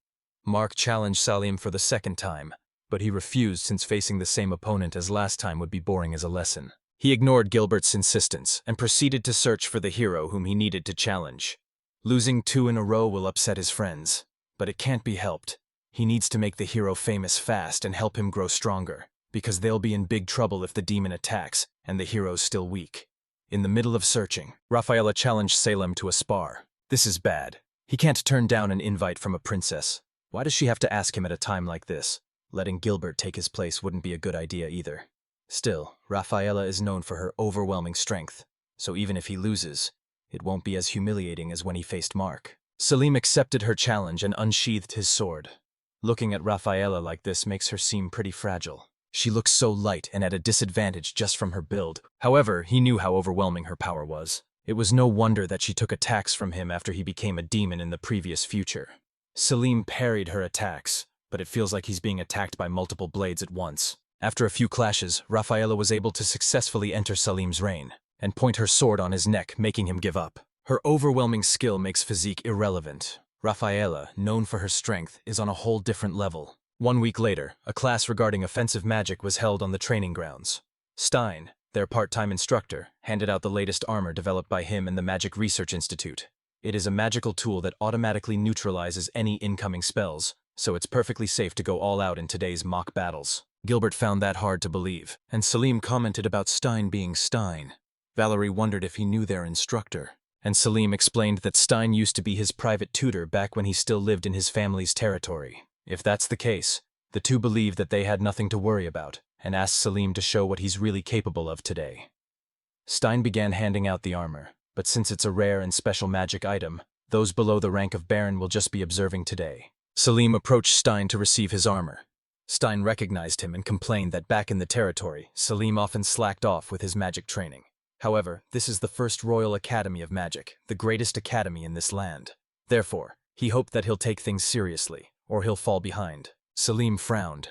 Mark challenged Salim for the second time, but he refused since facing the same opponent as last time would be boring as a lesson. He ignored Gilbert's insistence and proceeded to search for the hero whom he needed to challenge. Losing 2 in a row will upset his friends, but it can't be helped. He needs to make the hero famous fast and help him grow stronger, because they'll be in big trouble if the demon attacks and the hero's still weak. In the middle of searching, Rafaela challenged Salem to a spar. This is bad. He can't turn down an invite from a princess. Why does she have to ask him at a time like this? Letting Gilbert take his place wouldn't be a good idea either. Still, Rafaela is known for her overwhelming strength, so even if he loses, it won't be as humiliating as when he faced Mark. Salim accepted her challenge and unsheathed his sword. Looking at Rafaela like this makes her seem pretty fragile. She looks so light and at a disadvantage just from her build. However, he knew how overwhelming her power was. It was no wonder that she took attacks from him after he became a demon in the previous future. Salim parried her attacks, but it feels like he's being attacked by multiple blades at once. After a few clashes, Rafaela was able to successfully enter Salim's reign and point her sword on his neck, making him give up. Her overwhelming skill makes physique irrelevant. Rafaela, known for her strength, is on a whole different level. 1 week later, a class regarding offensive magic was held on the training grounds. Stein, their part-time instructor, handed out the latest armor developed by him and the Magic Research Institute. It is a magical tool that automatically neutralizes any incoming spells, so it's perfectly safe to go all out in today's mock battles. Gilbert found that hard to believe, and Salim commented about Stein being Stein. Valerie wondered if he knew their instructor, and Salim explained that Stein used to be his private tutor back when he still lived in his family's territory. If that's the case, the two believed that they had nothing to worry about, and asked Salim to show what he's really capable of today. Stein began handing out the armor, but since it's a rare and special magic item, those below the rank of Baron will just be observing today. Salim approached Stein to receive his armor. Stein recognized him and complained that back in the territory, Salim often slacked off with his magic training. However, this is the first Royal Academy of Magic, the greatest academy in this land. Therefore, he hoped that he'll take things seriously, or he'll fall behind. Salim frowned.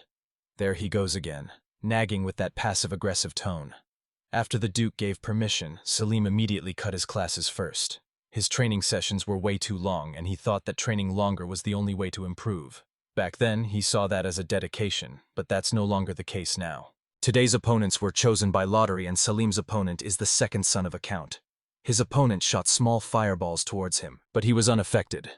There he goes again, nagging with that passive-aggressive tone. After the Duke gave permission, Salim immediately cut his classes first. His training sessions were way too long, and he thought that training longer was the only way to improve. Back then, he saw that as a dedication, but that's no longer the case now. Today's opponents were chosen by lottery, and Salim's opponent is the second son of a count. His opponent shot small fireballs towards him, but he was unaffected.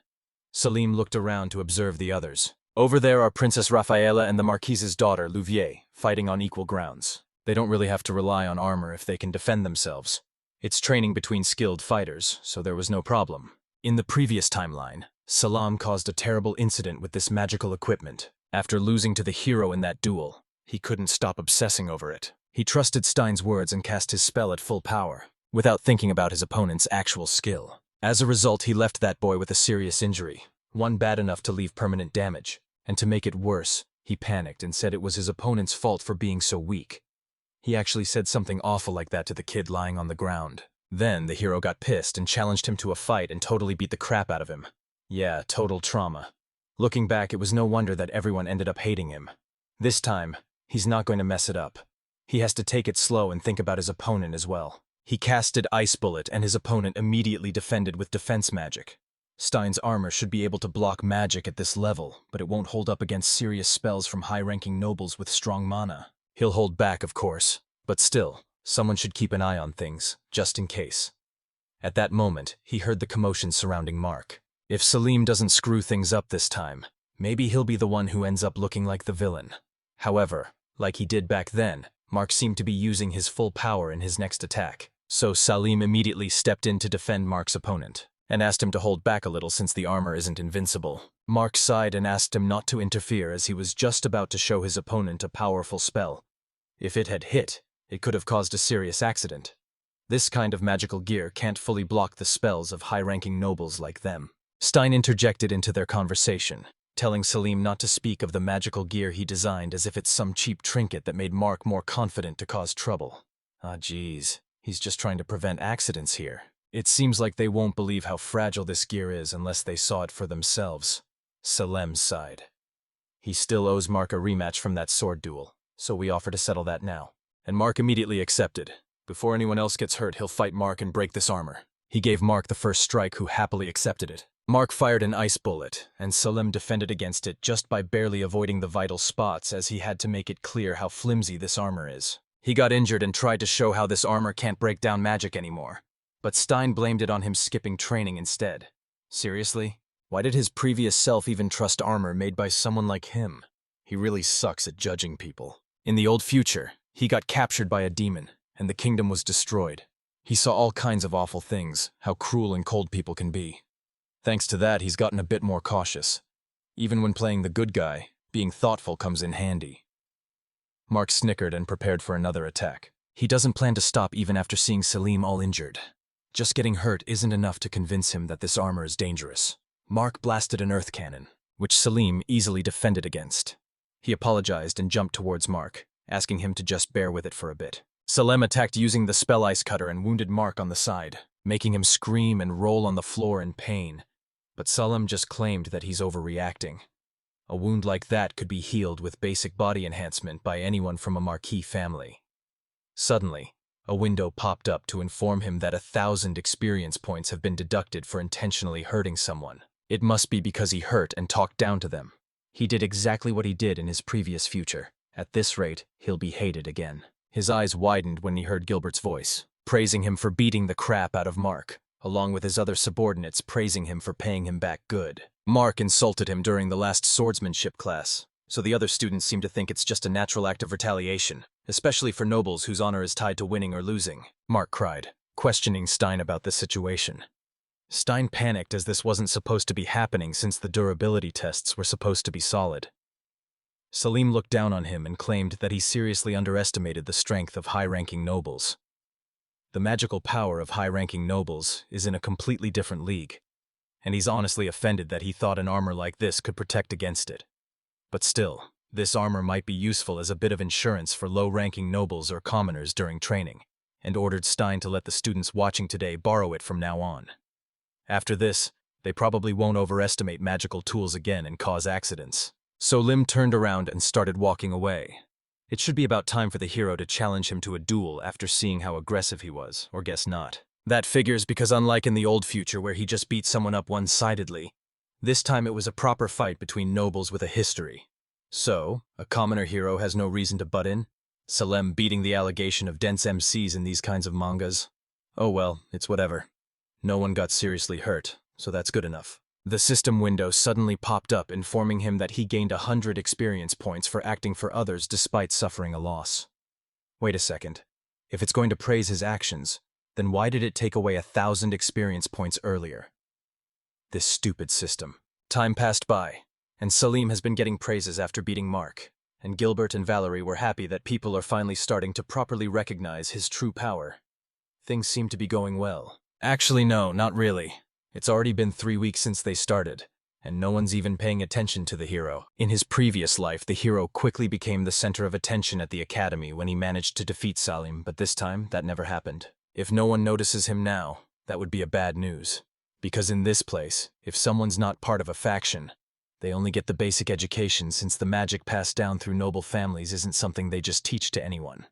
Salim looked around to observe the others. Over there are Princess Rafaela and the Marquise's daughter, Louvier, fighting on equal grounds. They don't really have to rely on armor if they can defend themselves. It's training between skilled fighters, so there was no problem. In the previous timeline, Salam caused a terrible incident with this magical equipment. After losing to the hero in that duel, he couldn't stop obsessing over it. He trusted Stein's words and cast his spell at full power, without thinking about his opponent's actual skill. As a result, he left that boy with a serious injury, one bad enough to leave permanent damage. And to make it worse, he panicked and said it was his opponent's fault for being so weak. He actually said something awful like that to the kid lying on the ground. Then the hero got pissed and challenged him to a fight and totally beat the crap out of him. Yeah, total trauma. Looking back, it was no wonder that everyone ended up hating him. This time, he's not going to mess it up. He has to take it slow and think about his opponent as well. He casted Ice Bullet and his opponent immediately defended with defense magic. Stein's armor should be able to block magic at this level, but it won't hold up against serious spells from high-ranking nobles with strong mana. He'll hold back, of course, but still, someone should keep an eye on things, just in case. At that moment, he heard the commotion surrounding Mark. If Salim doesn't screw things up this time, maybe he'll be the one who ends up looking like the villain. However, like he did back then, Mark seemed to be using his full power in his next attack, so Salim immediately stepped in to defend Mark's opponent. and asked him to hold back a little since the armor isn't invincible. Mark sighed and asked him not to interfere as he was just about to show his opponent a powerful spell. If it had hit, it could have caused a serious accident. This kind of magical gear can't fully block the spells of high-ranking nobles like them. Stein interjected into their conversation, telling Selim not to speak of the magical gear he designed as if it's some cheap trinket that made Mark more confident to cause trouble. Ah, geez, he's just trying to prevent accidents here. It seems like they won't believe how fragile this gear is unless they saw it for themselves. Selim sighed. He still owes Mark a rematch from that sword duel, so we offer to settle that now. And Mark immediately accepted. Before anyone else gets hurt, he'll fight Mark and break this armor. He gave Mark the first strike, who happily accepted it. Mark fired an ice bullet, and Selim defended against it just by barely avoiding the vital spots, as he had to make it clear how flimsy this armor is. He got injured and tried to show how this armor can't break down magic anymore. But Stein blamed it on him skipping training instead. Seriously? Why did his previous self even trust armor made by someone like him? He really sucks at judging people. In the old future, he got captured by a demon, and the kingdom was destroyed. He saw all kinds of awful things, how cruel and cold people can be. Thanks to that, he's gotten a bit more cautious. Even when playing the good guy, being thoughtful comes in handy. Mark snickered and prepared for another attack. He doesn't plan to stop even after seeing Selim all injured. Just getting hurt isn't enough to convince him that this armor is dangerous. Mark blasted an earth cannon, which Selim easily defended against. He apologized and jumped towards Mark, asking him to just bear with it for a bit. Selim attacked using the spell ice cutter and wounded Mark on the side, making him scream and roll on the floor in pain. But Selim just claimed that he's overreacting. A wound like that could be healed with basic body enhancement by anyone from a marquis family. Suddenly, a window popped up to inform him that 1,000 experience points have been deducted for intentionally hurting someone. It must be because he hurt and talked down to them. He did exactly what he did in his previous future. At this rate, he'll be hated again. His eyes widened when he heard Gilbert's voice, praising him for beating the crap out of Mark, along with his other subordinates praising him for paying him back good. Mark insulted him during the last swordsmanship class, so the other students seem to think it's just a natural act of retaliation, especially for nobles whose honor is tied to winning or losing. Mark cried, questioning Stein about the situation. Stein panicked as this wasn't supposed to be happening since the durability tests were supposed to be solid. Selim looked down on him and claimed that he seriously underestimated the strength of high-ranking nobles. The magical power of high-ranking nobles is in a completely different league, and he's honestly offended that he thought an armor like this could protect against it. But still, this armor might be useful as a bit of insurance for low-ranking nobles or commoners during training, and ordered Stein to let the students watching today borrow it from now on. After this, they probably won't overestimate magical tools again and cause accidents. So Lim turned around and started walking away. It should be about time for the hero to challenge him to a duel after seeing how aggressive he was, or guess not. That figures because unlike in the old future where he just beat someone up one-sidedly, this time it was a proper fight between nobles with a history. So, a commoner hero has no reason to butt in? Selim beating the allegation of dense MCs in these kinds of mangas? Oh well, it's whatever. No one got seriously hurt, so that's good enough. The system window suddenly popped up informing him that he gained 100 experience points for acting for others despite suffering a loss. Wait a second. If it's going to praise his actions, then why did it take away 1,000 experience points earlier? This stupid system. Time passed by, and Selim has been getting praises after beating Mark, and Gilbert and Valerie were happy that people are finally starting to properly recognize his true power. Things seem to be going well. Actually, no, not really. It's already been 3 weeks since they started, and no one's even paying attention to the hero. In his previous life, the hero quickly became the center of attention at the academy when he managed to defeat Salim, but this time, that never happened. If no one notices him now, that would be a bad news. Because in this place, if someone's not part of a faction, they only get the basic education since the magic passed down through noble families isn't something they just teach to anyone.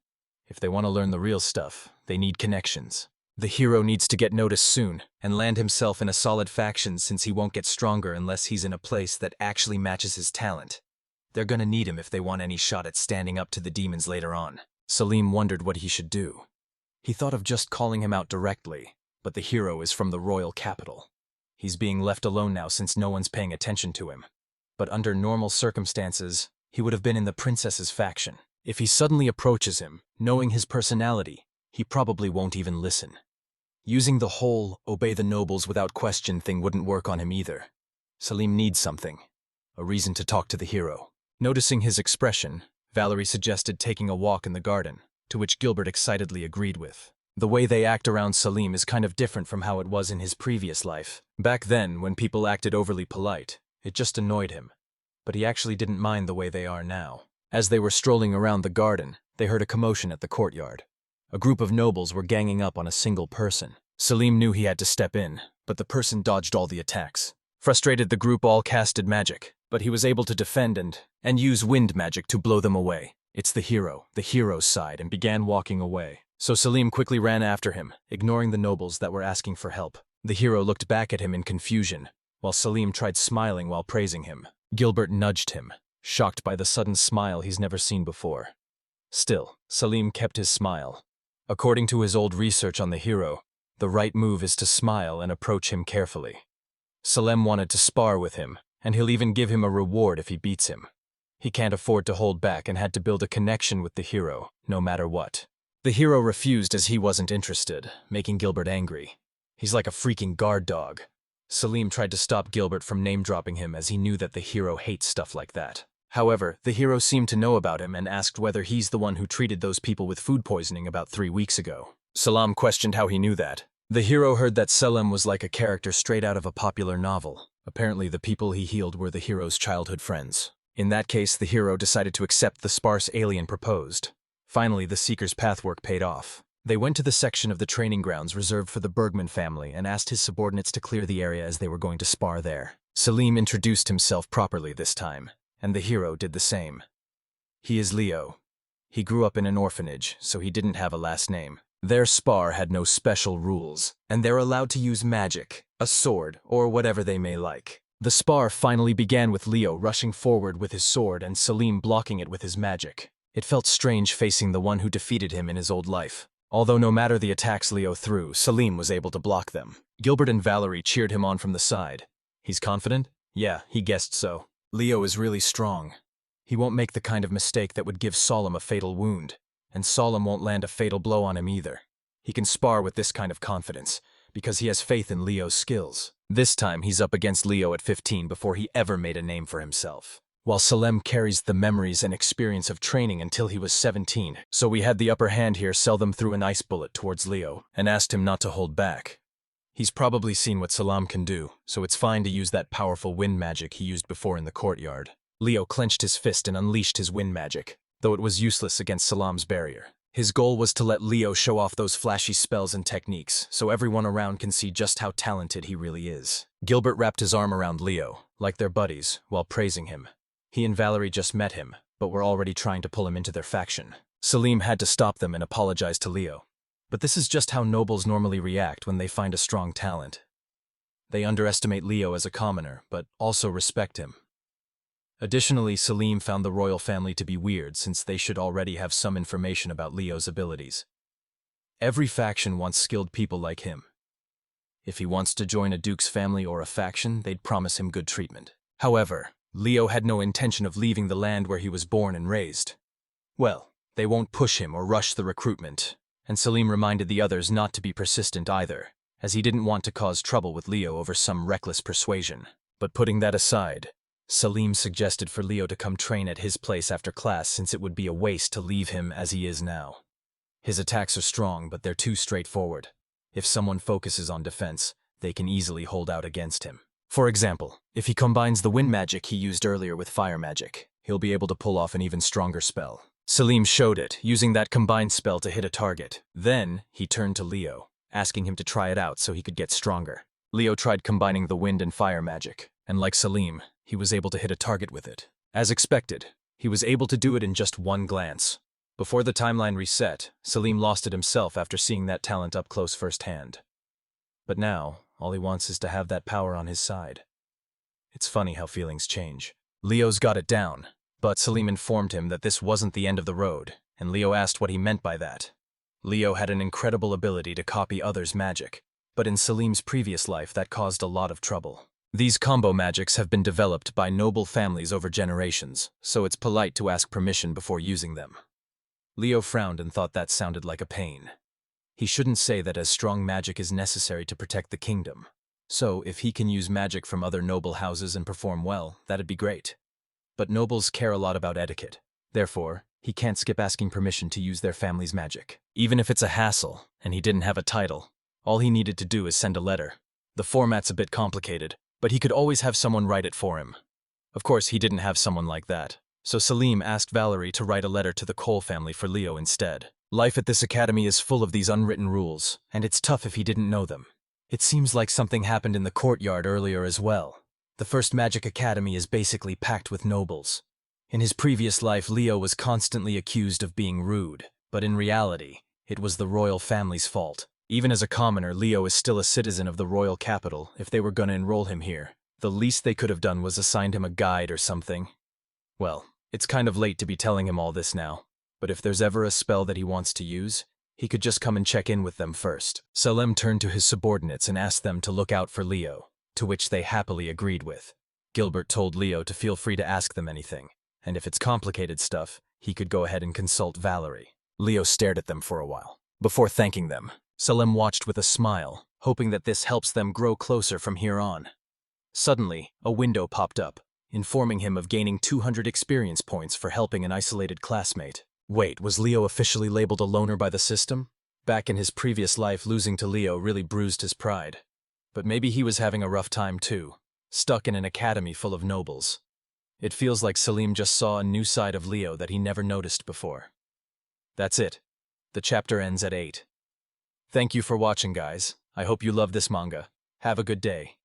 If they want to learn the real stuff, they need connections. The hero needs to get noticed soon and land himself in a solid faction since he won't get stronger unless he's in a place that actually matches his talent. They're gonna need him if they want any shot at standing up to the demons later on. Selim wondered what he should do. He thought of just calling him out directly, but the hero is from the royal capital. He's being left alone now since no one's paying attention to him. But under normal circumstances, he would have been in the princess's faction. If he suddenly approaches him, knowing his personality, he probably won't even listen. Using the whole obey the nobles without question thing wouldn't work on him either. Salim needs something, a reason to talk to the hero. Noticing his expression, Valerie suggested taking a walk in the garden, to which Gilbert excitedly agreed with. The way they act around Salim is kind of different from how it was in his previous life. Back then, when people acted overly polite, it just annoyed him. But he actually didn't mind the way they are now. As they were strolling around the garden, they heard a commotion at the courtyard. A group of nobles were ganging up on a single person. Salim knew he had to step in, but the person dodged all the attacks. Frustrated, the group all casted magic, but he was able to defend and use wind magic to blow them away. It's the hero's side, and began walking away. So Salim quickly ran after him, ignoring the nobles that were asking for help. The hero looked back at him in confusion, while Salim tried smiling while praising him. Gilbert nudged him, shocked by the sudden smile he's never seen before. Still, Salim kept his smile. According to his old research on the hero, the right move is to smile and approach him carefully. Salim wanted to spar with him, and he'll even give him a reward if he beats him. He can't afford to hold back and had to build a connection with the hero, no matter what. The hero refused as he wasn't interested, making Gilbert angry. He's like a freaking guard dog. Salim tried to stop Gilbert from name-dropping him as he knew that the hero hates stuff like that. However, the hero seemed to know about him and asked whether he's the one who treated those people with food poisoning about 3 weeks ago. Salim questioned how he knew that. The hero heard that Selim was like a character straight out of a popular novel. Apparently, the people he healed were the hero's childhood friends. In that case, the hero decided to accept the sparse alien proposed. Finally, the Seeker's pathwork paid off. They went to the section of the training grounds reserved for the Bergman family and asked his subordinates to clear the area as they were going to spar there. Salim introduced himself properly this time, and the hero did the same. He is Leo. He grew up in an orphanage, so he didn't have a last name. Their spar had no special rules, and they're allowed to use magic, a sword, or whatever they may like. The spar finally began with Leo rushing forward with his sword and Salim blocking it with his magic. It felt strange facing the one who defeated him in his old life. Although no matter the attacks Leo threw, Salim was able to block them. Gilbert and Valerie cheered him on from the side. He's confident? Yeah, he guessed so. Leo is really strong. He won't make the kind of mistake that would give Salim a fatal wound, and Salim won't land a fatal blow on him either. He can spar with this kind of confidence, because he has faith in Leo's skills. This time he's up against Leo at 15 before he ever made a name for himself. While Salim carries the memories and experience of training until he was 17, so we had the upper hand here. Selim threw an ice bullet towards Leo and asked him not to hold back. He's probably seen what Salim can do, so it's fine to use that powerful wind magic he used before in the courtyard. Leo clenched his fist and unleashed his wind magic, though it was useless against Salim's barrier. His goal was to let Leo show off those flashy spells and techniques, so everyone around can see just how talented he really is. Gilbert wrapped his arm around Leo, like they're buddies, while praising him. He and Valerie just met him, but were already trying to pull him into their faction. Salim had to stop them and apologize to Leo. But this is just how nobles normally react when they find a strong talent. They underestimate Leo as a commoner, but also respect him. Additionally, Salim found the royal family to be weird since they should already have some information about Leo's abilities. Every faction wants skilled people like him. If he wants to join a duke's family or a faction, they'd promise him good treatment. However, Leo had no intention of leaving the land where he was born and raised. Well, they won't push him or rush the recruitment, and Salim reminded the others not to be persistent either, as he didn't want to cause trouble with Leo over some reckless persuasion. But putting that aside, Salim suggested for Leo to come train at his place after class since it would be a waste to leave him as he is now. His attacks are strong, but they're too straightforward. If someone focuses on defense, they can easily hold out against him. For example, if he combines the wind magic he used earlier with fire magic, he'll be able to pull off an even stronger spell. Salim showed it, using that combined spell to hit a target. Then, he turned to Leo, asking him to try it out so he could get stronger. Leo tried combining the wind and fire magic, and like Salim, he was able to hit a target with it. As expected, he was able to do it in just one glance. Before the timeline reset, Salim lost it himself after seeing that talent up close firsthand. But now, all he wants is to have that power on his side. It's funny how feelings change. Leo's got it down, but Salim informed him that this wasn't the end of the road, and Leo asked what he meant by that. Leo had an incredible ability to copy others' magic, but in Salim's previous life that caused a lot of trouble. These combo magics have been developed by noble families over generations, so it's polite to ask permission before using them. Leo frowned and thought that sounded like a pain. He shouldn't say that as strong magic is necessary to protect the kingdom. So, if he can use magic from other noble houses and perform well, that'd be great. But nobles care a lot about etiquette. Therefore, he can't skip asking permission to use their family's magic. Even if it's a hassle, and he didn't have a title, all he needed to do is send a letter. The format's a bit complicated, but he could always have someone write it for him. Of course, he didn't have someone like that. So Salim asked Valerie to write a letter to the Cole family for Leo instead. Life at this academy is full of these unwritten rules, and it's tough if he didn't know them. It seems like something happened in the courtyard earlier as well. The first magic academy is basically packed with nobles. In his previous life, Leo was constantly accused of being rude, but in reality, it was the royal family's fault. Even as a commoner, Leo is still a citizen of the royal capital if they were gonna enroll him here. The least they could have done was assigned him a guide or something. Well, it's kind of late to be telling him all this now, but if there's ever a spell that he wants to use, he could just come and check in with them first. Salim turned to his subordinates and asked them to look out for Leo, to which they happily agreed with. Gilbert told Leo to feel free to ask them anything, and if it's complicated stuff, he could go ahead and consult Valerie. Leo stared at them for a while. Before thanking them, Salim watched with a smile, hoping that this helps them grow closer from here on. Suddenly, a window popped up, informing him of gaining 200 experience points for helping an isolated classmate. Wait, was Leo officially labeled a loner by the system? Back in his previous life, losing to Leo really bruised his pride. But maybe he was having a rough time too, stuck in an academy full of nobles. It feels like Salim just saw a new side of Leo that he never noticed before. That's it. The chapter ends at 8. Thank you for watching, guys. I hope you love this manga. Have a good day.